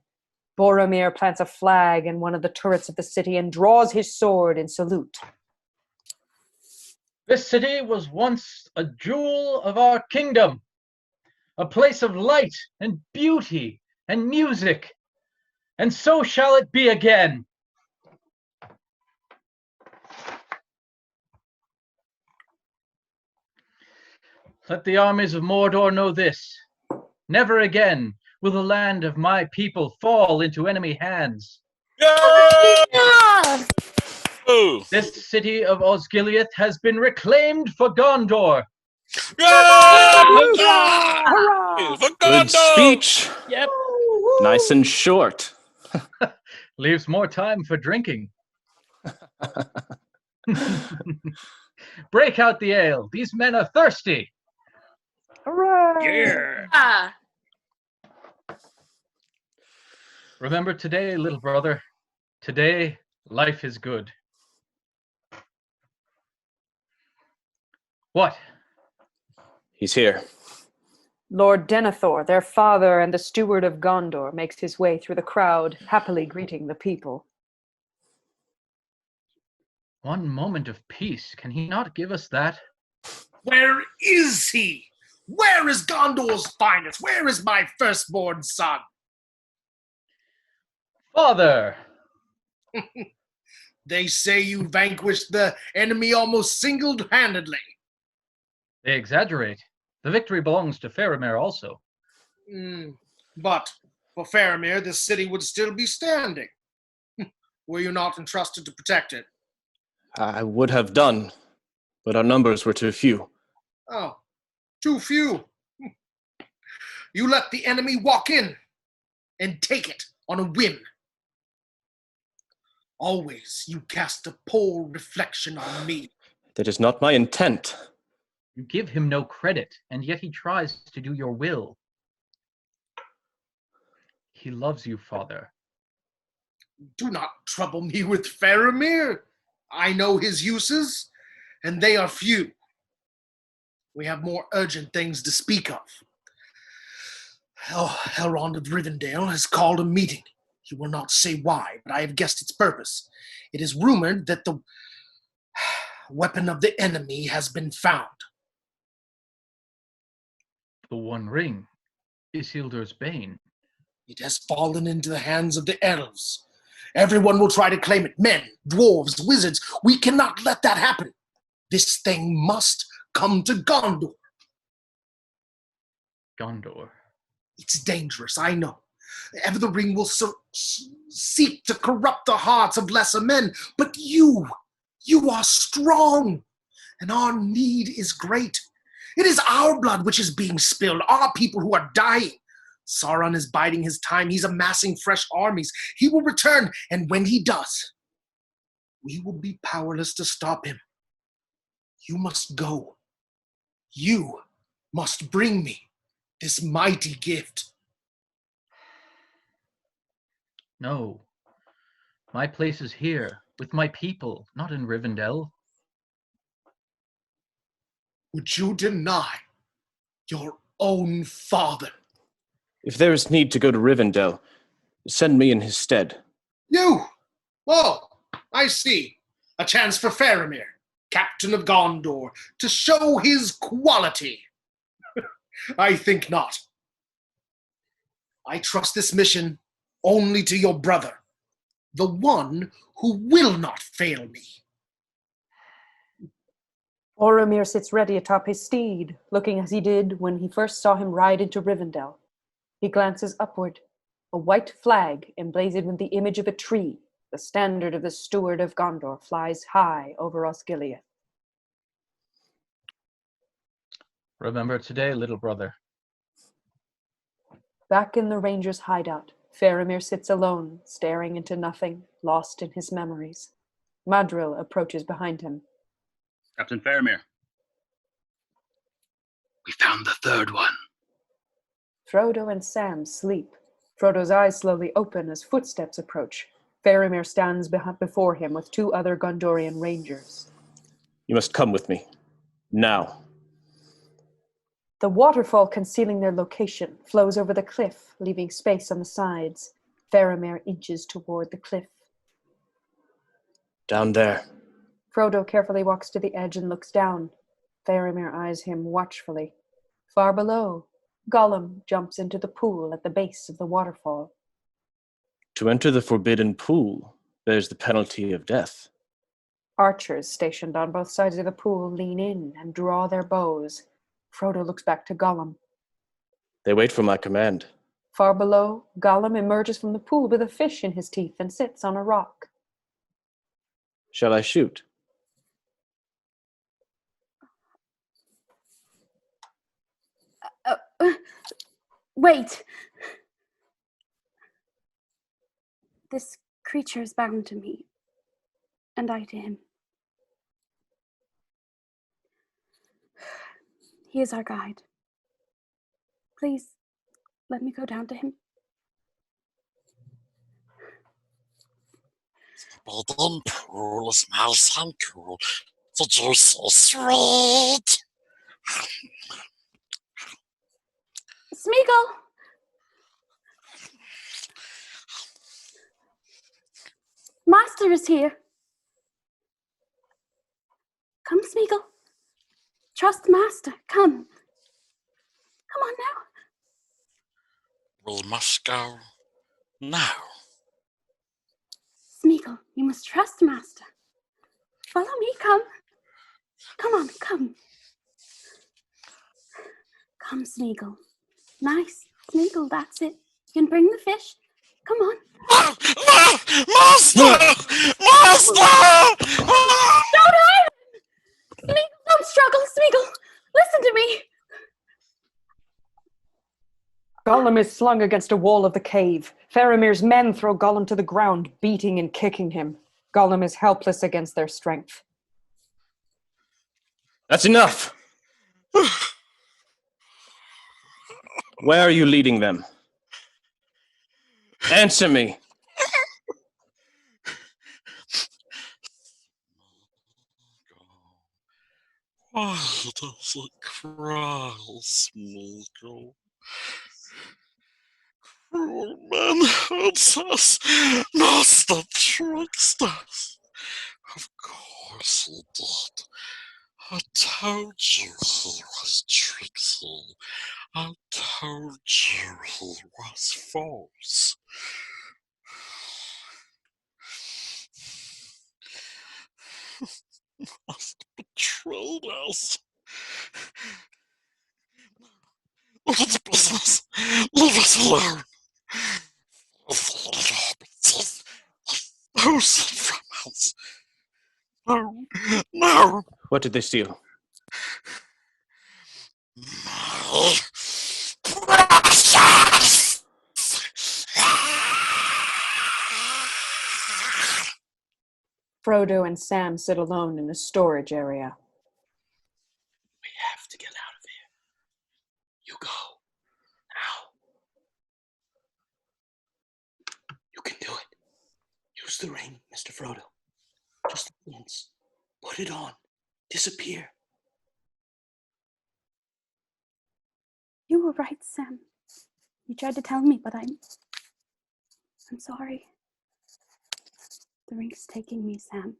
Boromir plants a flag in one of the turrets of the city and draws his sword in salute. This city was once a jewel of our kingdom, a place of light and beauty and music, and so shall it be again. Let the armies of Mordor know this. Never again will the land of my people fall into enemy hands. This city of Osgiliath has been reclaimed for Gondor. Good speech. Yep. Nice and short. Leaves more time for drinking. Break out the ale. These men are thirsty. Hooray! Yeah. Remember today, little brother. Today, life is good. What? He's here. Lord Denethor, their father and the steward of Gondor, makes his way through the crowd, happily greeting the people. One moment of peace. Can he not give us that? Where is he? Where is Gondor's finest? Where is my firstborn son? Father! They say you vanquished the enemy almost single-handedly. They exaggerate. The victory belongs to Faramir also. But for Faramir, this city would still be standing. Were you not entrusted to protect it? I would have done, but our numbers were too few. Oh, too few. You let the enemy walk in and take it on a whim. Always you cast a poor reflection on me. That is not my intent. You give him no credit, and yet he tries to do your will. He loves you, father. Do not trouble me with Faramir. I know his uses, and they are few. We have more urgent things to speak of. Elrond of Rivendell has called a meeting. He will not say why, but I have guessed its purpose. It is rumored that the weapon of the enemy has been found. The One Ring, Isildur's bane. It has fallen into the hands of the elves. Everyone will try to claim it. Men, dwarves, wizards. We cannot let that happen. This thing must come to Gondor. Gondor. It's dangerous, I know. Ever the ring will seek to corrupt the hearts of lesser men. But you are strong, and our need is great. It is our blood which is being spilled, our people who are dying. Sauron is biding his time. He's amassing fresh armies. He will return, and when he does, we will be powerless to stop him. You must go. You must bring me this mighty gift. No. My place is here, with my people, not in Rivendell. Would you deny your own father? If there is need to go to Rivendell, send me in his stead. You? Oh, I see. A chance for Faramir, captain of Gondor, to show his quality. I think not. I trust this mission only to your brother, the one who will not fail me. Boromir sits ready atop his steed, looking as he did when he first saw him ride into Rivendell. He glances upward. A white flag emblazoned with the image of a tree, the standard of the steward of Gondor, flies high over Osgiliath. Remember today, little brother. Back in the ranger's hideout, Faramir sits alone, staring into nothing, lost in his memories. Madril approaches behind him. Captain Faramir. We found the third one. Frodo and Sam sleep. Frodo's eyes slowly open as footsteps approach. Faramir stands before him with two other Gondorian rangers. You must come with me. Now. The waterfall concealing their location flows over the cliff, leaving space on the sides. Faramir inches toward the cliff. Down there. Frodo carefully walks to the edge and looks down. Faramir eyes him watchfully. Far below, Gollum jumps into the pool at the base of the waterfall. To enter the forbidden pool bears the penalty of death. Archers stationed on both sides of the pool lean in and draw their bows. Frodo looks back to Gollum. They wait for my command. Far below, Gollum emerges from the pool with a fish in his teeth and sits on a rock. Shall I shoot? Wait! This creature is bound to me, and I to him. He is our guide. Please, let me go down to him. The forbidden pool is nice and cool. The juice is sweet. Smeagol! Master is here. Come, Smeagol. Trust Master. Come. Come on now. We must go now. Smeagol, you must trust Master. Follow me, come. Come on, come. Come, Smeagol. Nice. Smeagol, that's it. You can bring the fish. Come on. Master! Master! Don't hurt him! Smeagol, don't struggle, Smeagol. Listen to me. Gollum is slung against a wall of the cave. Faramir's men throw Gollum to the ground, beating and kicking him. Gollum is helpless against their strength. That's enough! Where are you leading them? Answer me! Why does it cry, Smeagol? Cruel man hurts us, Master tricks us. Of course he did. I told you he was tricksy. I told you he was false. He must betrayed us. Look at the business. Leave us alone. Chosen from us. No, no. What did they steal? My precious. Frodo and Sam sit alone in a storage area. We have to get out of here. You go. Now. You can do it. Use the ring, Mr. Frodo. Just once. Put it on. Disappear. You were right, Sam. You tried to tell me, but I'm sorry. The ring's taking me, Sam.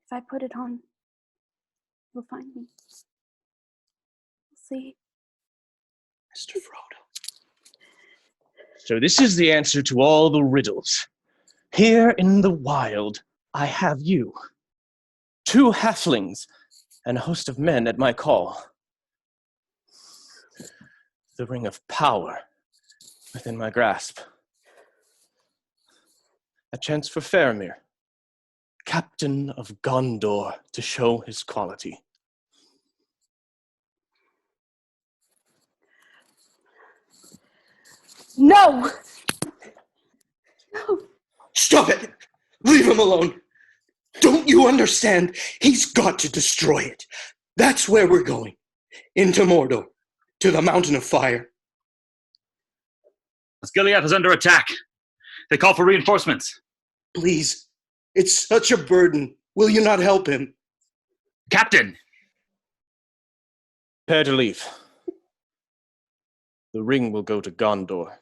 If I put it on, you'll find me. We'll see. Mr. Frodo. So this is the answer to all the riddles. Here in the wild, I have you. 2 halflings and a host of men at my call. The ring of power within my grasp. A chance for Faramir, captain of Gondor, to show his quality. No! No! Stop it! Leave him alone! Don't you understand? He's got to destroy it. That's where we're going. Into Mordor. To the Mountain of Fire. Gilead is under attack. They call for reinforcements. Please. It's such a burden. Will you not help him? Captain! Prepare to leave. The ring will go to Gondor.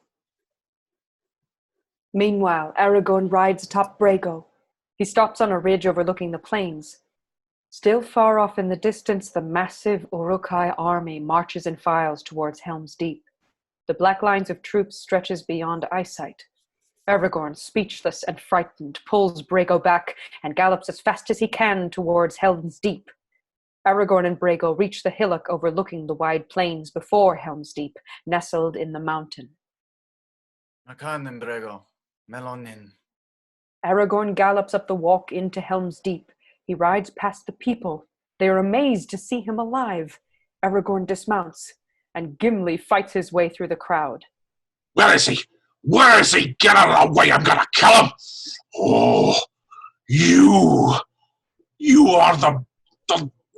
Meanwhile, Aragorn rides atop Brago. He stops on a ridge overlooking the plains. Still far off in the distance, the massive Uruk-Hai army marches in files towards Helm's Deep. The black lines of troops stretches beyond eyesight. Aragorn, speechless and frightened, pulls Brago back and gallops as fast as he can towards Helm's Deep. Aragorn and Brago reach the hillock overlooking the wide plains before Helm's Deep, nestled in the mountain. Acá Brego, Melonin. Aragorn gallops up the walk into Helm's Deep. He rides past the people. They are amazed to see him alive. Aragorn dismounts, and Gimli fights his way through the crowd. Where is he? Where is he? Get out of the way, I'm gonna kill him! Oh, you are the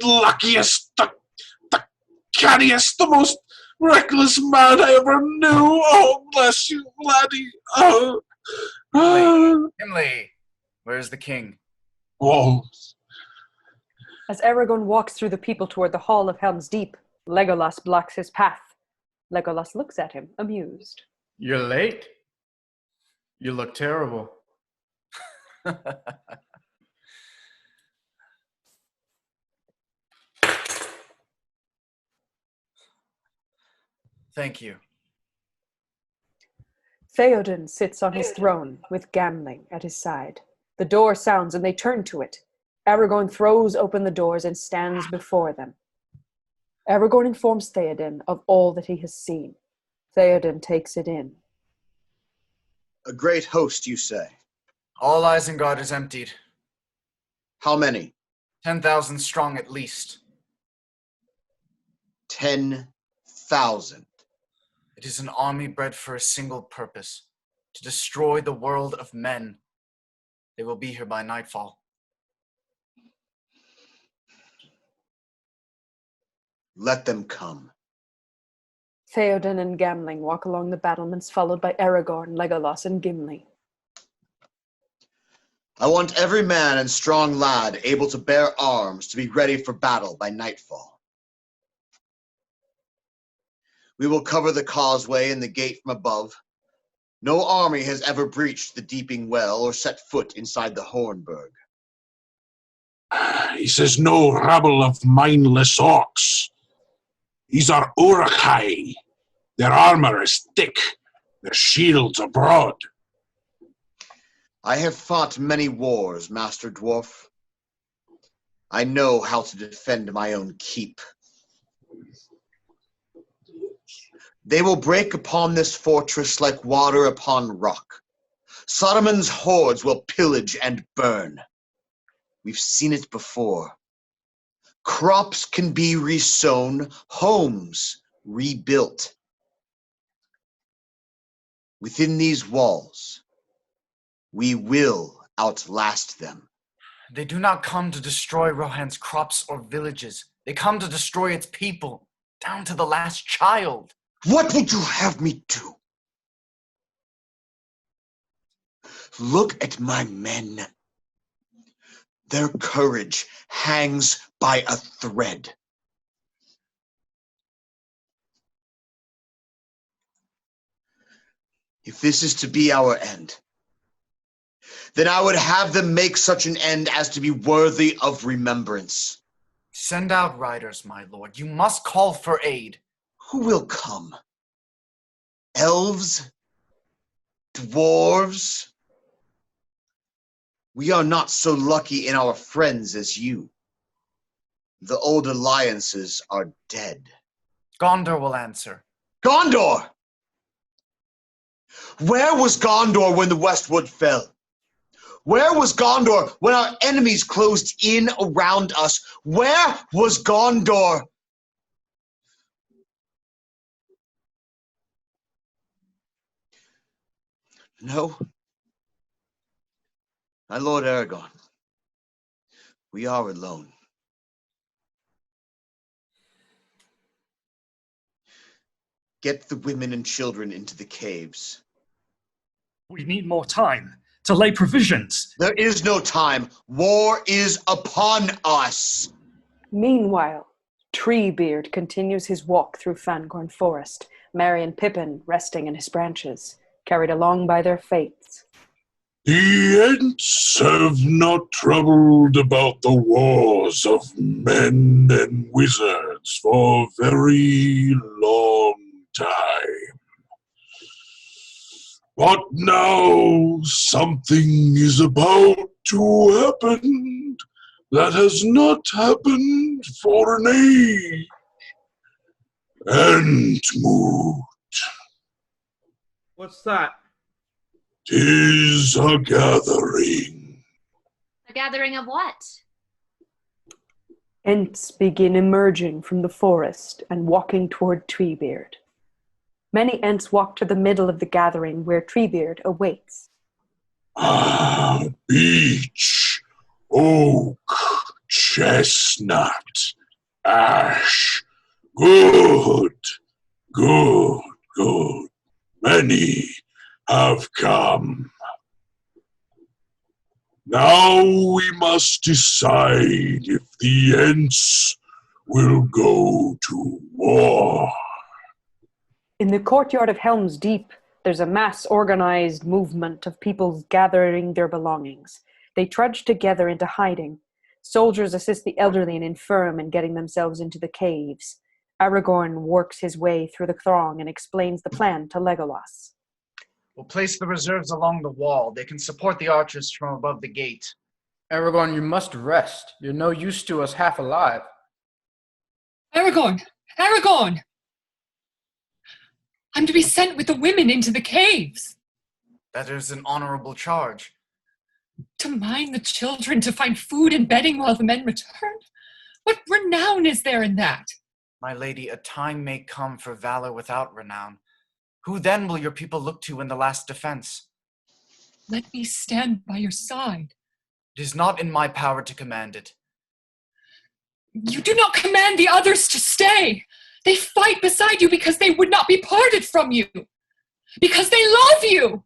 luckiest, the canniest, the most reckless man I ever knew. Oh, bless you, laddie. Gimli, where's the king? Oh. As Aragorn walks through the people toward the hall of Helm's Deep, Legolas blocks his path. Legolas looks at him, amused. You're late? You look terrible. Thank you. Theoden sits on his throne with Gamling at his side. The door sounds and they turn to it. Aragorn throws open the doors and stands before them. Aragorn informs Theoden of all that he has seen. Theoden takes it in. A great host, you say? All Isengard is emptied. How many? 10,000 strong at least. 10,000. It is an army bred for a single purpose, to destroy the world of men. They will be here by nightfall. Let them come. Theoden and Gamling walk along the battlements, followed by Aragorn, Legolas, and Gimli. I want every man and strong lad able to bear arms to be ready for battle by nightfall. We will cover the causeway and the gate from above. No army has ever breached the Deeping Well or set foot inside the Hornburg. He says no rabble of mindless orcs. These are Uruk-Hai. Their armor is thick. Their shields are broad. I have fought many wars, Master Dwarf. I know how to defend my own keep. They will break upon this fortress like water upon rock. Saruman's hordes will pillage and burn. We've seen it before. Crops can be resown, homes rebuilt. Within these walls, we will outlast them. They do not come to destroy Rohan's crops or villages. They come to destroy its people, down to the last child. What would you have me do? Look at my men. Their courage hangs by a thread. If this is to be our end, then I would have them make such an end as to be worthy of remembrance. Send out riders, my lord. You must call for aid. Who will come? Elves? Dwarves? We are not so lucky in our friends as you. The old alliances are dead. Gondor will answer. Gondor! Where was Gondor when the Westwood fell? Where was Gondor when our enemies closed in around us? Where was Gondor? No. My Lord Aragorn, we are alone. Get the women and children into the caves. We need more time to lay provisions. There is no time. War is upon us. Meanwhile, Treebeard continues his walk through Fangorn Forest, Merry and Pippin resting in his branches, carried along by their fates. The Ents have not troubled about the wars of men and wizards for a very long time. But now something is about to happen that has not happened for an age. Entmoot. What's that? 'Tis a gathering. A gathering of what? Ents begin emerging from the forest and walking toward Treebeard. Many Ents walk to the middle of the gathering where Treebeard awaits. Beech, oak, chestnut, ash. Good, good, good. Many have come. Now we must decide if the Ents will go to war. In the courtyard of Helm's Deep, there's a mass organized movement of people gathering their belongings. They trudge together into hiding. Soldiers assist the elderly and infirm in getting themselves into the caves. Aragorn works his way through the throng and explains the plan to Legolas. We'll place the reserves along the wall. They can support the archers from above the gate. Aragorn, you must rest. You're no use to us half alive. Aragorn! Aragorn! I'm to be sent with the women into the caves. That is an honorable charge. To mind the children, to find food and bedding while the men return? What renown is there in that? My lady, a time may come for valor without renown. Who then will your people look to in the last defense? Let me stand by your side. It is not in my power to command it. You do not command the others to stay. They fight beside you because they would not be parted from you. Because they love you.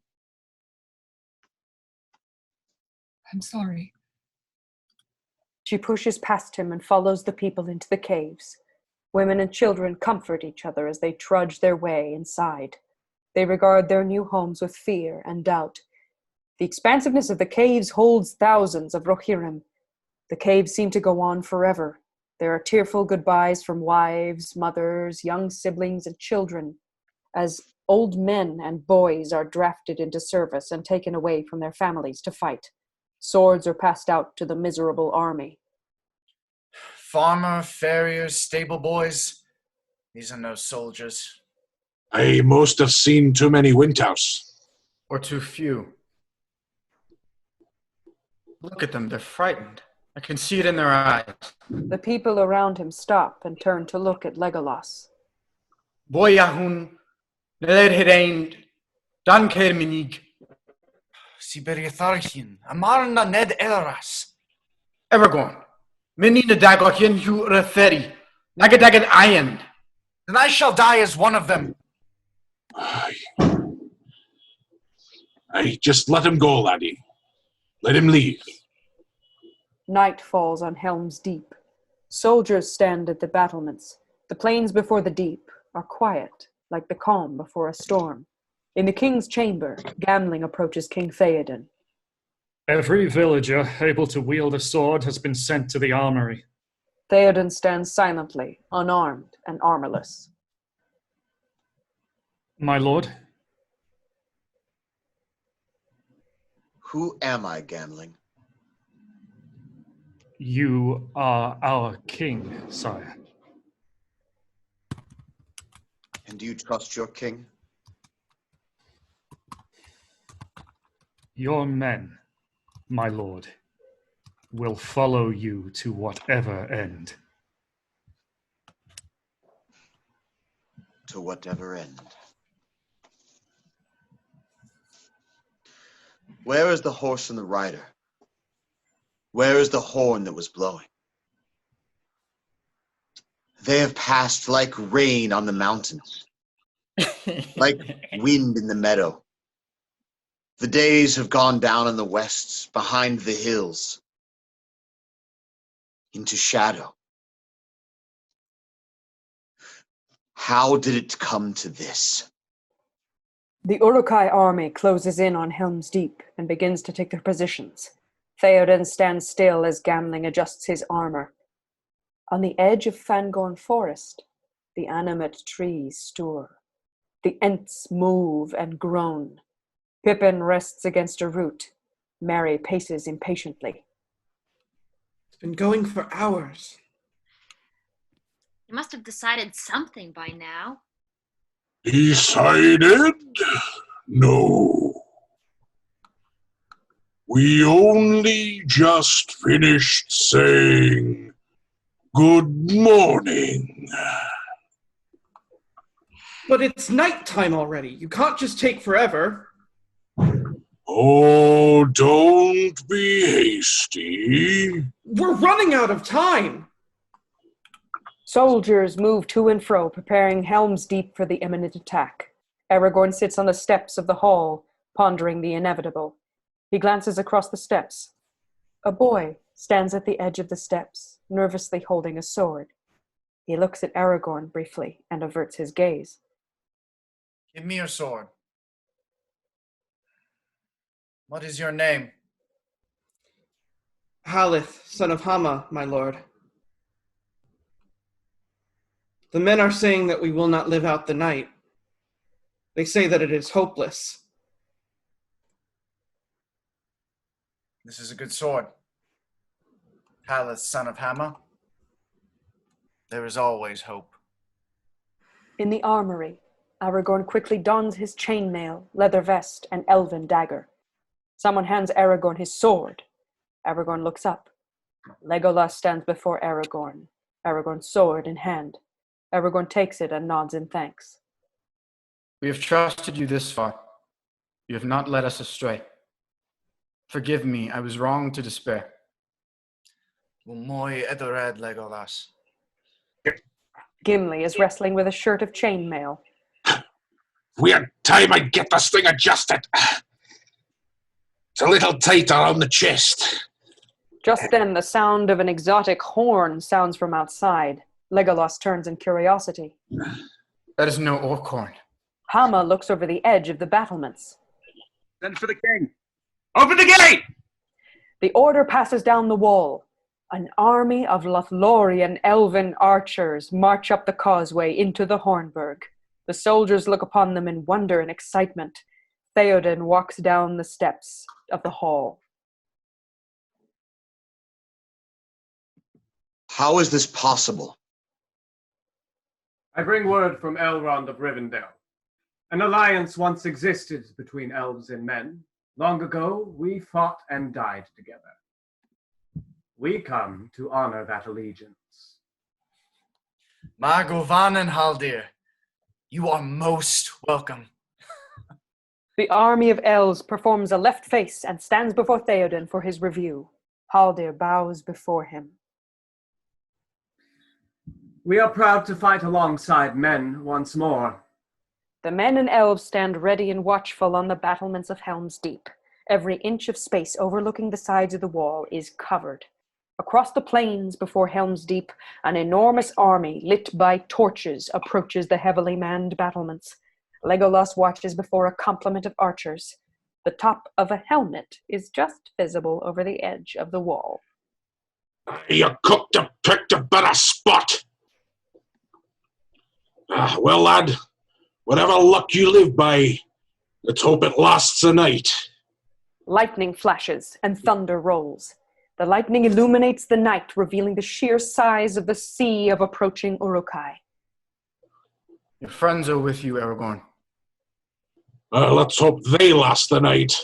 I'm sorry. She pushes past him and follows the people into the caves. Women and children comfort each other as they trudge their way inside. They regard their new homes with fear and doubt. The expansiveness of the caves holds thousands of Rohirrim. The caves seem to go on forever. There are tearful goodbyes from wives, mothers, young siblings, and children, as old men and boys are drafted into service and taken away from their families to fight. Swords are passed out to the miserable army. Farmer, farriers, stable boys, these are no soldiers. I most have seen too many Windhouse. Or too few. Look at them, they're frightened. I can see it in their eyes. The people around him stop and turn to look at Legolas. Boyahun, Nelerhireind, Dankerminig. Siberiatharchin, Amarna Ned Elras. Aragorn, Menina Daglachian Hu Referi, Nagadagan Iron. Then I shall die as one of them. I just let him go, laddie. Let him leave. Night falls on Helm's Deep. Soldiers stand at the battlements. The plains before the deep are quiet, like the calm before a storm. In the king's chamber, Gamling approaches King Theoden. Every villager able to wield a sword has been sent to the armory. Theoden stands silently, unarmed and armorless. My lord? Who am I, Gamling? You are our king, sire. And do you trust your king? Your men, my lord, will follow you to whatever end. To whatever end. Where is the horse and the rider? Where is the horn that was blowing? They have passed like rain on the mountains, like wind in the meadow. The days have gone down in the west, behind the hills, into shadow. How did it come to this? The Uruk-Hai army closes in on Helm's Deep and begins to take their positions. Theoden stands still as Gamling adjusts his armor. On the edge of Fangorn Forest, the animate trees stir. The Ents move and groan. Pippin rests against a root. Merry paces impatiently. It's been going for hours. You must have decided something by now. Decided? No. We only just finished saying good morning. But it's nighttime already. You can't just take forever. Oh, don't be hasty. We're running out of time. Soldiers move to and fro, preparing Helm's Deep for the imminent attack. Aragorn sits on the steps of the hall, pondering the inevitable. He glances across the steps. A boy stands at the edge of the steps, nervously holding a sword. He looks at Aragorn briefly and averts his gaze. Give me your sword. What is your name? Haleth, son of Hama, my lord. The men are saying that we will not live out the night. They say that it is hopeless. This is a good sword. Haleth, son of Hama. There is always hope. In the armory, Aragorn quickly dons his chainmail, leather vest, and elven dagger. Someone hands Aragorn his sword. Aragorn looks up. Legolas stands before Aragorn, Aragorn's sword in hand. Aragorn takes it and nods in thanks. We have trusted you this far. You have not led us astray. Forgive me, I was wrong to despair. Moi edored Legolas. Gimli is wrestling with a shirt of chainmail. We had time I'd get this thing adjusted. It's a little tight around the chest. Just then, the sound of an exotic horn sounds from outside. Legolas turns in curiosity. That is no orc horn. Hama looks over the edge of the battlements. Send for the king. Open the gate! The order passes down the wall. An army of Lothlorien elven archers march up the causeway into the Hornburg. The soldiers look upon them in wonder and excitement. Theoden walks down the steps of the hall. How is this possible? I bring word from Elrond of Rivendell. An alliance once existed between elves and men. Long ago, we fought and died together. We come to honor that allegiance. Magovan and Haldir, you are most welcome. The army of elves performs a left face and stands before Theoden for his review. Haldir bows before him. We are proud to fight alongside men once more. The men and elves stand ready and watchful on the battlements of Helm's Deep. Every inch of space overlooking the sides of the wall is covered. Across the plains before Helm's Deep, an enormous army lit by torches approaches the heavily manned battlements. Legolas watches before a complement of archers. The top of a helmet is just visible over the edge of the wall. You cooked and picked a better spot. Well, lad, whatever luck you live by, let's hope it lasts a night. Lightning flashes and thunder rolls. The lightning illuminates the night, revealing the sheer size of the sea of approaching Uruk-Hai. Your friends are with you, Aragorn. Let's hope they last the night.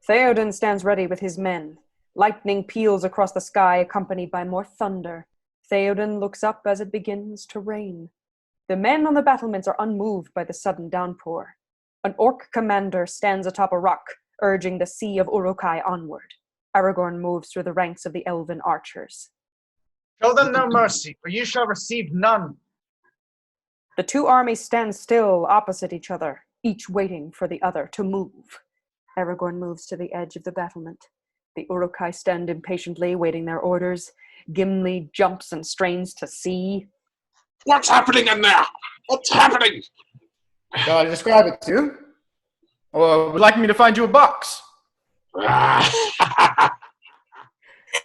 Theoden stands ready with his men. Lightning peals across the sky, accompanied by more thunder. Theoden looks up as it begins to rain. The men on the battlements are unmoved by the sudden downpour. An orc commander stands atop a rock, urging the sea of Uruk-Hai onward. Aragorn moves through the ranks of the elven archers. Show them no mercy, for you shall receive none. The two armies stand still opposite each other, each waiting for the other to move. Aragorn moves to the edge of the battlement. The Uruk-Hai stand impatiently, waiting their orders. Gimli jumps and strains to see. What's happening in there? What's happening? Shall I describe it to you? Or would you like me to find you a box?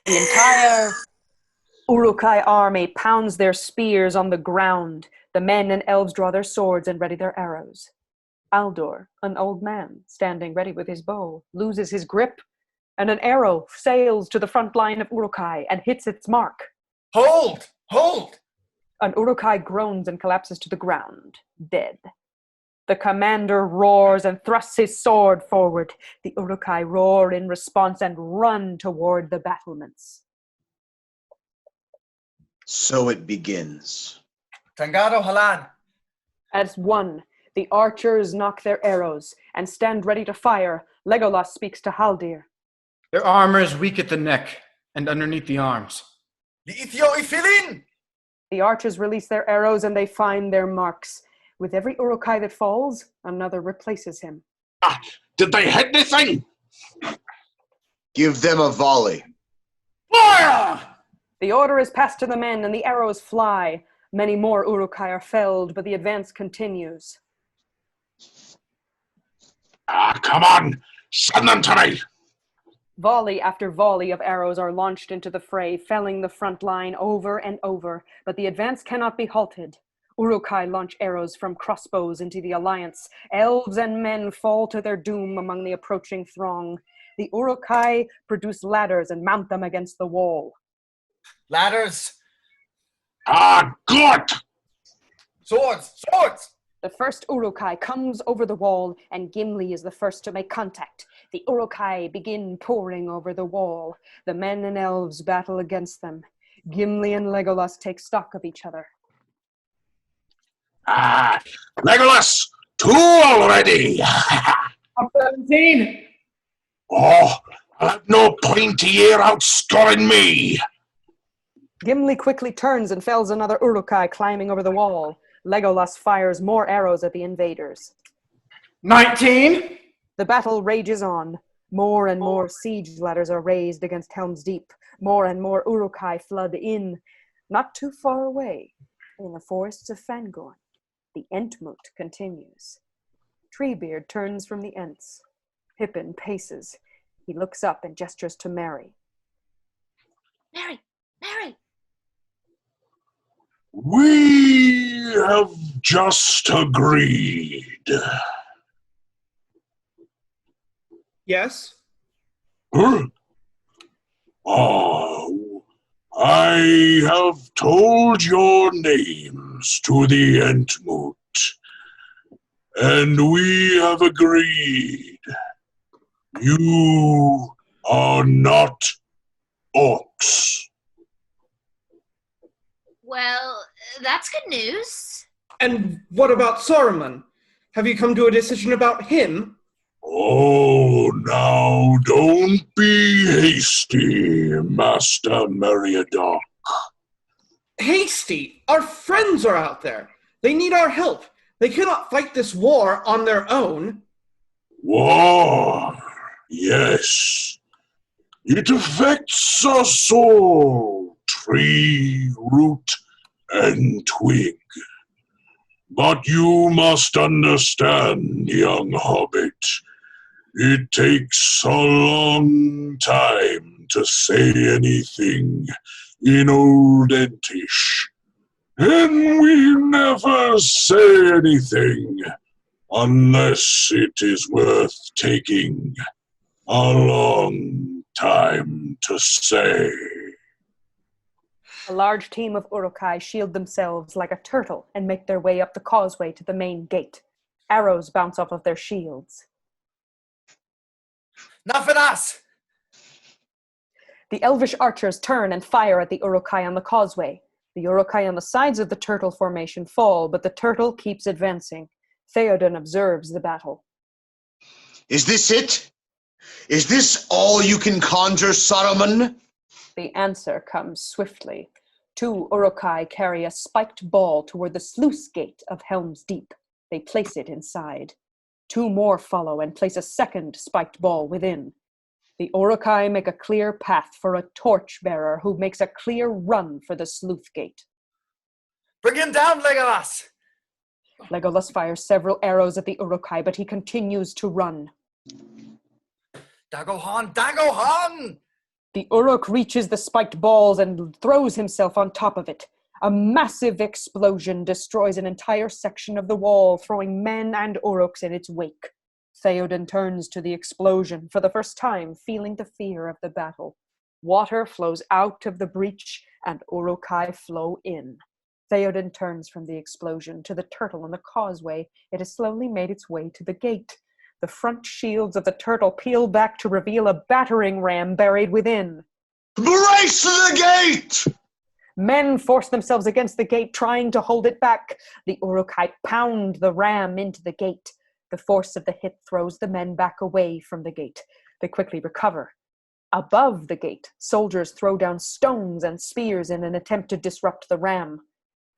The entire Uruk-Hai army pounds their spears on the ground. The men and elves draw their swords and ready their arrows. Aldor, an old man, standing ready with his bow, loses his grip, and an arrow sails to the front line of Uruk-Hai and hits its mark. Hold! Hold! An Uruk-Hai groans and collapses to the ground, dead. The commander roars and thrusts his sword forward. The Uruk-Hai roar in response and run toward the battlements. So it begins. Tangado Halan. As one, the archers knock their arrows and stand ready to fire. Legolas speaks to Haldir. Their armor is weak at the neck and underneath the arms. The archers release their arrows and they find their marks. With every Uruk-Hai that falls, another replaces him. Did they hit the thing? Give them a volley. Fire! The order is passed to the men and the arrows fly. Many more Uruk-Hai are felled, but the advance continues. Come on, send them to me. Volley after volley of arrows are launched into the fray, felling the front line over and over, but the advance cannot be halted. Uruk-Hai launch arrows from crossbows into the alliance. Elves and men fall to their doom among the approaching throng. The Uruk-Hai produce ladders and mount them against the wall. Ladders. Good. Swords. The first Uruk-Hai comes over the wall, and Gimli is the first to make contact. The Uruk-Hai begin pouring over the wall. The men and elves battle against them. Gimli and Legolas take stock of each other. Legolas, 2 already. I'm 17. Oh, I'll have no pointy ear outscoring me. Gimli quickly turns and fells another Uruk-Hai climbing over the wall. Legolas fires more arrows at the invaders. 19. The battle rages on. More and more siege ladders are raised against Helm's Deep. More and more Uruk-Hai flood in. Not too far away, in the forests of Fangorn, the Entmoot continues. Treebeard turns from the Ents. Pippin paces. He looks up and gestures to Merry. Merry! We have just agreed. Yes? Huh? Oh, I have told your names to the Entmoot, and we have agreed. You are not orcs. Well, that's good news. And what about Saruman? Have you come to a decision about him? Oh, now don't be hasty, Master Meriadoc. Hasty! Our friends are out there. They need our help. They cannot fight this war on their own. War, yes. It affects us all, tree, root, and twig. But you must understand, young hobbit, it takes a long time to say anything in Old Entish, and we never say anything unless it is worth taking a long time to say. A large team of Uruk-Hai shield themselves like a turtle and make their way up the causeway to the main gate. Arrows bounce off of their shields. Nafanas! The elvish archers turn and fire at the Uruk-Hai on the causeway. The Uruk-Hai on the sides of the turtle formation fall, but the turtle keeps advancing. Theoden observes the battle. Is this it? Is this all you can conjure, Saruman? The answer comes swiftly. 2 Uruk-Hai carry a spiked ball toward the sluice gate of Helm's Deep. They place it inside. 2 more follow and place a second spiked ball within. The Uruk-Hai make a clear path for a torch-bearer who makes a clear run for the sluice gate. Bring him down, Legolas! Legolas fires several arrows at the Uruk-Hai, but he continues to run. Dagohan! The Uruk reaches the spiked balls and throws himself on top of it. A massive explosion destroys an entire section of the wall, throwing men and Uruks in its wake. Theoden turns to the explosion, for the first time feeling the fear of the battle. Water flows out of the breach, and Uruk-Hai flow in. Theoden turns from the explosion to the turtle on the causeway. It has slowly made its way to the gate. The front shields of the turtle peel back to reveal a battering ram buried within. Brace the gate! Men force themselves against the gate, trying to hold it back. The Uruk-Hai pound the ram into the gate. The force of the hit throws the men back away from the gate. They quickly recover. Above the gate, soldiers throw down stones and spears in an attempt to disrupt the ram.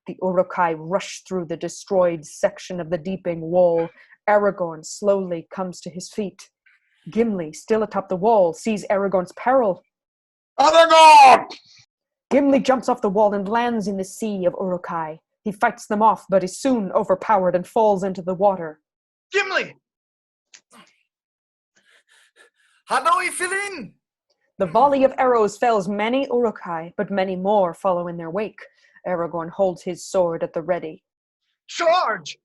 The Uruk-Hai rush through the destroyed section of the deeping wall. Aragorn slowly comes to his feet. Gimli, still atop the wall, sees Aragorn's peril. Aragorn! Gimli jumps off the wall and lands in the sea of Uruk-Hai. He fights them off, but is soon overpowered and falls into the water. Gimli! Hanoi Filin! The volley of arrows fells many Uruk-Hai, but many more follow in their wake. Aragorn holds his sword at the ready. Charge!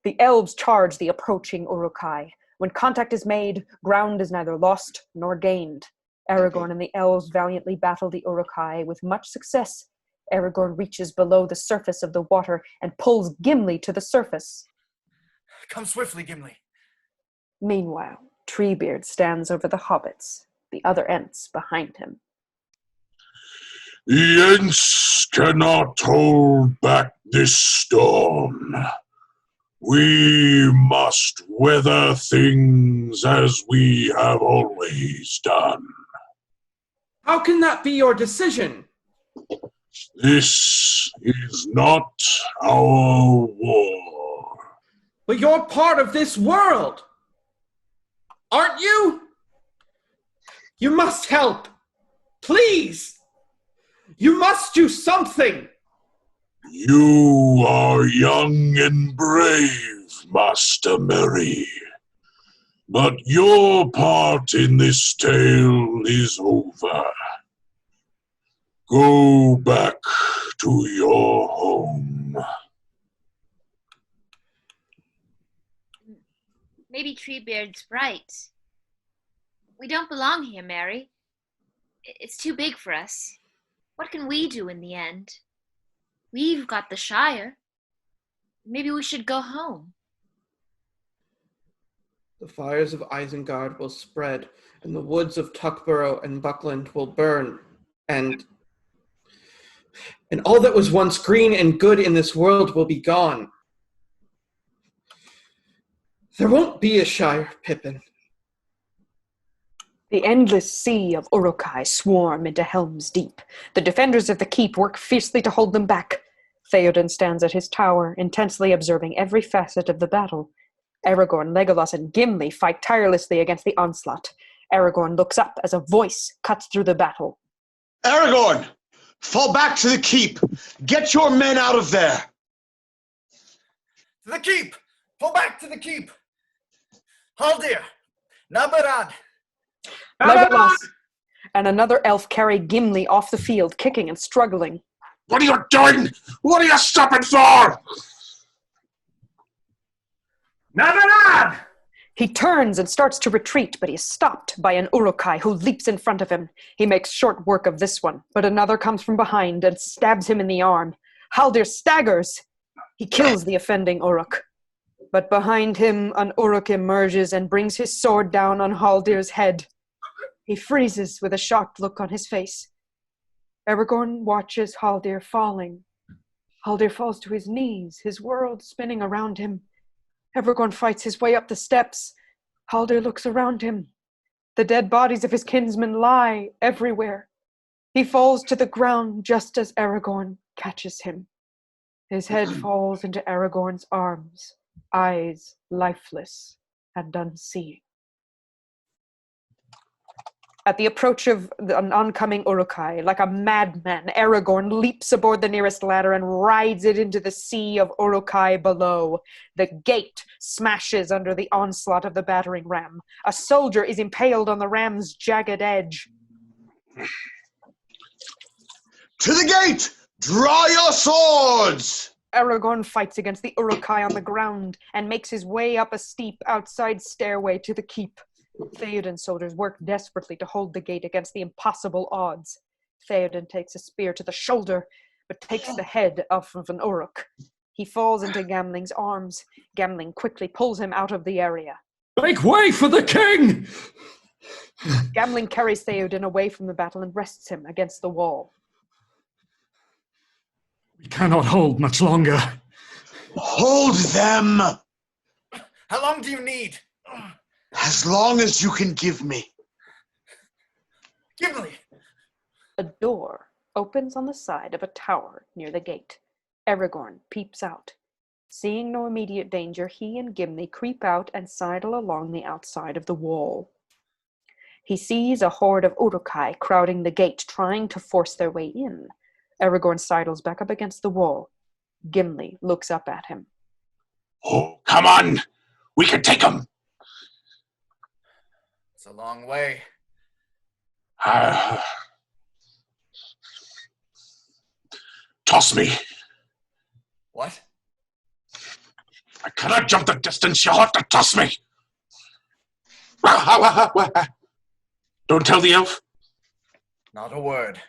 The elves charge the approaching Uruk-Hai. When contact is made, ground is neither lost nor gained. Aragorn and the elves valiantly battle the Uruk-Hai with much success. Aragorn reaches below the surface of the water and pulls Gimli to the surface. Come swiftly, Gimli. Meanwhile, Treebeard stands over the hobbits, the other Ents behind him. The Ents cannot hold back this storm. We must weather things as we have always done. How can that be your decision? This is not our war. But you're part of this world, aren't you? You must help. Please. You must do something. You are young and brave, Master Merry. But your part in this tale is over. Go back to your home. Maybe Treebeard's right. We don't belong here, Mary. It's too big for us. What can we do in the end? We've got the Shire. Maybe we should go home. The fires of Isengard will spread, and the woods of Tuckborough and Buckland will burn, and all that was once green and good in this world will be gone. There won't be a Shire, Pippin. The endless sea of Uruk-Hai swarm into Helm's Deep. The defenders of the keep work fiercely to hold them back. Theoden stands at his tower, intensely observing every facet of the battle. Aragorn, Legolas, and Gimli fight tirelessly against the onslaught. Aragorn looks up as a voice cuts through the battle. Aragorn! Fall back to the keep! Get your men out of there! To the keep! Pull back to the keep! Haldir! Nabarad! Legolas and another elf carry Gimli off the field, kicking and struggling. What are you doing? What are you stopping for? Nabarad! He turns and starts to retreat, but he is stopped by an Uruk-Hai who leaps in front of him. He makes short work of this one, but another comes from behind and stabs him in the arm. Haldir staggers. He kills the offending Uruk. But behind him, an Uruk emerges and brings his sword down on Haldir's head. He freezes with a shocked look on his face. Aragorn watches Haldir falling. Haldir falls to his knees, his world spinning around him. Aragorn fights his way up the steps. Haldir looks around him. The dead bodies of his kinsmen lie everywhere. He falls to the ground just as Aragorn catches him. His head falls into Aragorn's arms, eyes lifeless and unseeing. At the approach of an oncoming Uruk-Hai, like a madman, Aragorn leaps aboard the nearest ladder and rides it into the sea of Uruk-Hai below. The gate smashes under the onslaught of the battering ram. A soldier is impaled on the ram's jagged edge. To the gate! Draw your swords! Aragorn fights against the Uruk-Hai on the ground and makes his way up a steep outside stairway to the keep. Theoden's soldiers work desperately to hold the gate against the impossible odds. Theoden takes a spear to the shoulder, but takes the head off of an Uruk. He falls into Gamling's arms. Gamling quickly pulls him out of the area. Make way for the king! Gamling carries Theoden away from the battle and rests him against the wall. We cannot hold much longer. Hold them! How long do you need? As long as you can give me. Gimli! A door opens on the side of a tower near the gate. Aragorn peeps out. Seeing no immediate danger, he and Gimli creep out and sidle along the outside of the wall. He sees a horde of Uruk-Hai crowding the gate, trying to force their way in. Aragorn sidles back up against the wall. Gimli looks up at him. Oh, come on! We can take him! It's a long way. Toss me. What? I cannot jump the distance. You'll have to toss me. Don't tell the elf. Not a word.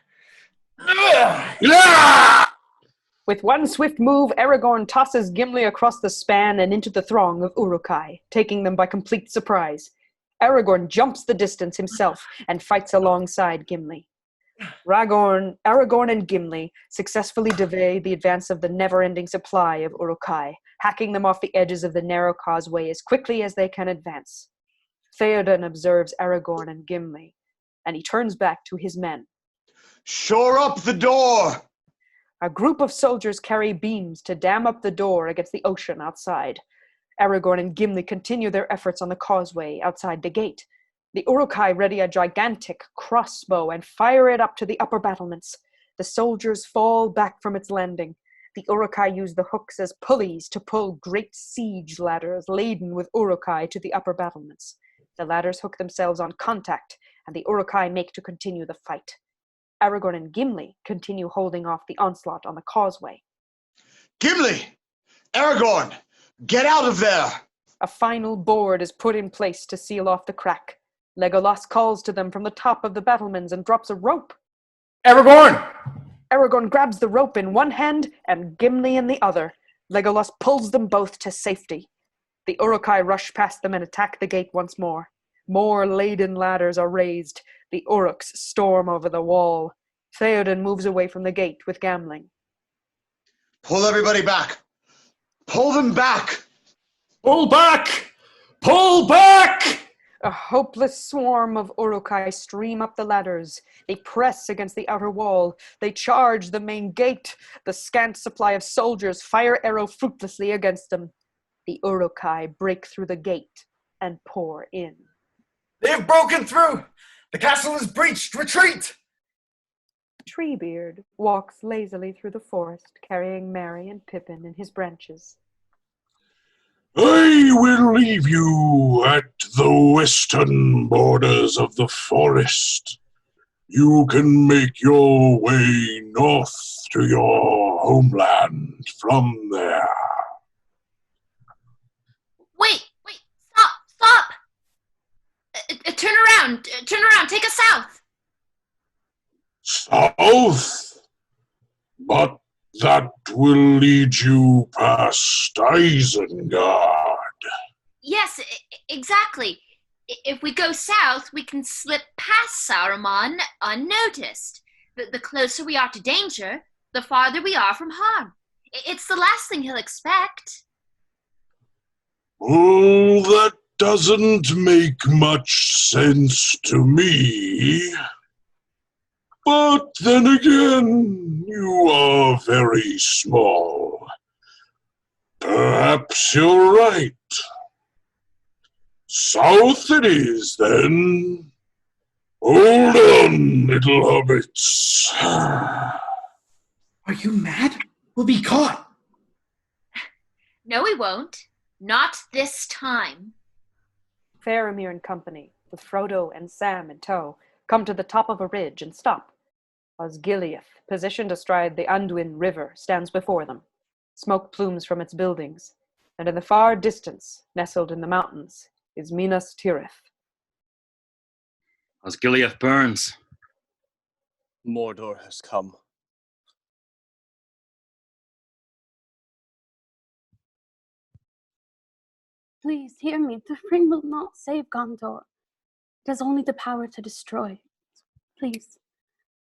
With one swift move, Aragorn tosses Gimli across the span and into the throng of Uruk-Hai, taking them by complete surprise. Aragorn jumps the distance himself and fights alongside Gimli. Aragorn and Gimli successfully delay the advance of the never-ending supply of Uruk-Hai, hacking them off the edges of the narrow causeway as quickly as they can advance. Theoden observes Aragorn and Gimli, and he turns back to his men. Shore up the door! A group of soldiers carry beams to dam up the door against the ocean outside. Aragorn and Gimli continue their efforts on the causeway outside the gate. The Uruk-Hai ready a gigantic crossbow and fire it up to the upper battlements. The soldiers fall back from its landing. The Uruk-Hai use the hooks as pulleys to pull great siege ladders laden with Uruk-Hai to the upper battlements. The ladders hook themselves on contact, and the Uruk-Hai make to continue the fight. Aragorn and Gimli continue holding off the onslaught on the causeway. Gimli! Aragorn! Get out of there! A final board is put in place to seal off the crack. Legolas calls to them from the top of the battlements and drops a rope. Aragorn! Aragorn grabs the rope in one hand and Gimli in the other. Legolas pulls them both to safety. The Uruk-Hai rush past them and attack the gate once more. More laden ladders are raised. The Uruks storm over the wall. Theoden moves away from the gate with Gamling. Pull everybody back! Pull them back! Pull back! Pull back! A hopeless swarm of Uruk-Hai stream up the ladders. They press against the outer wall. They charge the main gate. The scant supply of soldiers fire arrow fruitlessly against them. The Uruk-Hai break through the gate and pour in. They have broken through! The castle is breached! Retreat! Treebeard walks lazily through the forest, carrying Merry and Pippin in his branches. I will leave you at the western borders of the forest. You can make your way north to your homeland from there. Wait, stop! Turn around, take us south. South? But that will lead you past Isengard. Yes, exactly. If we go south, we can slip past Saruman unnoticed. The closer we are to danger, the farther we are from harm. It's the last thing he'll expect. Oh, that doesn't make much sense to me. But then again, you are very small. Perhaps you're right. South it is, then. Hold on, little hobbits. Are you mad? We'll be caught. No, we won't. Not this time. Faramir and company, with Frodo and Sam in tow, come to the top of a ridge and stop. Osgiliath, positioned astride the Anduin River, stands before them. Smoke plumes from its buildings, and in the far distance, nestled in the mountains, is Minas Tirith. Osgiliath burns. Mordor has come. Please hear me. The ring will not save Gondor. It has only the power to destroy. Please,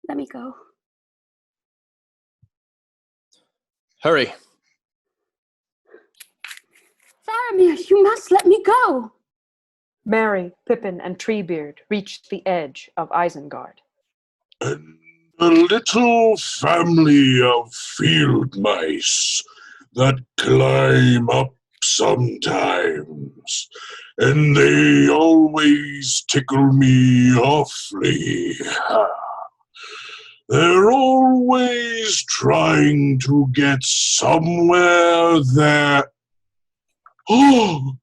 let me go. Hurry. Faramir, you must let me go. Merry, Pippin, and Treebeard reached the edge of Isengard. And a little family of field mice that climb up sometimes, and they always tickle me awfully. They're always trying to get somewhere that... Oh!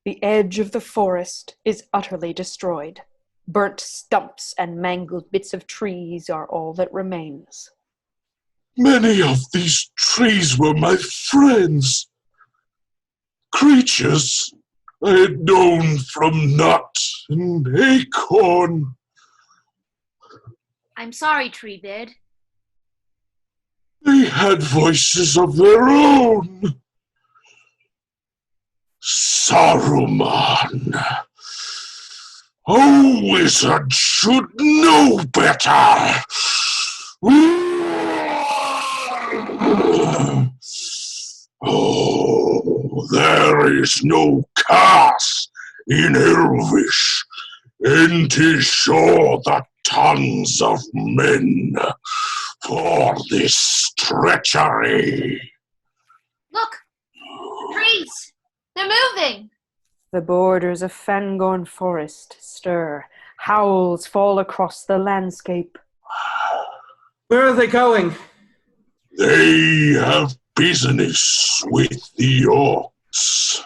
The edge of the forest is utterly destroyed. Burnt stumps and mangled bits of trees are all that remains. Many of these trees were my friends. Creatures I had known from nut and acorn. I'm sorry, Treebeard. They had voices of their own. Saruman. A wizard should know better. Oh, there is no curse in Elvish, and 'tis sure the tongues of men for this treachery. Look! Trees! They're moving! The borders of Fangorn Forest stir. Howls fall across the landscape. Where are they going? They have business with the orcs.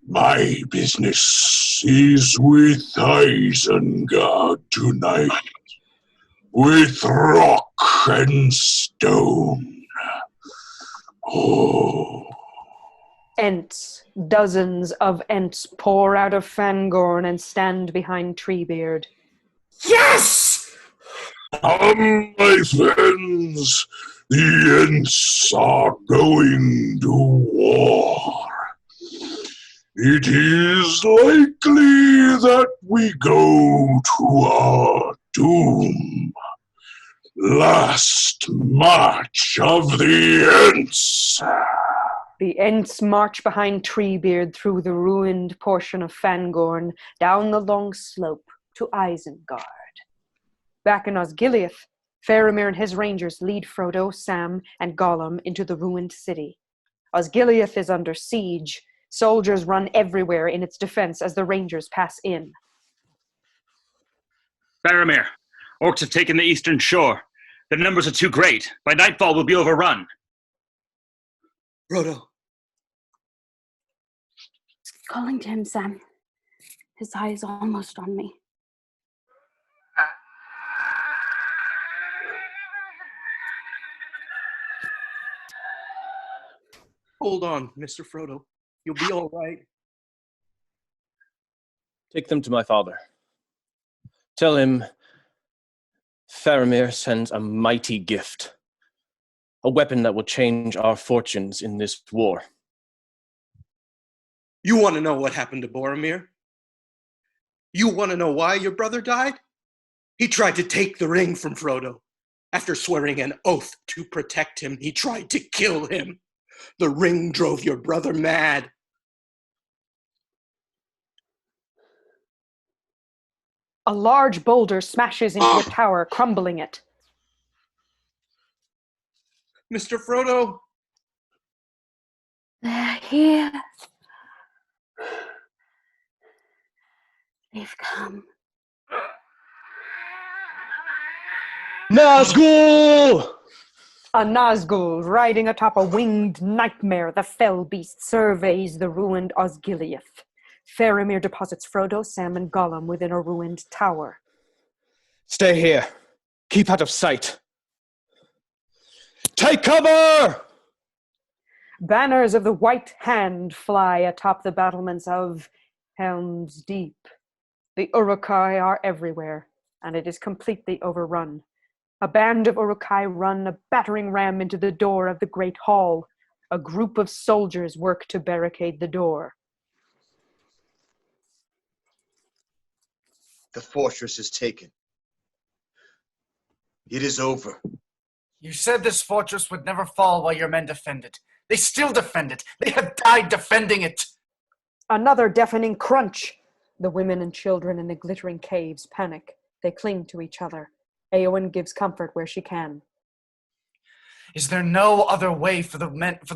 My business is with Isengard tonight, with rock and stone. Oh. Ents, dozens of Ents pour out of Fangorn and stand behind Treebeard. Yes! Come, my friends, the Ents are going to war. It is likely that we go to our doom. Last march of the Ents. The Ents march behind Treebeard through the ruined portion of Fangorn, down the long slope to Isengard. Back in Osgiliath, Faramir and his rangers lead Frodo, Sam, and Gollum into the ruined city. Osgiliath is under siege. Soldiers run everywhere in its defense as the rangers pass in. Faramir, orcs have taken the eastern shore. The numbers are too great. By nightfall, we'll be overrun. Frodo. Calling to him, Sam. His eye is almost on me. Hold on, Mr. Frodo. You'll be all right. Take them to my father. Tell him Faramir sends a mighty gift, a weapon that will change our fortunes in this war. You want to know what happened to Boromir? You want to know why your brother died? He tried to take the ring from Frodo. After swearing an oath to protect him, he tried to kill him. The ring drove your brother mad. A large boulder smashes into a tower, crumbling it. Mr. Frodo! They're here. They've come. Nazgul! A Nazgul, riding atop a winged nightmare, the fell beast surveys the ruined Osgiliath. Faramir deposits Frodo, Sam, and Gollum within a ruined tower. Stay here. Keep out of sight. Take cover! Banners of the White Hand fly atop the battlements of Helm's Deep. The Uruk-Hai are everywhere, and it is completely overrun. A band of Uruk-Hai run a battering ram into the door of the Great Hall. A group of soldiers work to barricade the door. The fortress is taken. It is over. You said this fortress would never fall while your men defend it. They still defend it. They have died defending it. Another deafening crunch. The women and children in the glittering caves panic. They cling to each other. Éowyn gives comfort where she can. Is there no other way for the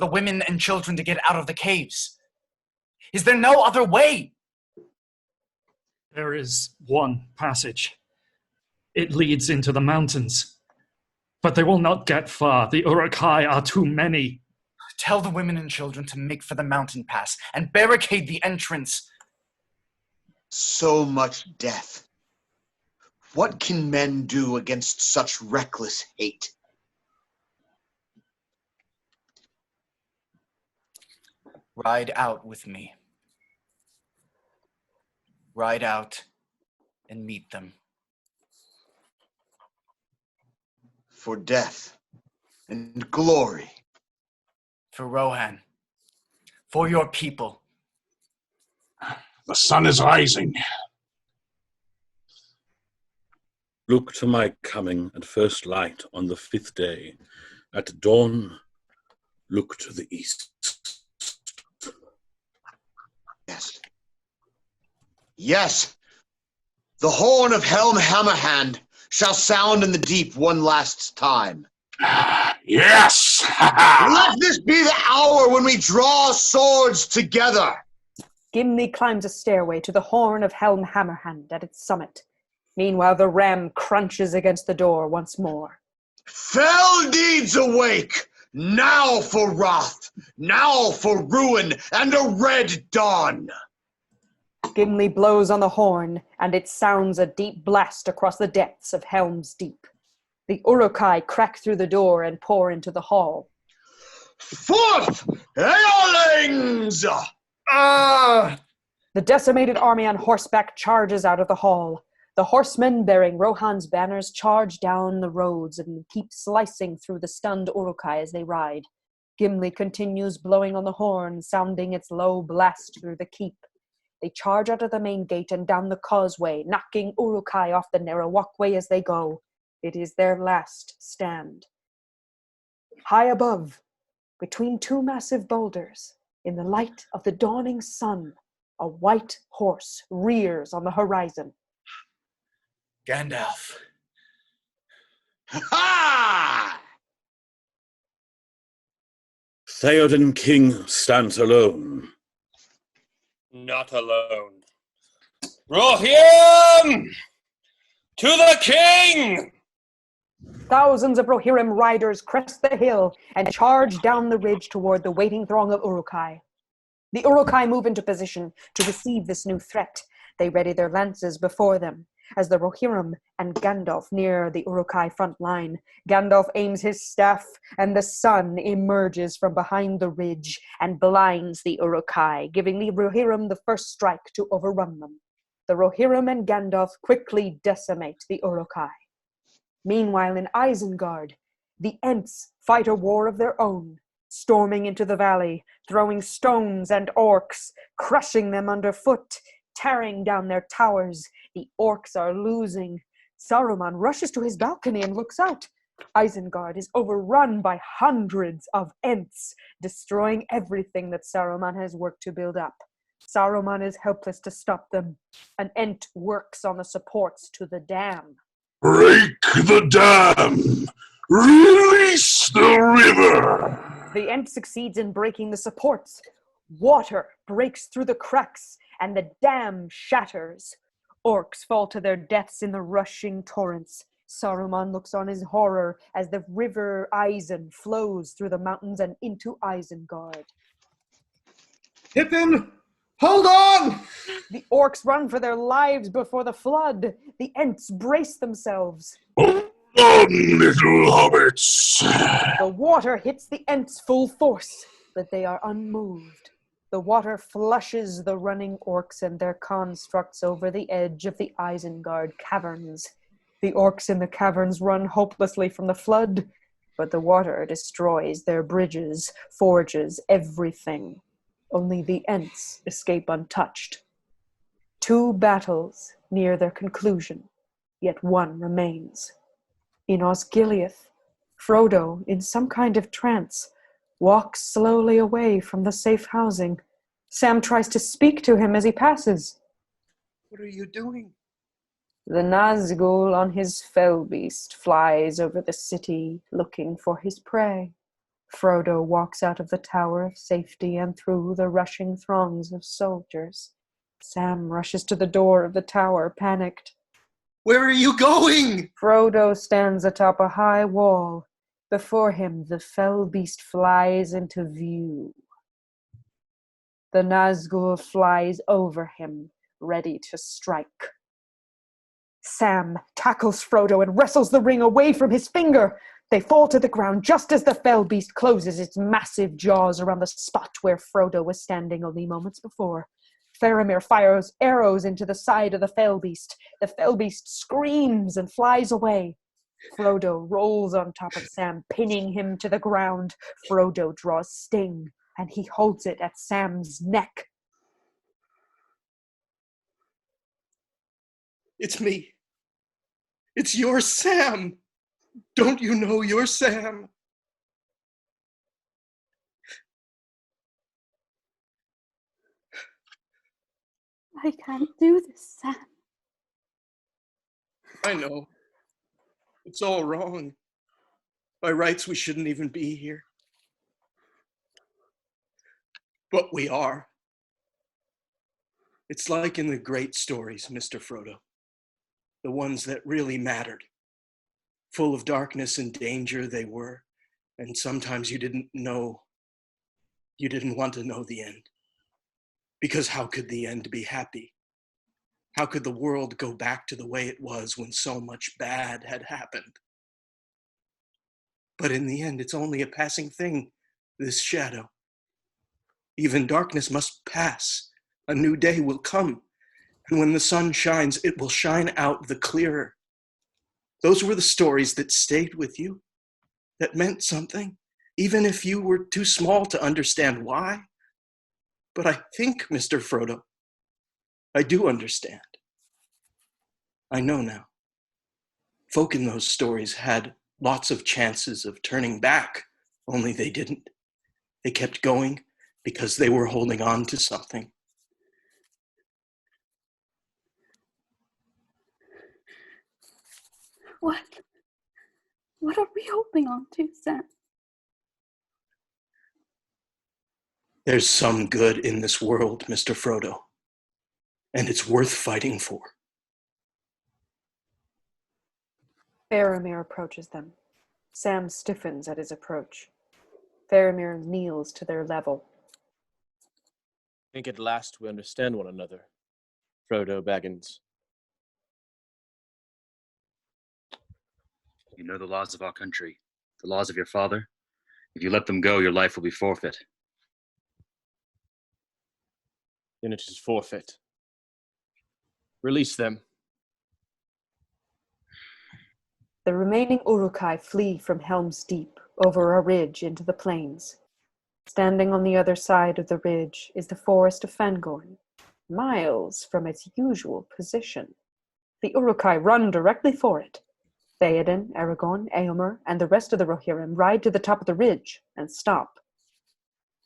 women and children to get out of the caves? Is there no other way? There is one passage. It leads into the mountains. But they will not get far. The Uruk-Hai are too many. Tell the women and children to make for the mountain pass and barricade the entrance. So much death. What can men do against such reckless hate? Ride out with me. Ride out and meet them. For death and glory. For Rohan. For your people. The sun is rising. Look to my coming at first light on the 5th day. At dawn, look to the east. Yes. Yes. The horn of Helm Hammerhand shall sound in the deep one last time. Yes! Let this be the hour when we draw swords together. Gimli climbs a stairway to the horn of Helm Hammerhand at its summit. Meanwhile, the ram crunches against the door once more. Fell deeds awake! Now for wrath, now for ruin, and a red dawn! Gimli blows on the horn, and it sounds a deep blast across the depths of Helm's Deep. The Uruk-Hai crack through the door and pour into the hall. Forth, Eolings! The decimated army on horseback charges out of the hall. The horsemen bearing Rohan's banners charge down the roads and keep slicing through the stunned Uruk-Hai as they ride. Gimli continues blowing on the horn, sounding its low blast through the keep. They charge out of the main gate and down the causeway, knocking Uruk-Hai off the narrow walkway as they go. It is their last stand. High above, between two massive boulders, in the light of the dawning sun, a white horse rears on the horizon. Gandalf. Ha! Theoden King stands alone. Not alone. Rohirrim! To the king! Thousands of Rohirrim riders crest the hill and charge down the ridge toward the waiting throng of Uruk-Hai. The Uruk-Hai move into position to receive this new threat. They ready their lances before them. As the Rohirrim and Gandalf near the Uruk-Hai front line, Gandalf aims his staff, and the sun emerges from behind the ridge and blinds the Uruk-Hai, giving the Rohirrim the first strike to overrun them. The Rohirrim and Gandalf quickly decimate the Uruk-Hai. Meanwhile, in Isengard, the Ents fight a war of their own, storming into the valley, throwing stones and orcs, crushing them underfoot, tearing down their towers. The orcs are losing. Saruman rushes to his balcony and looks out. Isengard is overrun by hundreds of Ents, destroying everything that Saruman has worked to build up. Saruman is helpless to stop them. An Ent works on the supports to the dam. Break the dam! Release the river! The Ent succeeds in breaking the supports. Water breaks through the cracks, and the dam shatters. Orcs fall to their deaths in the rushing torrents. Saruman looks on in horror as the river Isen flows through the mountains and into Isengard. Pippin, hold on! The orcs run for their lives before the flood. The Ents brace themselves. Hold on, little hobbits! The water hits the Ents full force, but they are unmoved. The water flushes the running orcs and their constructs over the edge of the Isengard caverns. The orcs in the caverns run hopelessly from the flood. but the water destroys their bridges, forges, everything. Only the Ents escape untouched. 2 battles near their conclusion, yet one remains. In Osgiliath, Frodo, in some kind of trance, walks slowly away from the safe housing. Sam tries to speak to him as he passes. What are you doing? The Nazgul on his fell beast flies over the city looking for his prey. Frodo walks out of the Tower of Safety and through the rushing throngs of soldiers. Sam rushes to the door of the tower, panicked. Where are you going? Frodo stands atop a high wall. Before him, the fell beast flies into view. The Nazgul flies over him, ready to strike. Sam tackles Frodo and wrestles the ring away from his finger. They fall to the ground just as the fell beast closes its massive jaws around the spot where Frodo was standing only moments before. Faramir fires arrows into the side of the fell beast. The fell beast screams and flies away. Frodo rolls on top of Sam, pinning him to the ground. Frodo draws Sting, and he holds it at Sam's neck. It's me. It's your Sam. Don't you know you're Sam? I can't do this, Sam. I know. It's all wrong. By rights, we shouldn't even be here. But we are. It's like in the great stories, Mr. Frodo. The ones that really mattered. Full of darkness and danger they were, and sometimes you didn't want to know the end. Because how could the end be happy? How could the world go back to the way it was when so much bad had happened? But in the end, it's only a passing thing, this shadow. Even darkness must pass. A new day will come, and when the sun shines, it will shine out the clearer. Those were the stories that stayed with you, that meant something, even if you were too small to understand why. But I think, Mr. Frodo, I do understand. I know now. Folk in those stories had lots of chances of turning back, only they didn't. They kept going because they were holding on to something. What are we holding on to, Sam? There's some good in this world, Mr. Frodo, and it's worth fighting for. Faramir approaches them. Sam stiffens at his approach. Faramir kneels to their level. I think at last we understand one another, Frodo Baggins. You know the laws of our country, the laws of your father. If you let them go, your life will be forfeit. Then it is forfeit. Release them. The remaining Uruk-Hai flee from Helm's Deep over a ridge into the plains. Standing on the other side of the ridge is the forest of Fangorn, miles from its usual position. The Uruk-Hai run directly for it. Theoden, Aragorn, Éomer, and the rest of the Rohirrim ride to the top of the ridge and stop.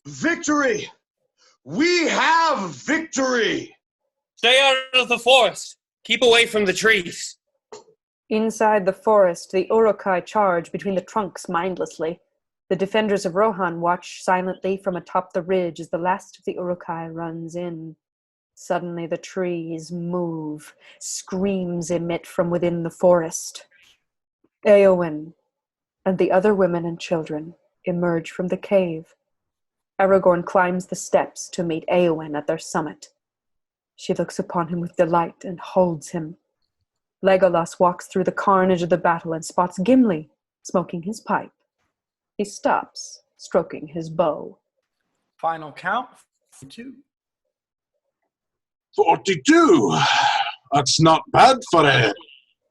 Victory! We have victory! Stay out of the forest. Keep away from the trees. Inside the forest, the Uruk-Hai charge between the trunks mindlessly. The defenders of Rohan watch silently from atop the ridge as the last of the Uruk-Hai runs in. Suddenly the trees move. Screams emit from within the forest. Éowyn and the other women and children emerge from the cave. Aragorn climbs the steps to meet Éowyn at their summit. She looks upon him with delight and holds him. Legolas walks through the carnage of the battle and spots Gimli smoking his pipe. He stops, stroking his bow. Final count, 42. 42. That's not bad for a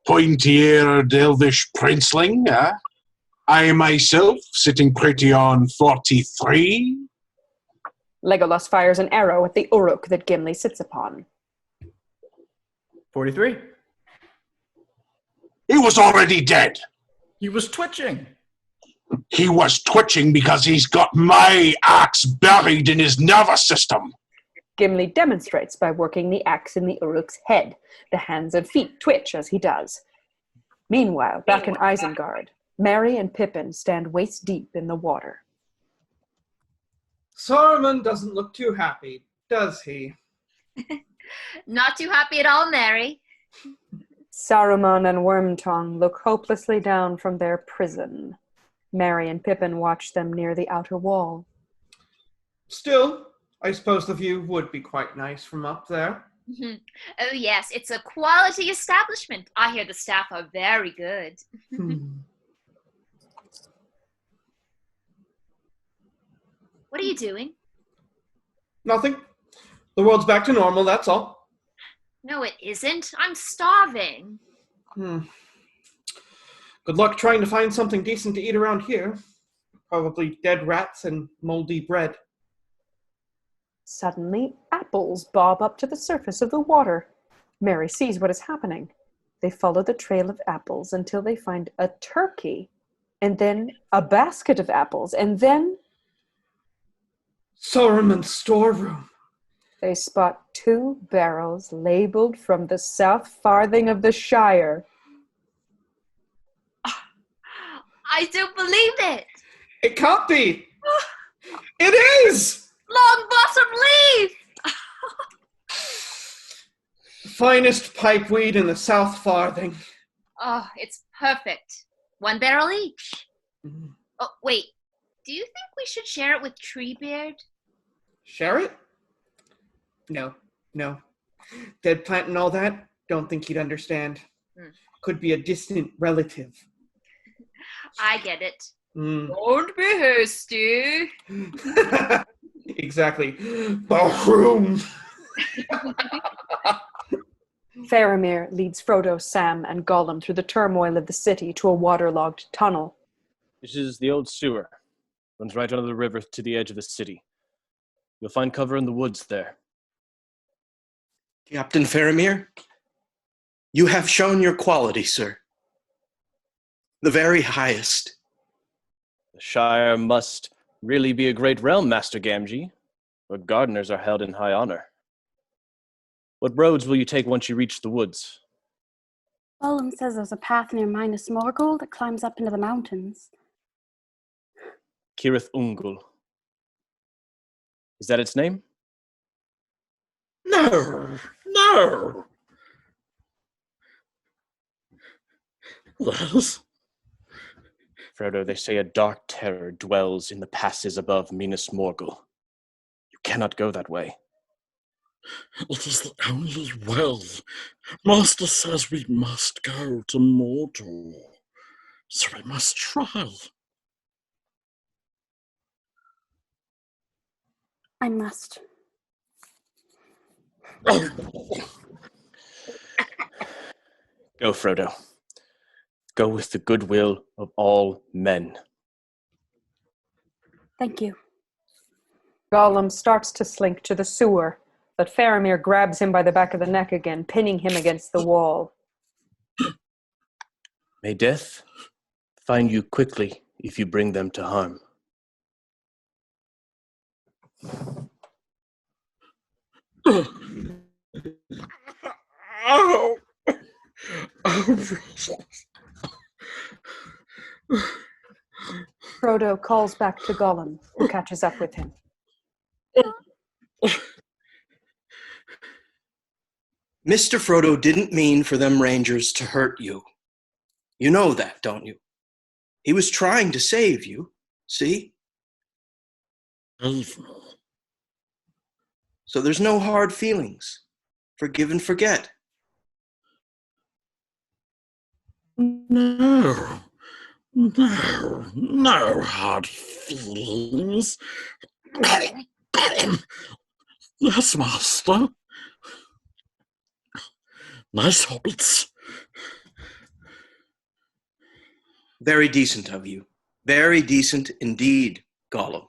pointy-eared elvish princeling, eh? I myself sitting pretty on 43. Legolas fires an arrow at the Uruk that Gimli sits upon. 43. He was already dead. He was twitching. He was twitching because he's got my axe buried in his nervous system. Gimli demonstrates by working the axe in the Uruk's head. The hands and feet twitch as he does. Meanwhile, back in Isengard, Merry and Pippin stand waist deep in the water. Saruman doesn't look too happy, does he? Not too happy at all, Mary. Saruman and Wormtongue look hopelessly down from their prison. Merry and Pippin watch them near the outer wall. Still, I suppose the view would be quite nice from up there. Oh yes, it's a quality establishment. I hear the staff are very good. What are you doing? Nothing. The world's back to normal, that's all. No, it isn't. I'm starving. Good luck trying to find something decent to eat around here. Probably dead rats and moldy bread. Suddenly, apples bob up to the surface of the water. Merry sees what is happening. They follow the trail of apples until they find a turkey, and then a basket of apples, and then Saruman's storeroom. They spot 2 barrels labeled from the south farthing of the Shire. I don't believe it. It can't be. It is! Long bottom leaf! Finest pipeweed in the south farthing. Oh, it's perfect. 1 barrel each. Oh, wait. Do you think we should share it with Treebeard? Share it? No. Dead plant and all that, don't think he'd understand. Could be a distant relative. I get it. Don't be hasty. Exactly. Baroom. Faramir leads Frodo, Sam, and Gollum through the turmoil of the city to a waterlogged tunnel. This is the old sewer. Runs right under the river to the edge of the city. You'll find cover in the woods there. Captain Faramir, you have shown your quality, sir. The very highest. The Shire must really be a great realm, Master Gamgee, where gardeners are held in high honor. What roads will you take once you reach the woods? Gollum says there's a path near Minas Morgul that climbs up into the mountains. Cirith Ungol. Is that its name? No. Yes. Frodo, they say a dark terror dwells in the passes above Minas Morgul. You cannot go that way. It is the only well. Master says we must go to Mordor, so we must try. I must. Go, Frodo. Go with the goodwill of all men. Thank you. Gollum starts to slink to the sewer, but Faramir grabs him by the back of the neck again, pinning him against the wall. May death find you quickly if you bring them to harm. Oh. Frodo calls back to Gollum, who catches up with him. Mr. Frodo didn't mean for them rangers to hurt you. You know that, don't you? He was trying to save you, see? So there's no hard feelings. Forgive and forget. No hard feelings. Yes, Master. Nice hobbits. Very decent of you. Very decent indeed, Gollum.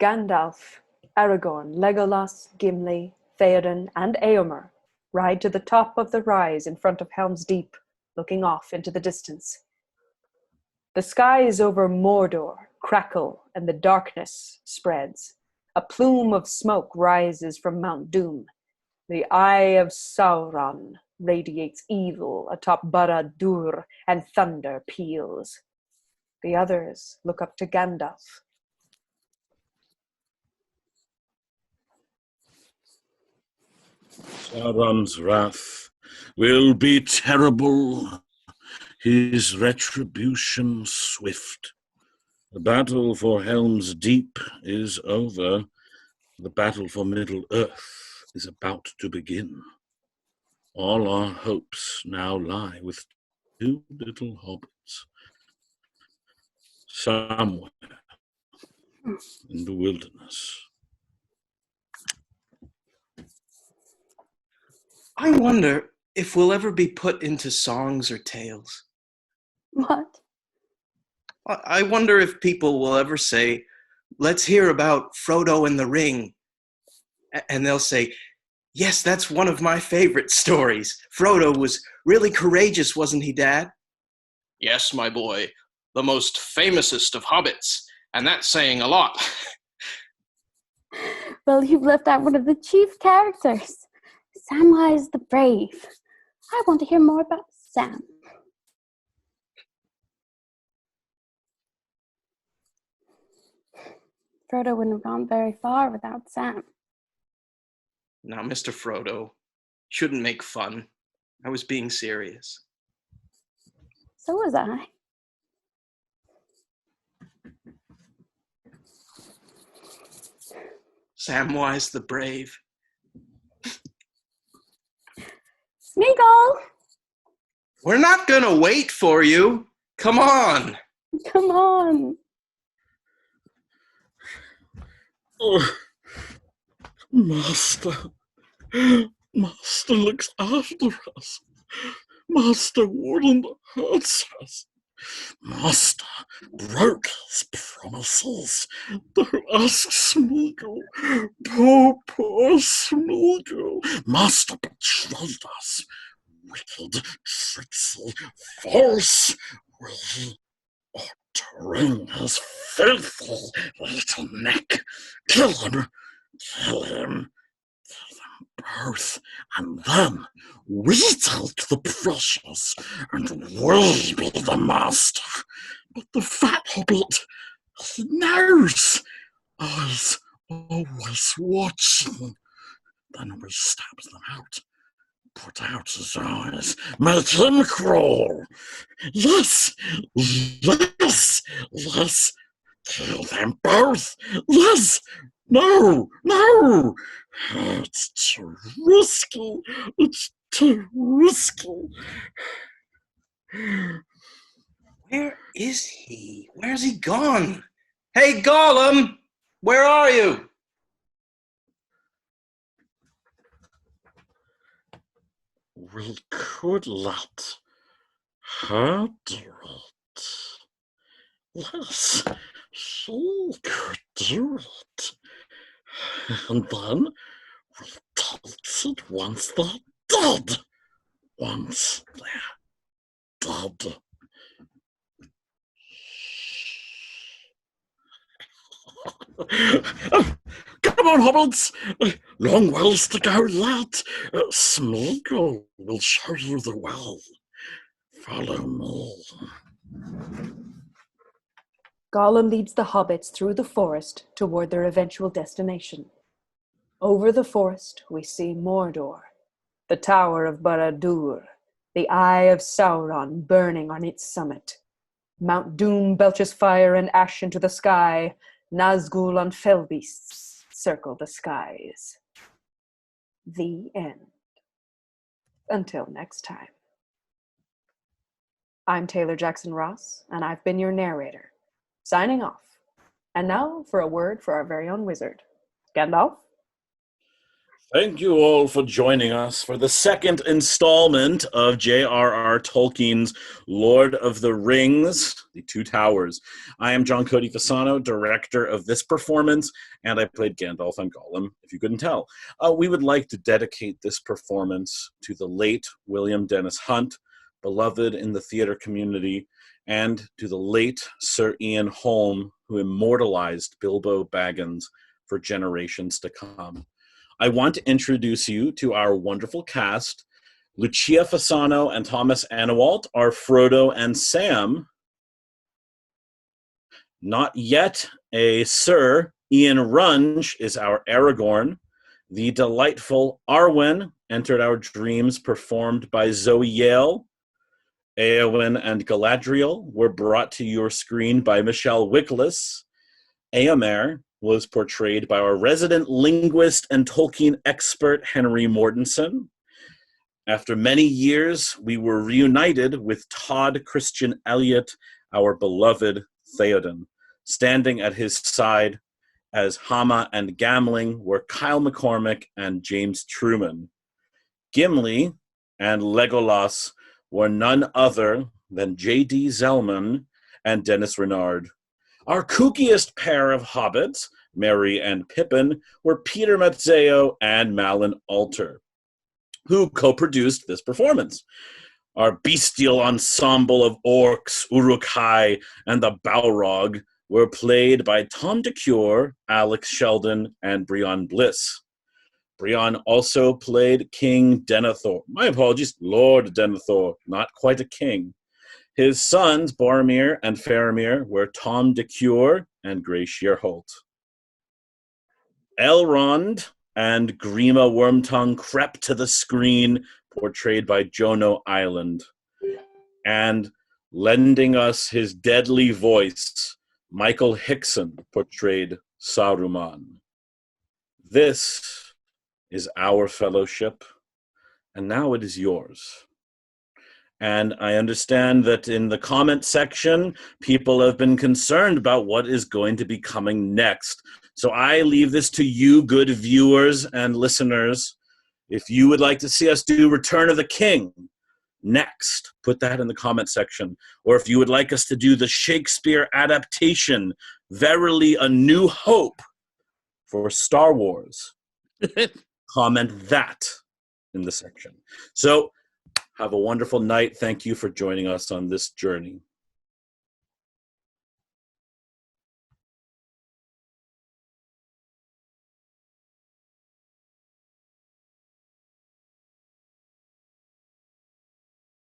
Gandalf, Aragorn, Legolas, Gimli, Theoden, and Éomer ride to the top of the rise in front of Helm's Deep, looking off into the distance. The skies over Mordor crackle and the darkness spreads. A plume of smoke rises from Mount Doom. The eye of Sauron radiates evil atop Barad-dûr, and thunder peals. The others look up to Gandalf. Sauron's wrath will be terrible, his retribution swift. The battle for Helm's Deep is over. The battle for Middle-earth is about to begin. All our hopes now lie with two little hobbits, somewhere in the wilderness. I wonder if we'll ever be put into songs or tales. What? I wonder if people will ever say, let's hear about Frodo and the Ring. And they'll say, yes, that's one of my favorite stories. Frodo was really courageous, wasn't he, Dad? Yes, my boy, the most famousest of hobbits, and that's saying a lot. Well, you've left out one of the chief characters. Samwise the Brave. I want to hear more about Sam. Frodo wouldn't have gone very far without Sam. Now, Mr. Frodo, shouldn't make fun. I was being serious. So was I. Samwise the Brave. Smeagol! We're not gonna wait for you. Come on. Come on. Oh, Master looks after us. Master wouldn't hurt us. Master broke his promises. Don't ask Smeagol. Poor Smeagol. Master betrayed us. Wicked, tricksy, false. We ought to wring his filthy little neck. Kill him. Kill them both, and then we take the precious, and we be the master. But the fat hobbit, he knows, eyes always watching. Then we stab them out, put out his eyes, make him crawl. Yes, kill them both. Yes, no. It's too risky. It's too risky. Where is he? Where's he gone? Hey, Gollum! Where are you? We could let her do it. Yes, she could do it. And then we take it once they're dead. Once they're dead. Come on, hobbits! Long ways to go, lad. Smeagol will show you the way. Follow me. Gollum leads the hobbits through the forest toward their eventual destination. Over the forest, we see Mordor, the Tower of Barad-dûr, the Eye of Sauron burning on its summit. Mount Doom belches fire and ash into the sky. Nazgul on fell beasts circle the skies. The end. Until next time. I'm Taylor Jackson Ross, and I've been your narrator. Signing off. And now for a word for our very own wizard. Gandalf? Thank you all for joining us for the second installment of J.R.R. Tolkien's Lord of the Rings, The Two Towers. I am John Cody Fasano, director of this performance, and I played Gandalf and Gollum, if you couldn't tell. We would like to dedicate this performance to the late William Dennis Hunt, beloved in the theater community, and to the late Sir Ian Holm, who immortalized Bilbo Baggins for generations to come. I want to introduce you to our wonderful cast. Lucia Fasano and Thomas Anawalt are Frodo and Sam. Not yet a Sir. Ian Runge is our Aragorn. The delightful Arwen entered our dreams, performed by Zoe Yale. Éowyn and Galadriel were brought to your screen by Michelle Wickles. Éomer was portrayed by our resident linguist and Tolkien expert, Henry Mortensen. After many years, we were reunited with Todd Christian Elliott, our beloved Theoden. Standing at his side as Hama and Gamling were Kyle McCormick and James Truman. Gimli and Legolas were none other than J.D. Zellman and Dennis Renard. Our kookiest pair of hobbits, Merry and Pippin, were Peter Mazzeo and Malin Alter, who co-produced this performance. Our bestial ensemble of orcs, Uruk-Hai, and the Balrog were played by Tom DeCure, Alex Sheldon, and Breon Bliss. Breon also played King Denethor. My apologies, Lord Denethor, not quite a king. His sons, Boromir and Faramir, were Tom DeCure and Gray Shearholt. Elrond and Grima Wormtongue crept to the screen, portrayed by Jono Island. And lending us his deadly voice, Michael Hickson portrayed Saruman. This is our fellowship, and now it is yours. And I understand that in the comment section, people have been concerned about what is going to be coming next. So I leave this to you, good viewers and listeners. If you would like to see us do Return of the King next, put that in the comment section. Or if you would like us to do the Shakespeare adaptation, Verily a New Hope for Star Wars, comment that in the section. So have a wonderful night. Thank you for joining us on this journey.